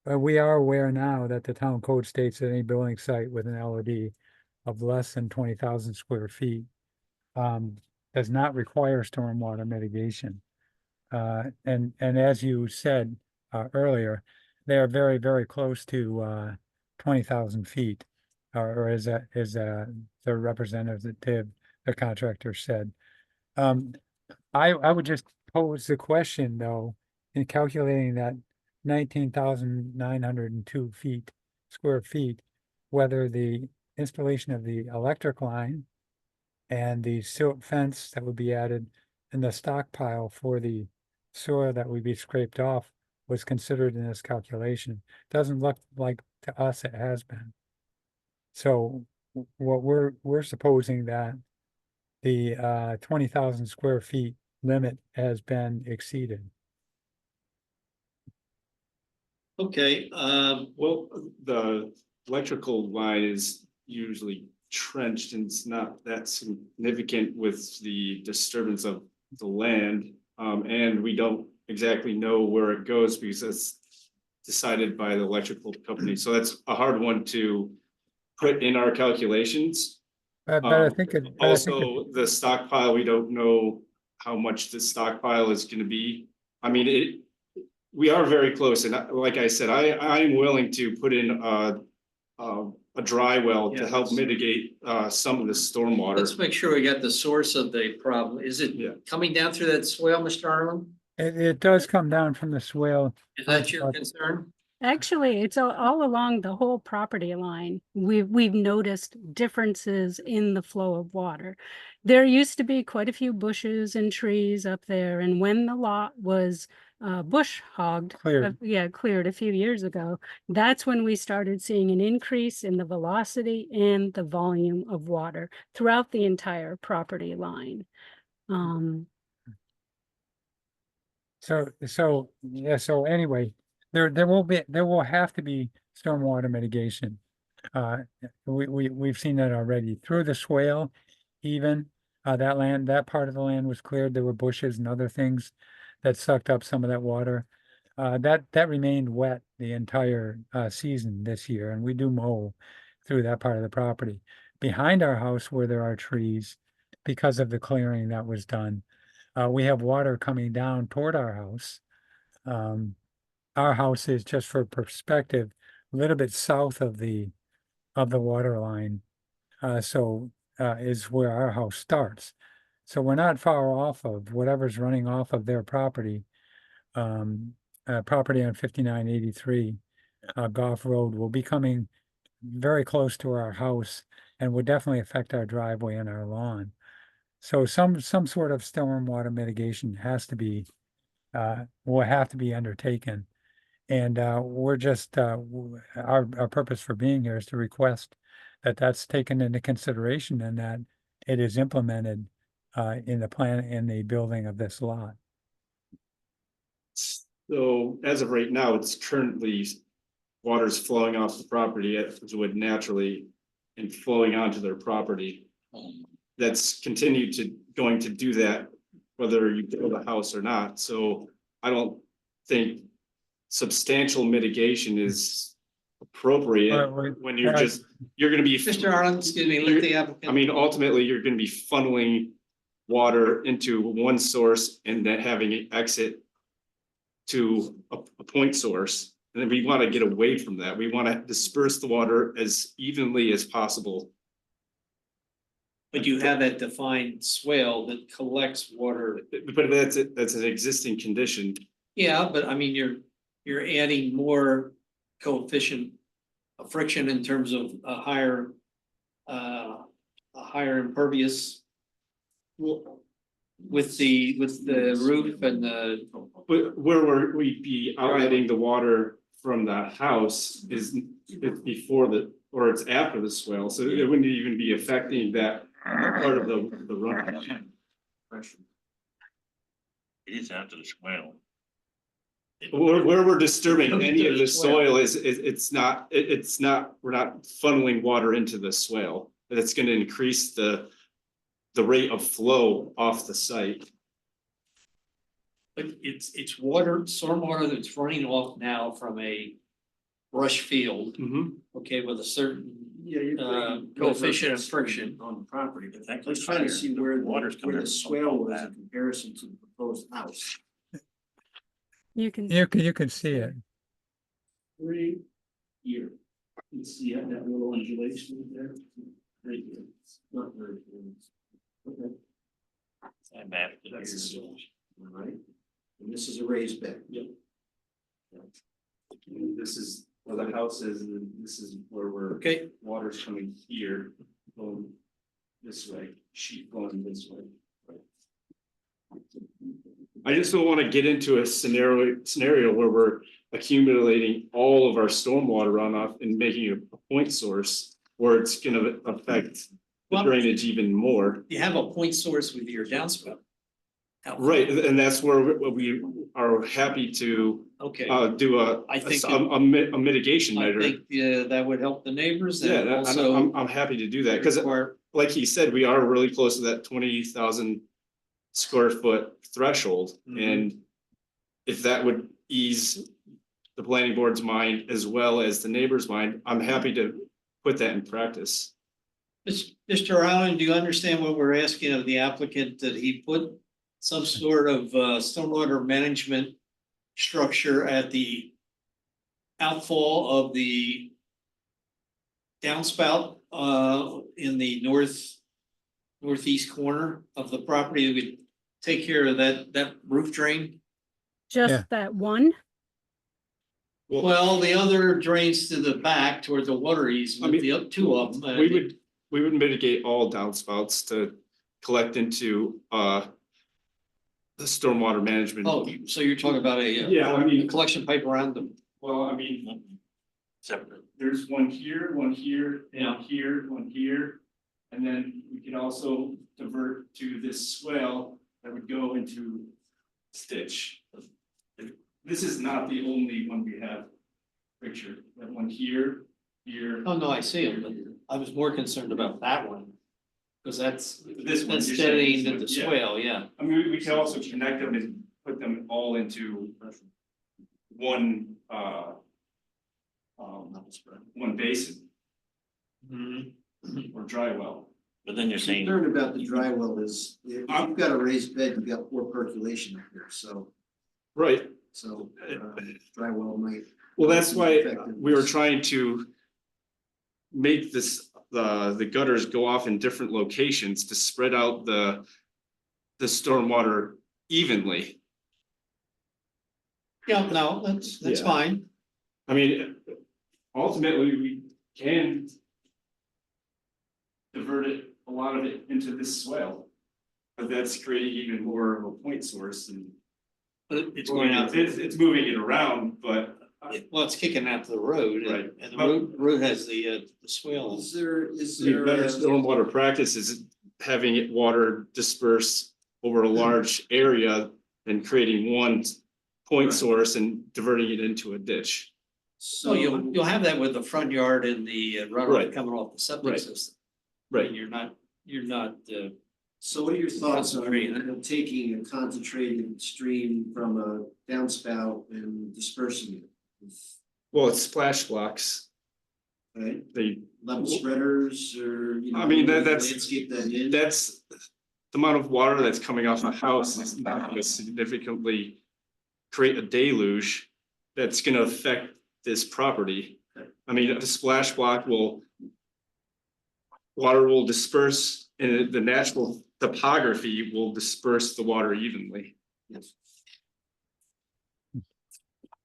we are aware now that the town code states that any building site with an LOD of less than 20,000 square feet does not require stormwater mitigation. And as you said earlier, they are very, very close to 20,000 feet, or as the representative, the contractor said. I would just pose the question though, in calculating that 19,902 square feet, whether the installation of the electric line and the silt fence that would be added and the stockpile for the soil that would be scraped off was considered in this calculation. Doesn't look like to us it has been. So what we're supposing that the 20,000 square feet limit has been exceeded. Okay, Well, the electrical line is usually trenched and it's not that significant with the disturbance of the land. And we don't exactly know where it goes because it's decided by the electrical company. So that's a hard one to put in our calculations. But I think it. but I think it- Also, the stockpile, we don't know how much the stockpile is gonna be. I mean, we are very close, and like I said, I'm willing to put in a dry well to help mitigate some of the stormwater. Let's make sure we got the source of the problem. Is it coming down through that swale, Mr. Arlen? It does come down from the swale. Is that your concern? Actually, it's all along the whole property line. We've noticed differences in the flow of water. There used to be quite a few bushes and trees up there, and when the lot was bush hogged, Cleared. cleared a few years ago, that's when we started seeing an increase in the velocity and the volume of water throughout the entire property line. So anyway, there will have to be stormwater mitigation. We've seen that already through the swale, even, that part of the land was cleared. There were bushes and other things that sucked up some of that water. That remained wet the entire, season this year, and we do mow through that part of the property. Behind our house where there are trees, because of the clearing that was done, we have water coming down toward our house. Our house is, just for perspective, a little bit south of the water line. Is where our house starts. So we're not far off of whatever's running off of their property. Property on 5983 Goff Road will be coming very close to our house and would definitely affect our driveway and our lawn. So some sort of stormwater mitigation will have to be undertaken. And we're just, our purpose for being here is to request that that's taken into consideration and that it is implemented in the plan, in the building of this lot. So as of right now, it's currently water's flowing off the property as it would naturally and flowing onto their property. That's going to do that whether you build a house or not. So I don't think substantial mitigation is appropriate when you're gonna be. Mr. Arlen, excuse me, let the applicant. I mean, ultimately, you're gonna be funneling water into one source and then having it exit to a point source. And then we want to get away from that. We want to disperse the water as evenly as possible. But you have that defined swale that collects water. But that's an existing condition. Yeah, but I mean, you're adding more coefficient of friction in terms of a higher impervious with the roof and the. But where we'd be outletting the water from the house is before or it's after the swell, so it wouldn't even be affecting that part of the runoff. It is after the swale. Where we're disturbing any of the soil it's not, we're not funneling water into the swale. That's gonna increase the rate of flow off the site. But it's water, stormwater that's running off now from a brush field. Okay, with a certain coefficient of friction. On the property, but That's let's try to see where the water's coming where the from swale was that. in comparison to the proposed house. You can. You can see it. Right here, you can see that little undulation there. Right here. It's not very good. Okay. That map. That's the source, all right? And this is a raised bed. Yep. And this is where the house is, and this is where Okay. water's coming here, going this way, sheet going this way. I just don't want to get into a scenario where we're accumulating all of our stormwater runoff and making it a point source where it's gonna affect the Well, drainage even more. You have a point source with your downspout. Right, and that's where we are happy to Okay, do I think a mitigation I measure. think that would help the neighbors Yeah, and that- also. I'm happy to do that, because require- like he said, we are really close to that 20,000 square foot threshold, and if that would ease the planning board's mind as well as the neighbor's mind, I'm happy to put that in practice. Mr. Allen, do you understand what we're asking of the applicant, that he put some sort of stormwater management structure at the outfall of the downspout in the northeast corner of the property? That would take care of that roof drain? Just that one? Well, the other drains to the back toward the water easement, the other two of them. We would mitigate all downspouts to collect into the stormwater management. Oh, so you're talking about Yeah, I mean- a collection pipe around them? Well, I mean, Separate. there's one here, one here, Yeah. one here, one here. And then we could also divert to this swell that would go into Stitch. This is not the only one we have pictured, that one here, here. Oh, no, I see them, but I was more concerned about that one. Because that's This one. that's dead aimed at the Yeah. swale, yeah. I mean, we can also connect them and put them all into one, one basin or dry well. But then you're saying, Concern about the dry well is, if you've got a raised bed, you've got poor percolation up here, so, Right, dry well might. well, that's why Effective. we were trying to make this, the gutters go off in different locations to spread out the stormwater evenly. Yeah, no, that's Yeah. fine. I mean, ultimately, we can divert it, a lot of it into this swale. But that's creating even more of a point source and. But it's going out. It's moving it around, but. Well, it's kicking out to the road. Right. And the road has the swale. Is there, is I mean, there? better stormwater practice is having it water disperse over a large area and creating one point source and diverting it into a ditch. So you'll have that with the front yard and the runoff Right. coming off the septic Right. system. Right. And you're not, So what are your thoughts on Concentrating. taking a concentrated stream from a downspout and dispersing it? Well, it's splash blocks. Right, They, level spreaders or, you know. I mean, that's. Landscape that in. That's the amount of water that's coming off a house is not gonna significantly create a deluge that's gonna affect this property. I mean, the splash block water will disperse and the natural topography will disperse the water evenly. Yes.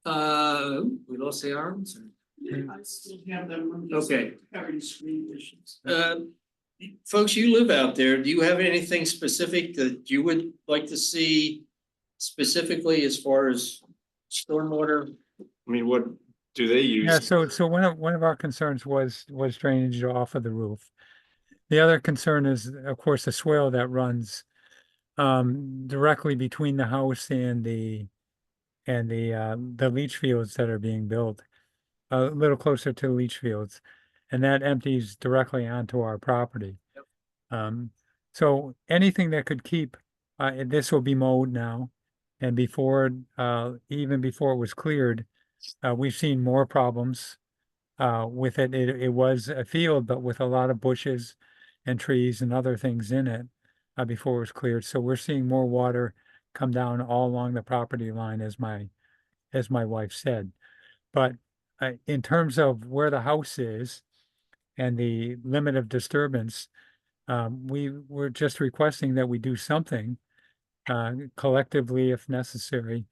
we lost the arms? I still have them. Okay. Having screen issues. Folks, you live out there. Do you have anything specific that you would like to see specifically as far as stormwater? I mean, what do they use? Yeah, so one of our concerns was drainage off of the roof. The other concern is, of course, the swale that runs directly between the house and the leach fields that are being built, a little closer to the leach fields, and that empties directly onto our property. So anything that could keep, this will be mowed now, and before, even before it was cleared, we've seen more problems with it. It was a field, but with a lot of bushes and trees and other things in it before it was cleared. So we're seeing more water come down all along the property line, as my wife said. But in terms of where the house is and the limit of disturbance, we were just requesting that we do something collectively, if necessary,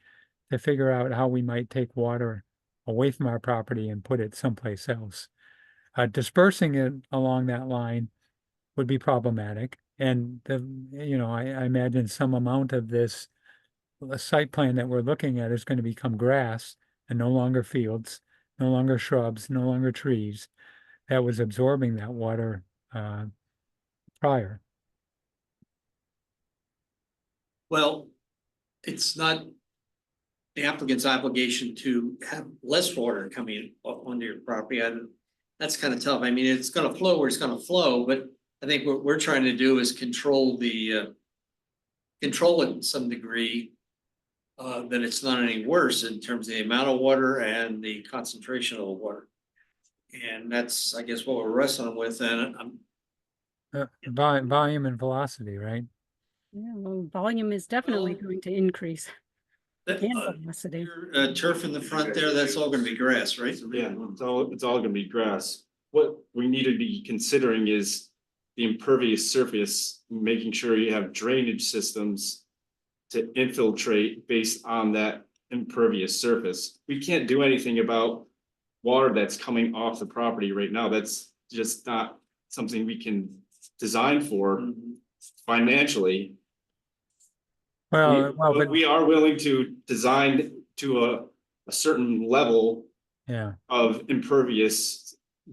to figure out how we might take water away from our property and put it someplace else. Dispersing it along that line would be problematic. And I imagine some amount of this site plan that we're looking at is going to become grass and no longer fields, no longer shrubs, no longer trees that was absorbing that water prior. Well, it's not the applicant's obligation to have less water coming onto your property. And that's kind of tough. I mean, it's gonna flow where it's gonna flow, but I think what we're trying to do is control control it in some degree. That it's not any worse in terms of the amount of water and the concentration of the water. And that's, I guess, what we're wrestling with, and Volume and velocity, right? Yeah, well, volume is definitely going to increase. And uh, velocity. turf in the front there, that's all gonna be grass, right? Yeah, it's all gonna be grass. What we need to be considering is the impervious surface, making sure you have drainage systems to infiltrate based on that impervious surface. We can't do anything about water that's coming off the property right now. That's just not something we can design for financially. Well, But we are willing to design to a certain level yeah, of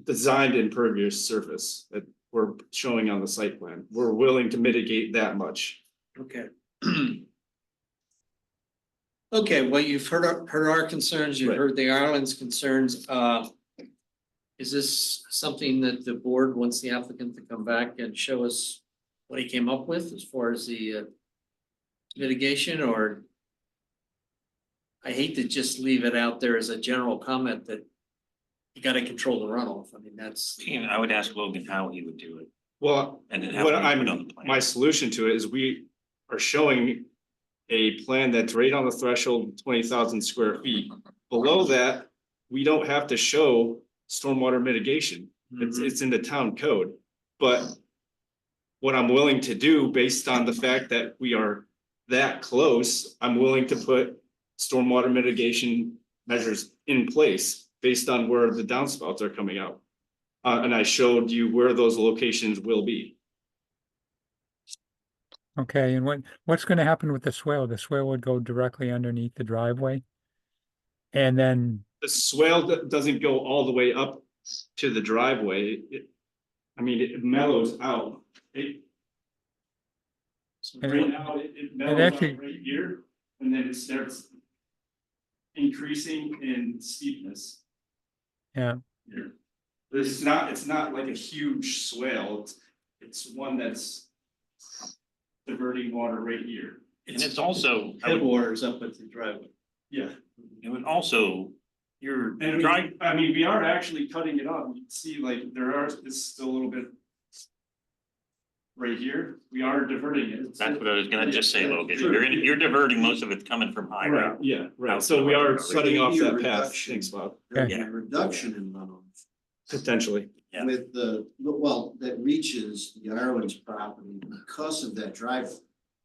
designed impervious surface that we're showing on the site plan. We're willing to mitigate that much. Okay. Okay, well, you've heard our concerns, you've Right. heard the Ireland's concerns. Is this something that the board wants the applicant to come back and show us what he came up with as far as the mitigation, or? I hate to just leave it out there as a general comment that you gotta control the runoff. I mean, that's. I would ask Logan how he would do it. Well, And then have what it put on I'm, the plan. my solution to it is we are showing a plan that's right on the threshold of 20,000 square feet. Below that, we don't have to show stormwater mitigation. It's in the town code. But what I'm willing to do based on the fact that we are that close, I'm willing to put stormwater mitigation measures in place based on where the downspouts are coming out. And I showed you where those locations will be. okay, and what's gonna happen with the swale? The swale would go directly underneath the driveway? And then, The swale doesn't go all the way up to the driveway. It mellows out. Right now, it mellows out actually- right here, and then it starts increasing in steepness yeah, here. It's not like a huge swale. It's one that's diverting water right here. And it's also, Headwaters up at the driveway. Yeah. it would also, your And drive, we are actually cutting it off. You can see like it's still a little bit right here. We are diverting it. that's what I was gonna just say, Logan. You're diverting most of it coming from high Right, road. yeah, right. So we are cutting off that path. Reduction. Thanks, Bob. There'll be Yeah. a reduction in runoff Potentially. Yeah. with that reaches the Ireland's property because of that driveway.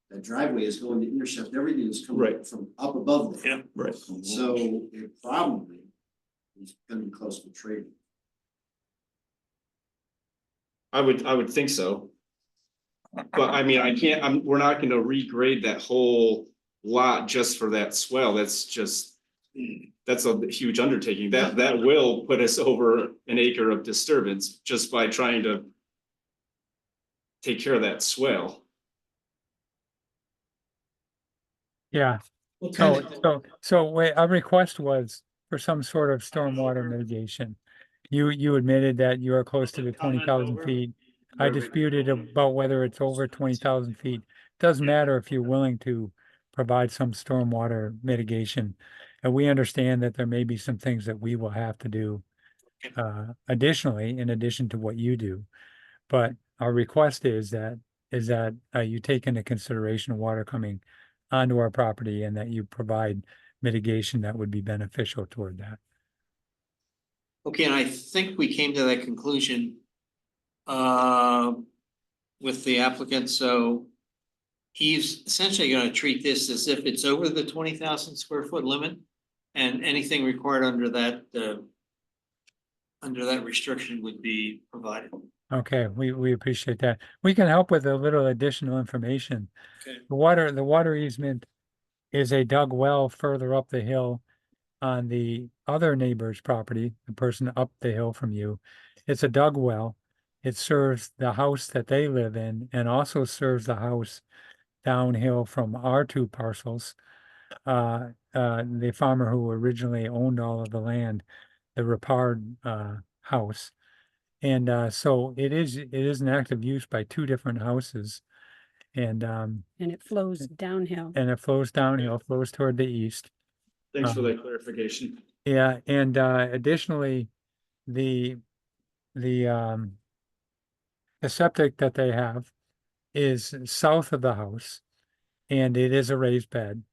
That driveway is going to intercept everything that's coming Right. from up above there. Yeah. Right. So it probably is gonna be close to trading. I would think so. But we're not gonna regrade that whole lot just for that swell. That's a huge undertaking. That will put us over an acre of disturbance just by trying to take care of that swell. yeah. So wait, our request was for some sort of stormwater mitigation. You admitted that you are close to the 20,000 feet. I disputed about whether it's over 20,000 feet. Doesn't matter if you're willing to provide some stormwater mitigation. And we understand that there may be some things that we will have to do additionally, in addition to what you do. But our request is that you take into consideration water coming onto our property and that you provide mitigation that would be beneficial toward that. Okay, and I think we came to that conclusion with the applicant, so he's essentially gonna treat this as if it's over the 20,000 square foot limit, and anything required under that restriction would be provided. Okay, we appreciate that. We can help with a little additional information. Okay. The water easement is a dug well further up the hill on the other neighbor's property, the person up the hill from you. It's a dug well. It serves the house that they live in and also serves the house downhill from our two parcels. the farmer who originally owned all of the land, the Ripard, house. And, so it is an active use by two different houses. And, And it flows downhill. flows toward the east. Thanks for Um, that clarification. Yeah, and, additionally, the, the septic that they have is south of the house, and it is a raised bed.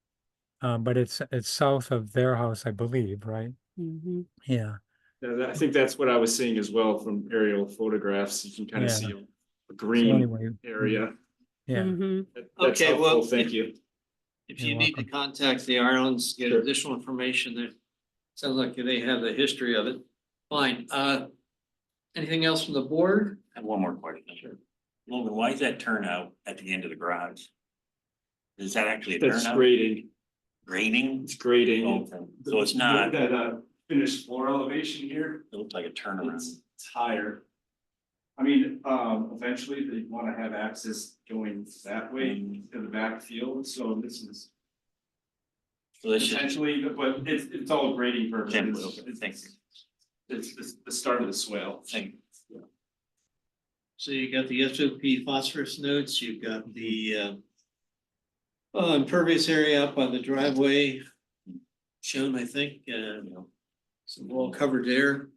But it's south of their house, I believe, right? Mhm. Yeah, I think that's what I was seeing as well from aerial photographs. You can kind of Yeah. see a so green anyway, area. yeah, Mhm. That's Okay, well, helpful. Thank you. If You're you need to welcome. contact the Irelands, get Sure. additional information there. Sounds like they have the history of it. Fine. Anything else from the board? I have one more question. Sure. Logan, why is that turnout at the end of the garage? Is that actually a That's turnout? grading. Grading? It's grading. Okay. So it's not, it That finished floor elevation here, looks like a turnaround. it's higher. I mean, eventually they want to have access going that way to the back field, so this is So this is essentially, but it's all grading template. purposes. Okay, thank you. It's the start of the swale. Thank you. So you got the SOP phosphorus notes, you've got the impervious area up on the driveway shown, I think, so we're all covered there.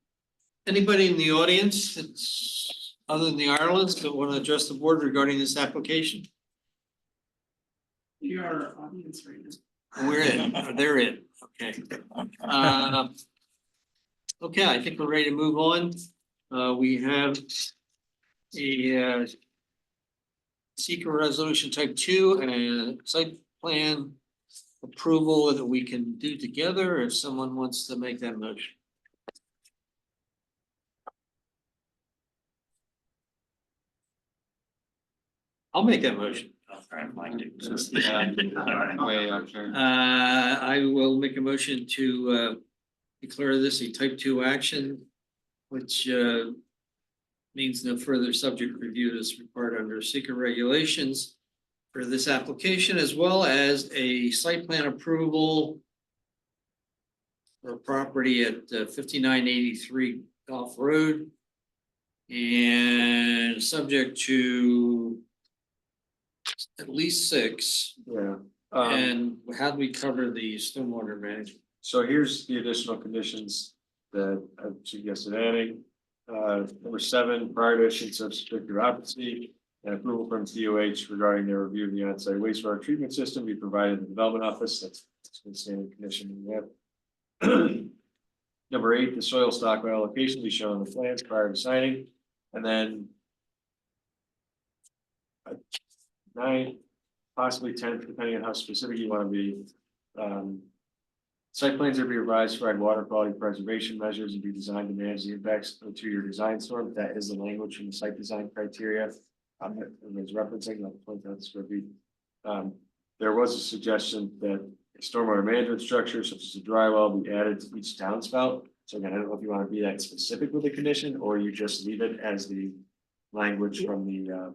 Anybody in the audience that's other than the Irelands that want to address the board regarding this application? You are audience right now. We're in, or they're in, okay. Okay, I think we're ready to move on. We have a seeker resolution type 2 and site plan approval that we can do together if someone wants to make that motion. I'll make that motion. All right, Mike. Way up there. I will make a motion to declare this a type 2 action, which means no further subject review is required under seeker regulations for this application, as well as a site plan approval for a property at 5983 Golf Road, and subject to at least 6. Yeah. And how do we cover the stormwater management? So here's the additional conditions that I suggested adding. Number 7, prior to issuance of certificate of occupancy and approval from TOH regarding their review of the on-site wastewater treatment system be provided in the development office. That's been standard condition we have. Number 8, the soil stockpile allocation be shown on the plans prior to signing. And then 9, possibly 10, depending on how specific you want to be. Site plans are to be revised to provide water quality preservation measures and be designed to manage the impacts of your design storm. That is the language from the site design criteria. Everyone's referencing that 20,000 square feet. There was a suggestion that a stormwater management structure such as a dry well be added to each downspout. So again, I don't know if you want to be that specific with the condition or you just leave it as the language from the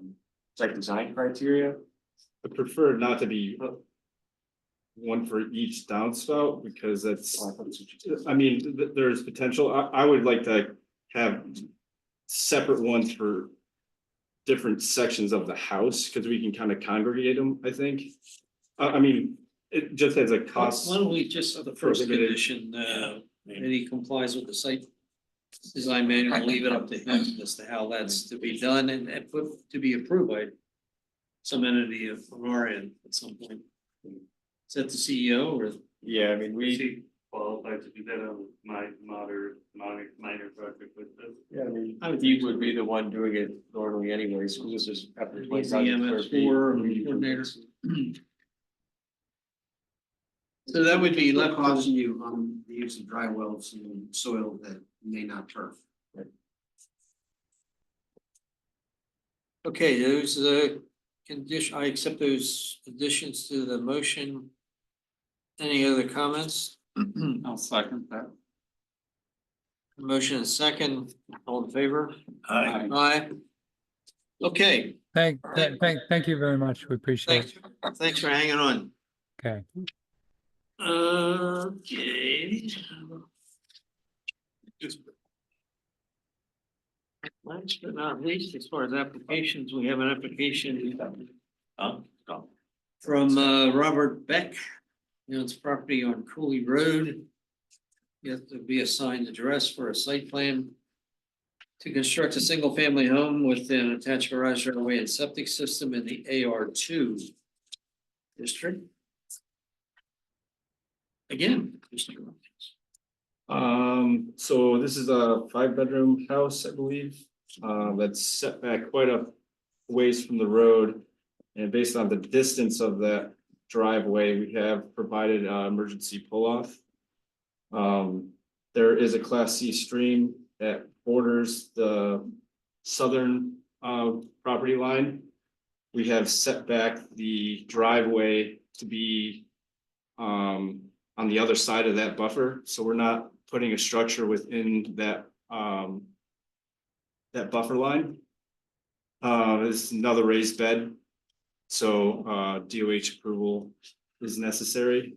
site design criteria. I prefer not to be one for each downspout because that's, I mean, there's potential. I would like to have separate ones for different sections of the house because we can kind of congregate them, I think. I mean, it just has a cost. Why don't we just, the first condition, that he complies with the site design manual, leave it up to him as to how that's to be done and put to be approved by some entity from our end at some point. Is that the CEO or? Yeah, I mean, we qualified to do that on my minor project with this. Yeah, I mean, he would be the one doing it normally anyways, so this is after He's the MS4 coordinator. So that would be left costing you on the use of dry wells and soil that may not turf. Okay, those condition, I accept those additions to the motion. Any other comments? I'll second that. Motion is second, all in favor? Aye. Aye. Okay, Thank you very much. We appreciate it. thanks for hanging on. Okay. Okay. Last but not least, as far as applications, we have an application from Robert Beck. You know, it's property on Cooley Road. You have to be assigned address for a site plan to construct a single family home with an attached garage doorway and septic system in the AR2 district. Again, Mr. Robbins. So this is a 5-bedroom house, I believe, that's set back quite a ways from the road. And based on the distance of that driveway, we have provided emergency pull-off. There is a Class C stream that borders the southern property line. We have set back the driveway to be on the other side of that buffer, so we're not putting a structure within that that buffer line. This is another raised bed, so DOH approval is necessary.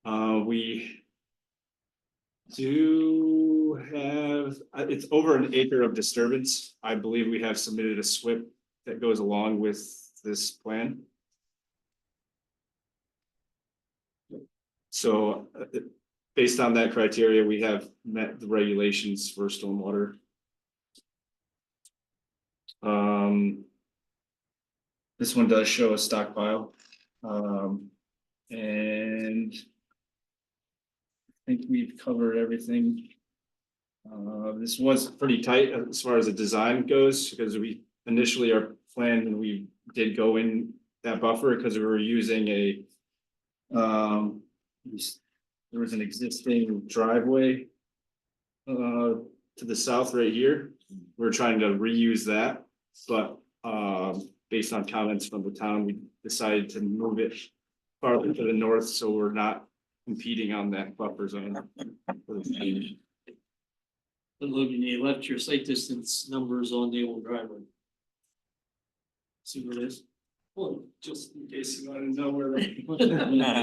We do have, it's over an acre of disturbance. I believe we have submitted a SWIP that goes along with this plan. So based on that criteria, we have met the regulations for stormwater. This one does show a stockpile. And I think we've covered everything. This was pretty tight as far as the design goes, because we initially our plan and we did go in that buffer because we were using a there was an existing driveway to the south right here. We're trying to reuse that, but based on comments from the town, we decided to move it farther to the north, so we're not competing on that buffer zone. But Logan, you left your site distance numbers on the old driveway. See what it is? Well, just in case you want to know where.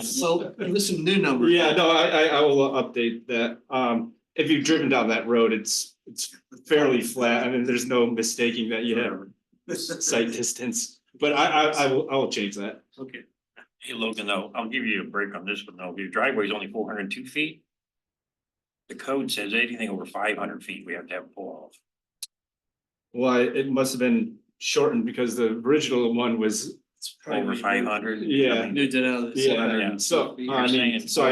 So, there's some new numbers. Yeah, no, I will update that. If you've driven down that road, it's fairly flat. I mean, there's no mistaking that you have site distance, but I will change that. Okay. Hey Logan, though, I'll give you a break on this one though. Your driveway is only 402 feet. The code says anything over 500 feet, we have to have a pull off. Well, it must have been shortened because the original one was Over 500. Yeah. Moved it out of the. Yeah, so You're I mean, saying- so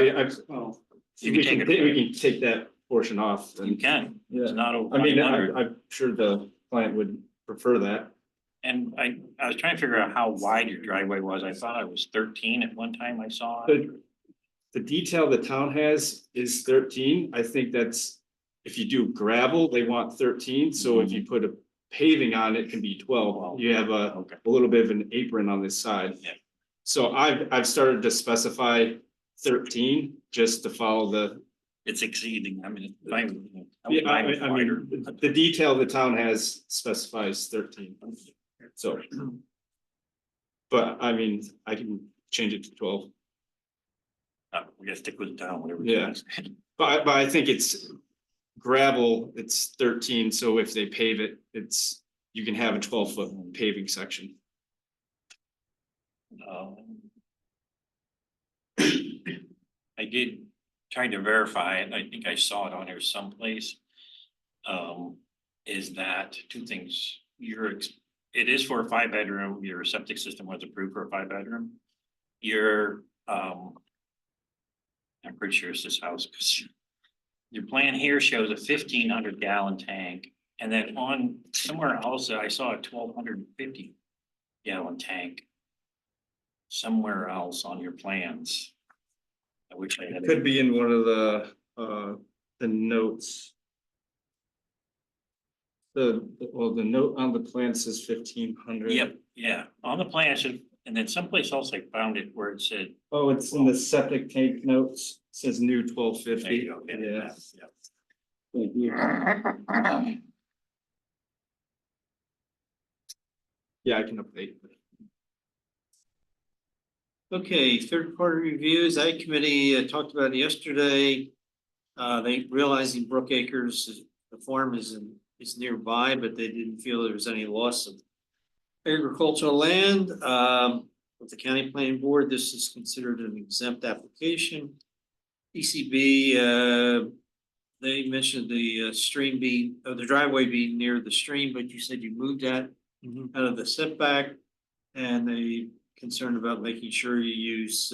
You we can can, take it. we can take that portion off. You can, Yeah. it's not over I mean, 500. I'm sure the client would prefer that. And I was trying to figure out how wide your driveway was. I thought it was 13 at one time I saw it. The detail the town has is 13. I think that's, if you do gravel, they want 13. So if you put a paving on it, it can be 12. You have a little bit of an apron on this side. Yeah. So I've started to specify 13 just to follow the. It's exceeding, I mean, it's fine. Yeah, I mean, the detail the town has specifies 13. So. But I mean, I can change it to 12. We gotta stick with the town, whatever. Yeah. But I think it's gravel, it's 13, so if they pave it, you can have a 12-foot paving section. I did try to verify it, I think I saw it on here someplace. Is that two things, it is for a 5-bedroom, your septic system was approved for a 5-bedroom. I'm pretty sure it's this house, because your plan here shows a 1,500 gallon tank. And then on somewhere else, I saw a 1,250 gallon tank. Somewhere else on your plans. I wish I had. It could be in one of the notes. The note on the plan says 1,500. Yep, yeah, on the plan, it should, and then someplace else I found it where it said. Oh, it's in the septic tank notes, it says new 1250. There you go, Yeah. yeah. Thank you. Yeah, I can update. Okay, third party reviews, Ag Committee talked about it yesterday. They realizing Brook Acres, the farm is nearby, but they didn't feel there was any loss of agricultural land. With the county planning board, this is considered an exempt application. ECB, they mentioned the stream being, the driveway being near the stream, but you said you moved that out of the setback. And they concerned about making sure you use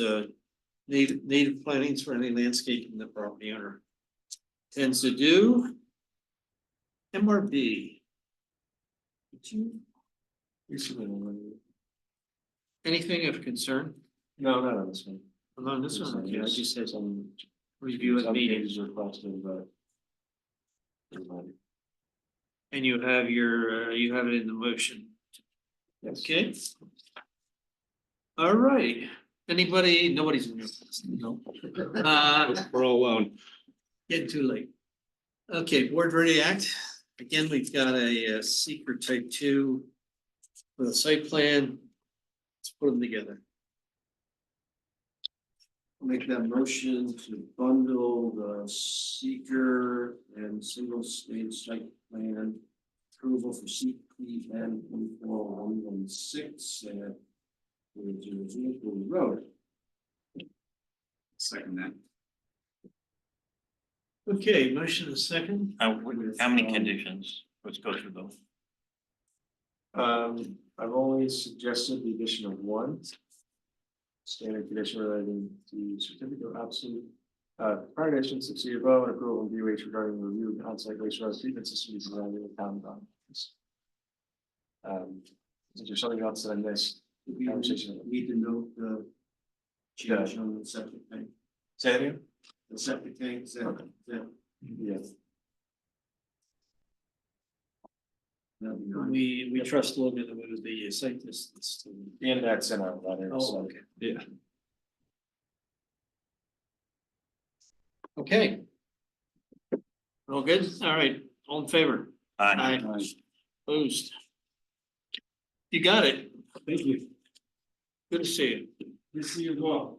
native plantings for any landscaping the property owner tends to do. MRB. Anything of concern? No, not on this one. Not on this one, okay, I just said some review and meetings. Requested, but. And you have your, you have it in the motion. Yes. Okay. All right, anybody, nobody's in your, no. We're all alone. Getting too late. Okay, board ready to act. Again, we've got a secret type 2 for the site plan. Let's put them together. I'll make that motion to bundle the seeker and single stage site plan approval for CPN 4116 at 000 Road. Second that. Okay, motion is second. How many conditions? Let's go through those. I've only suggested the addition of one. Standard condition relating to certificate of absolute. Prior to issuance of CFO and approval of DOH regarding the review of on-site wastewater treatment system designed in the town documents. Is there something else that I missed? We need to note the change on the septic tank. Say that again? The septic tank, is that, Okay. Yes. We trust Logan to move the site distance. And that's in our letter. Oh, so. okay. Yeah. Okay. All good? All right, all in favor? Aye. Opposed? You got it. Thank you. Good to see you. Good to see you as well.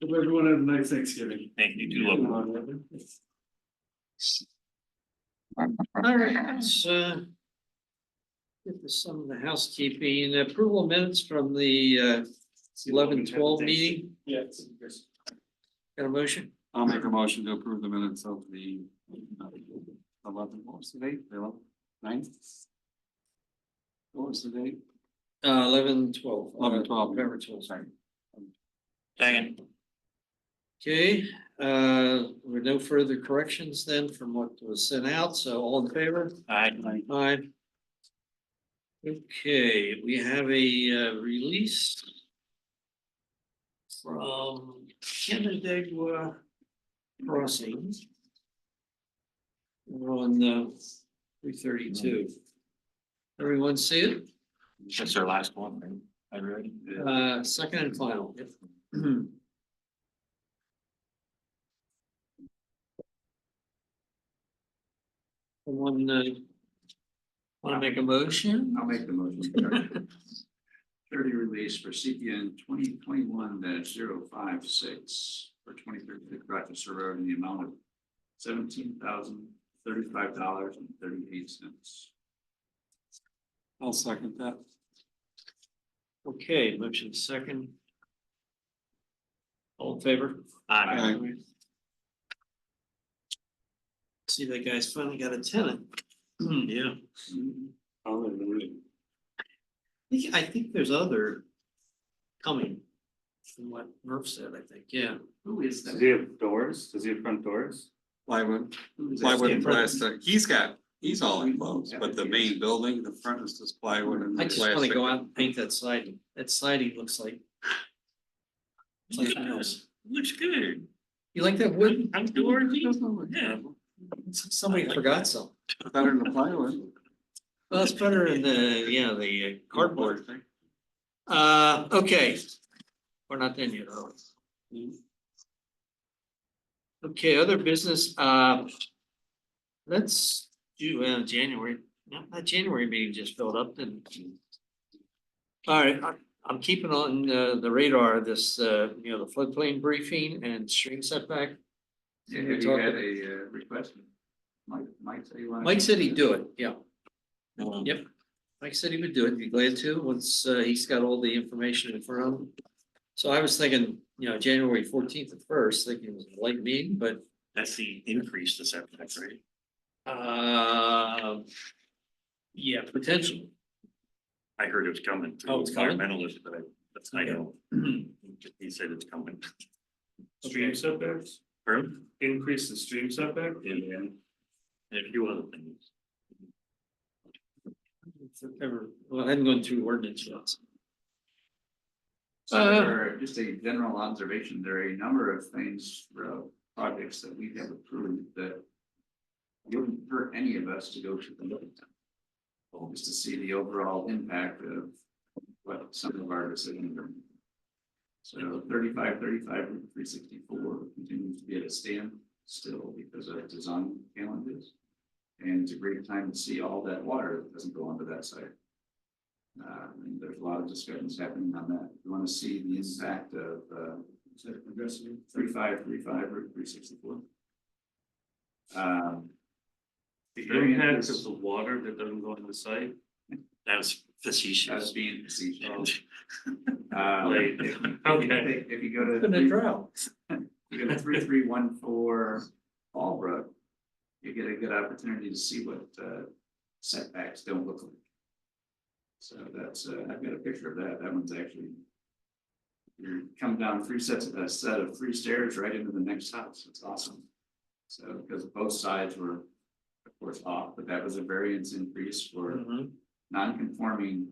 Hope everyone has a nice Thanksgiving. Thank you, too, Logan. All right, let's get to some of the housekeeping. Approval minutes from the 11-12 meeting. Yes. Got a motion? I'll make a motion to approve the minutes of the 11, what was the date? The 11th, 9th? What was the date? 11-12. 11-12. November 12th. Sorry. Second. Okay, with no further corrections then from what was sent out, so all in favor? Aye. Aye. Okay, we have a release from Canandaigua Crossing on 332. Everyone see it? That's our last one, right? I read. Second and final. Yep. Someone want to make a motion? I'll make the motion. Charity release for CPN 2021-056 for 2036 Rochester Road in the amount of $17,035.38. I'll second that. Okay, motion second. All in favor? Aye. See, that guy's finally got a tenant. Yeah. I think there's other coming from what Murph said, I think, yeah. Who is that? Does he have doors? Does he have front doors? Plywood, Who is that? plywood and Yeah, front. plastic. He's all enclosed, but the main building, the front is just plywood and I just wanna plastic. go out and paint that siding. That siding looks like something else. Looks good. You like that wood? Outdoorsy? Yeah. Somebody forgot something. Better than the plywood. Well, it's better than the cardboard thing. Okay. We're not done yet, are we? Okay, other business, let's do January. No, that January meeting just filled up, didn't it? All right, I'm keeping on the radar this, you know, the floodplain briefing and stream setback. Yeah, have you had a request? Mike said he wanted. Mike said he'd do it, yeah. Yep, Mike said he would do it, be glad to, once he's got all the information in front of him. So I was thinking, you know, January 14th at first, thinking it was a late meeting, but That's the increase to setback, right? yeah, potentially. I heard it was coming. Oh, it's coming? Environmentalist, but I know. He said it's coming. Stream setbacks, Pardon? increase the stream setback. Yeah. And a few other things. Well, I hadn't gone through ordinance yet. Just a general observation, there are a number of things, projects that we have approved that wouldn't hurt any of us to go to the look at them. Just to see the overall impact of what some of our decisions are. So 35, 364 continues to be at a stand still because of design challenges. And it's a great time to see all that water that doesn't go onto that site. And there's a lot of discussions happening on that. You want to see the impact of 35, or 364. The impact of the water that doesn't go into the site. That was facetious. That's being facetious. Okay. If you go to. Been a drought. You go to 3314 Fallbrook, you get a good opportunity to see what setbacks don't look like. So that's, I've got a picture of that. That one's actually. You're coming down a set of 3 stairs right into the next house. It's awesome. So because both sides were, of course, off, but that was a variance increase for non-conforming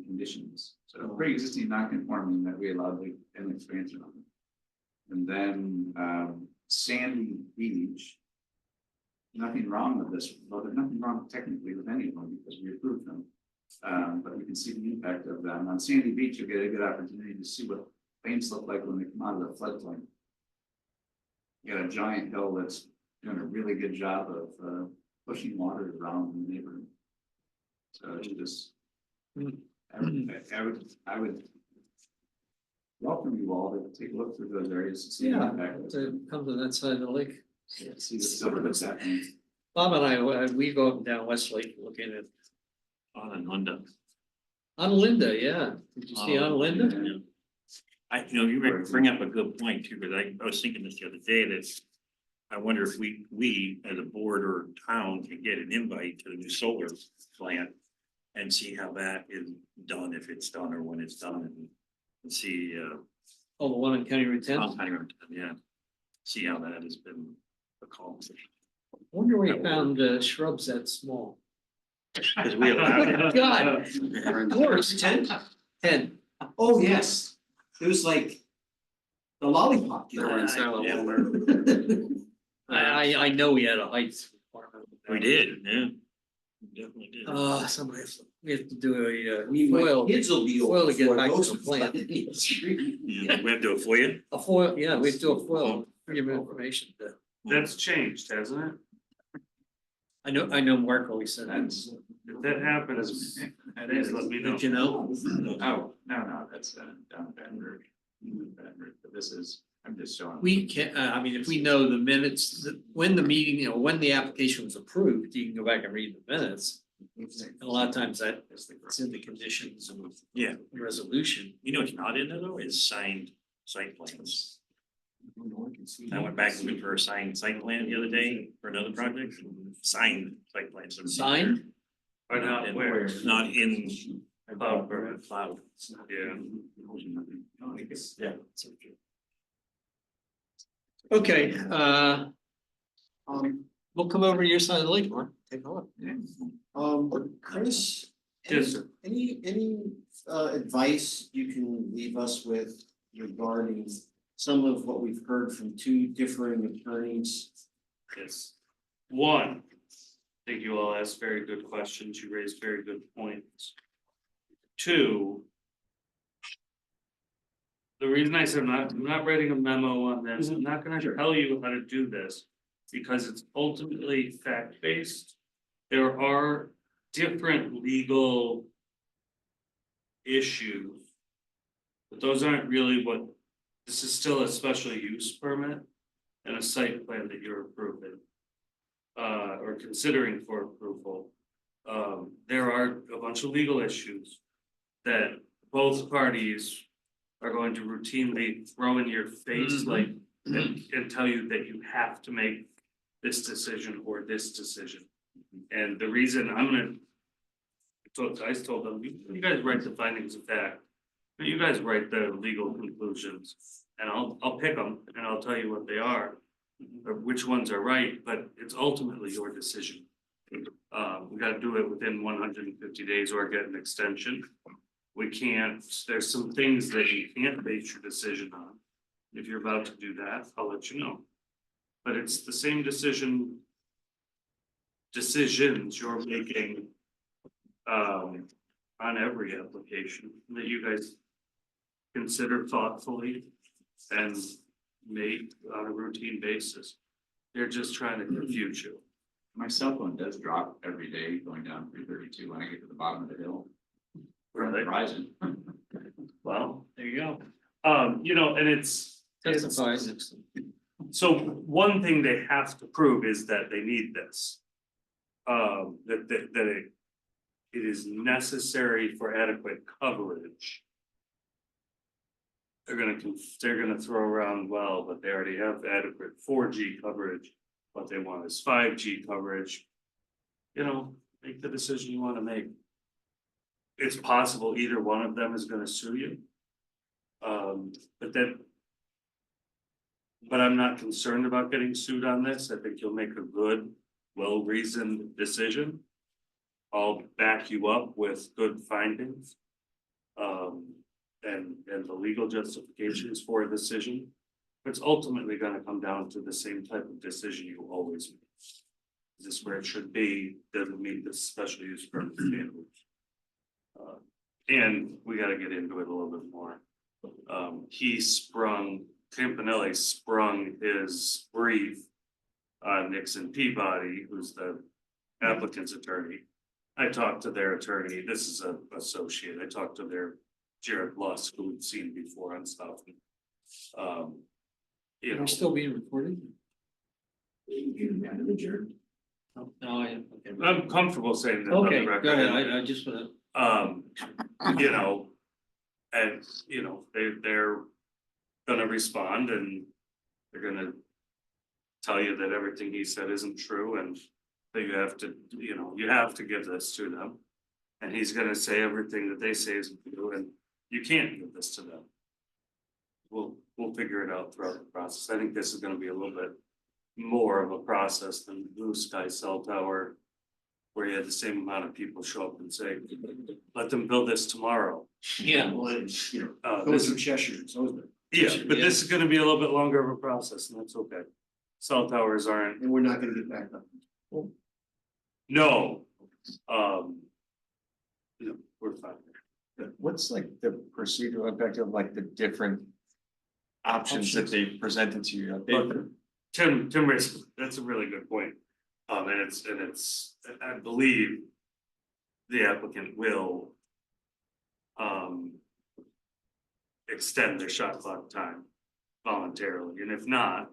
conditions. So pre-existing non-conforming that we allowed an expansion on. And then Sandy Beach. Nothing wrong with this, well, there's nothing wrong technically with any of them because we approved them. But you can see the impact of them. On Sandy Beach, you'll get a good opportunity to see what things look like when they come out of the floodplain. You got a giant hill that's doing a really good job of pushing water around in the neighborhood. So it's just, I would welcome you all to take a look through those areas and see the Yeah, impact. to come to that side of the lake. See the silver that's happening. Bob and I, we go up and down Westlake looking at On Linda. on Linda, yeah. Did you see on Linda? Yeah. I, you know, you bring up a good point too, because I was thinking this the other day that I wonder if we as a board or town can get an invite to the new solar plant and see how that is done, if it's done or when it's done, and see, Oh, the one in County Route 10? County Road 10, yeah. See how that has been accomplished. I wonder where you found shrubs that small. Because we allowed it. God, Of course, 10. 10. Oh, yes. It was like the lollipop. They were in Salem. I know we had a height requirement. We did, yeah. We definitely did. Somebody has to, we have to do a My foil. kids will be Foil to get over back to those the plant. Yeah, we have to do it for you. A foil, yeah, we have to do a foil, give him information. That's changed, hasn't it? I know Mark always said that. If that happens, please let me know. Did you know? Oh, no, that's down in Baton Rouge. But this is, I'm just showing. We can, I mean, if we know the minutes, when the meeting, you know, when the application was approved, you can go back and read the minutes. And a lot of times that it's in the conditions of Yeah. the resolution. You know what's not in there though, is signed site plans. I went back and looked for a signed site plan the other day for another project, signed site plans. Signed? Or not where? Not in. Cloud. Cloud. Yeah. Yeah. Okay, we'll come over to your side of the lake, Mark, take a look. Chris, Yes, sir. any advice you can leave us with regarding some of what we've heard from 2 differing attorneys? Yes. One, I think you all asked very good questions. You raised very good points. 2, the reason I said I'm not writing a memo on this, I'm not gonna tell you how to do this, because it's ultimately fact-based. There are different legal issues. But those aren't really what, this is still a special use permit and a site plan that you're approving. Or considering for approval. There are a bunch of legal issues that both parties are going to routinely throw in your face, like, and tell you that you have to make this decision or this decision. And the reason I'm gonna, I told them, you guys write the findings of fact, but you guys write the legal conclusions, and I'll pick them and I'll tell you what they are, or which ones are right, but it's ultimately your decision. We gotta do it within 150 days or get an extension. We can't, there's some things that you can't base your decision on. If you're about to do that, I'll let you know. But it's the same decisions you're making on every application that you guys consider thoughtfully and make on a routine basis. They're just trying to confuse you. My cell phone does drop every day going down 332 when I get to the bottom of the hill. From Verizon. Well, there you go. You know, and it's. Testifies. So one thing they have to prove is that they need this. That it is necessary for adequate coverage. They're gonna throw around, well, but they already have adequate 4G coverage. What they want is 5G coverage. You know, make the decision you wanna make. It's possible either one of them is gonna sue you. But I'm not concerned about getting sued on this. I think you'll make a good, well-reasoned decision. I'll back you up with good findings. And the legal justifications for a decision. It's ultimately gonna come down to the same type of decision you always make. Is this where it should be? Doesn't meet the special use permit standards. And we gotta get into it a little bit more. Campanelli sprung his brief on Nixon Peabody, who's the applicant's attorney. I talked to their attorney, this is an associate, I talked to their Jared Lusk, who we've seen before on stuff. You know. We're still being recorded? No, I'm comfortable saying that on the Okay, record. go ahead, I just wanna. You know, and, you know, they're gonna respond and they're gonna tell you that everything he said isn't true and that you have to, you know, you have to give this to them. And he's gonna say everything that they say isn't true and you can't give this to them. We'll figure it out throughout the process. I think this is gonna be a little bit more of a process than Blue Sky Cell Tower, where you had the same amount of people show up and say, let them build this tomorrow. Yeah. Well, it's, you know, This goes through Cheshire, so is it? Yeah, but this is gonna be a little bit longer of a process, and that's okay. Cell towers aren't, And we're not gonna get back up. no. You know, we're fine. What's like the procedural impact of like the different options that they presented to you? Tim raised, that's a really good point. And it's, I believe the applicant will extend their shot clock time voluntarily, and if not,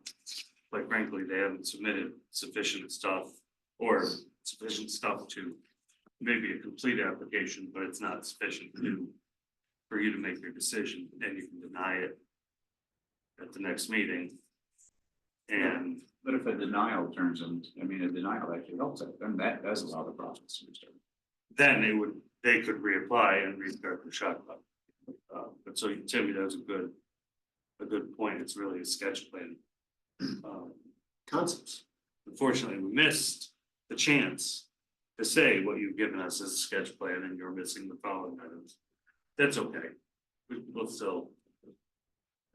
quite frankly, they haven't submitted sufficient stuff to maybe a complete application, but it's not sufficient for you to make your decision, and you can deny it at the next meeting. And But if a denial turns in, I mean, a denial actually helps it, then that does allow the process to restart. then they could reapply and restart the shot clock. But so Timmy, that's a good point. It's really a sketch plan. Concepts. Unfortunately, we missed the chance to say what you've given us as a sketch plan and you're missing the following items. That's okay. We'll still.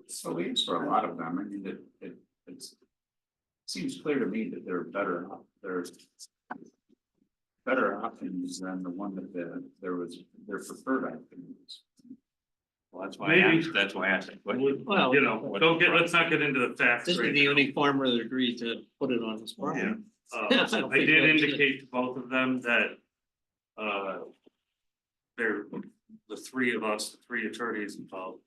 So we use for a lot of them, I mean, it's seems clear to me that there's better options than the one that their preferred options. Well, that's Maybe. why I asked that question. Well, You know, let's not get into the facts. This is right the now. only farmer that agreed to put it on his property. I don't think did that's- indicate to both of them that they're the three of us, the three attorneys involved,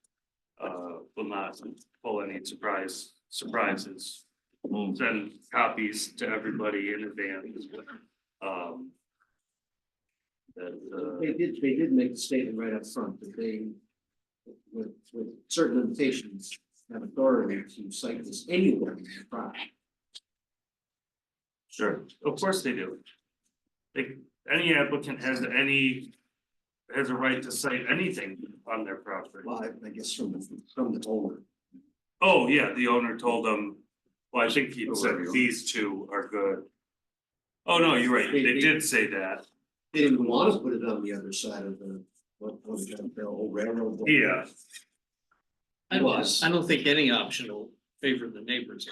will not pull any surprises. Send copies to everybody in advance. They did make the statement right up front that they, with certain limitations, have authority to cite this anywhere in the property. Sure, of course they do. Any applicant has a right to cite anything on their property. Well, I guess from the owner. Oh, yeah, the owner told them, well, I think he said these two are good. Oh, no, you're right, they did say that. They didn't want to put it on the other side of the old railroad. Yeah. I don't think any option will favor the neighbors.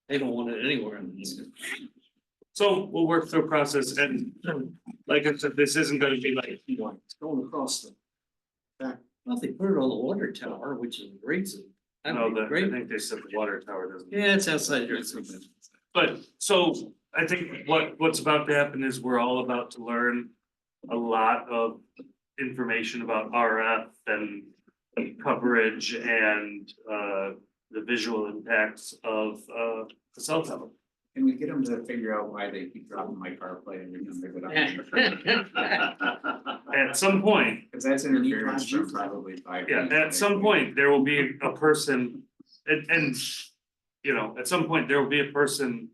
They don't want it anywhere in this. So we'll work through a process and like I said, this isn't gonna be like. It's going across the back. Well, they put it on the water tower, which is great. No, I think they said the water tower doesn't. Yeah, it's outside your. But so I think what's about to happen is we're all about to learn a lot of information about RF and coverage and the visual impacts of the cell tower. Can we get them to figure out why they keep dropping my car plate and everything? At some point. Cause that's interference for probably 5 Yeah, feet. at some point, there will be a person, and, you know, at some point, there will be a person.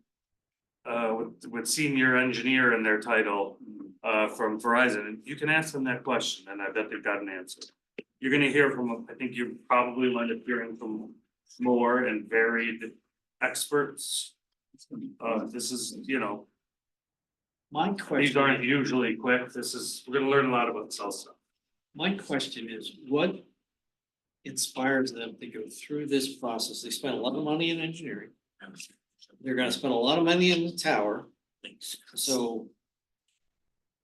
With senior engineer in their title, from Verizon, and you can ask them that question, and I bet they've got an answer. You're gonna hear from, I think you probably wind up hearing from more and varied experts. This is, you know. My These question, aren't usually quick, we're gonna learn a lot about cell stuff. my question is, what inspires them to go through this process? They spent a lot of money in engineering. They're gonna spend a lot of money in the tower, so.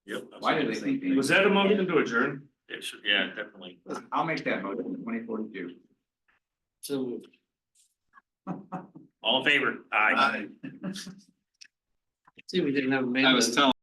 Yep. Why do they think? Was that a motion to adjourn? Yeah, definitely. I'll make that motion, 2042. So. All in favor? Aye. See, we didn't have a man. I was telling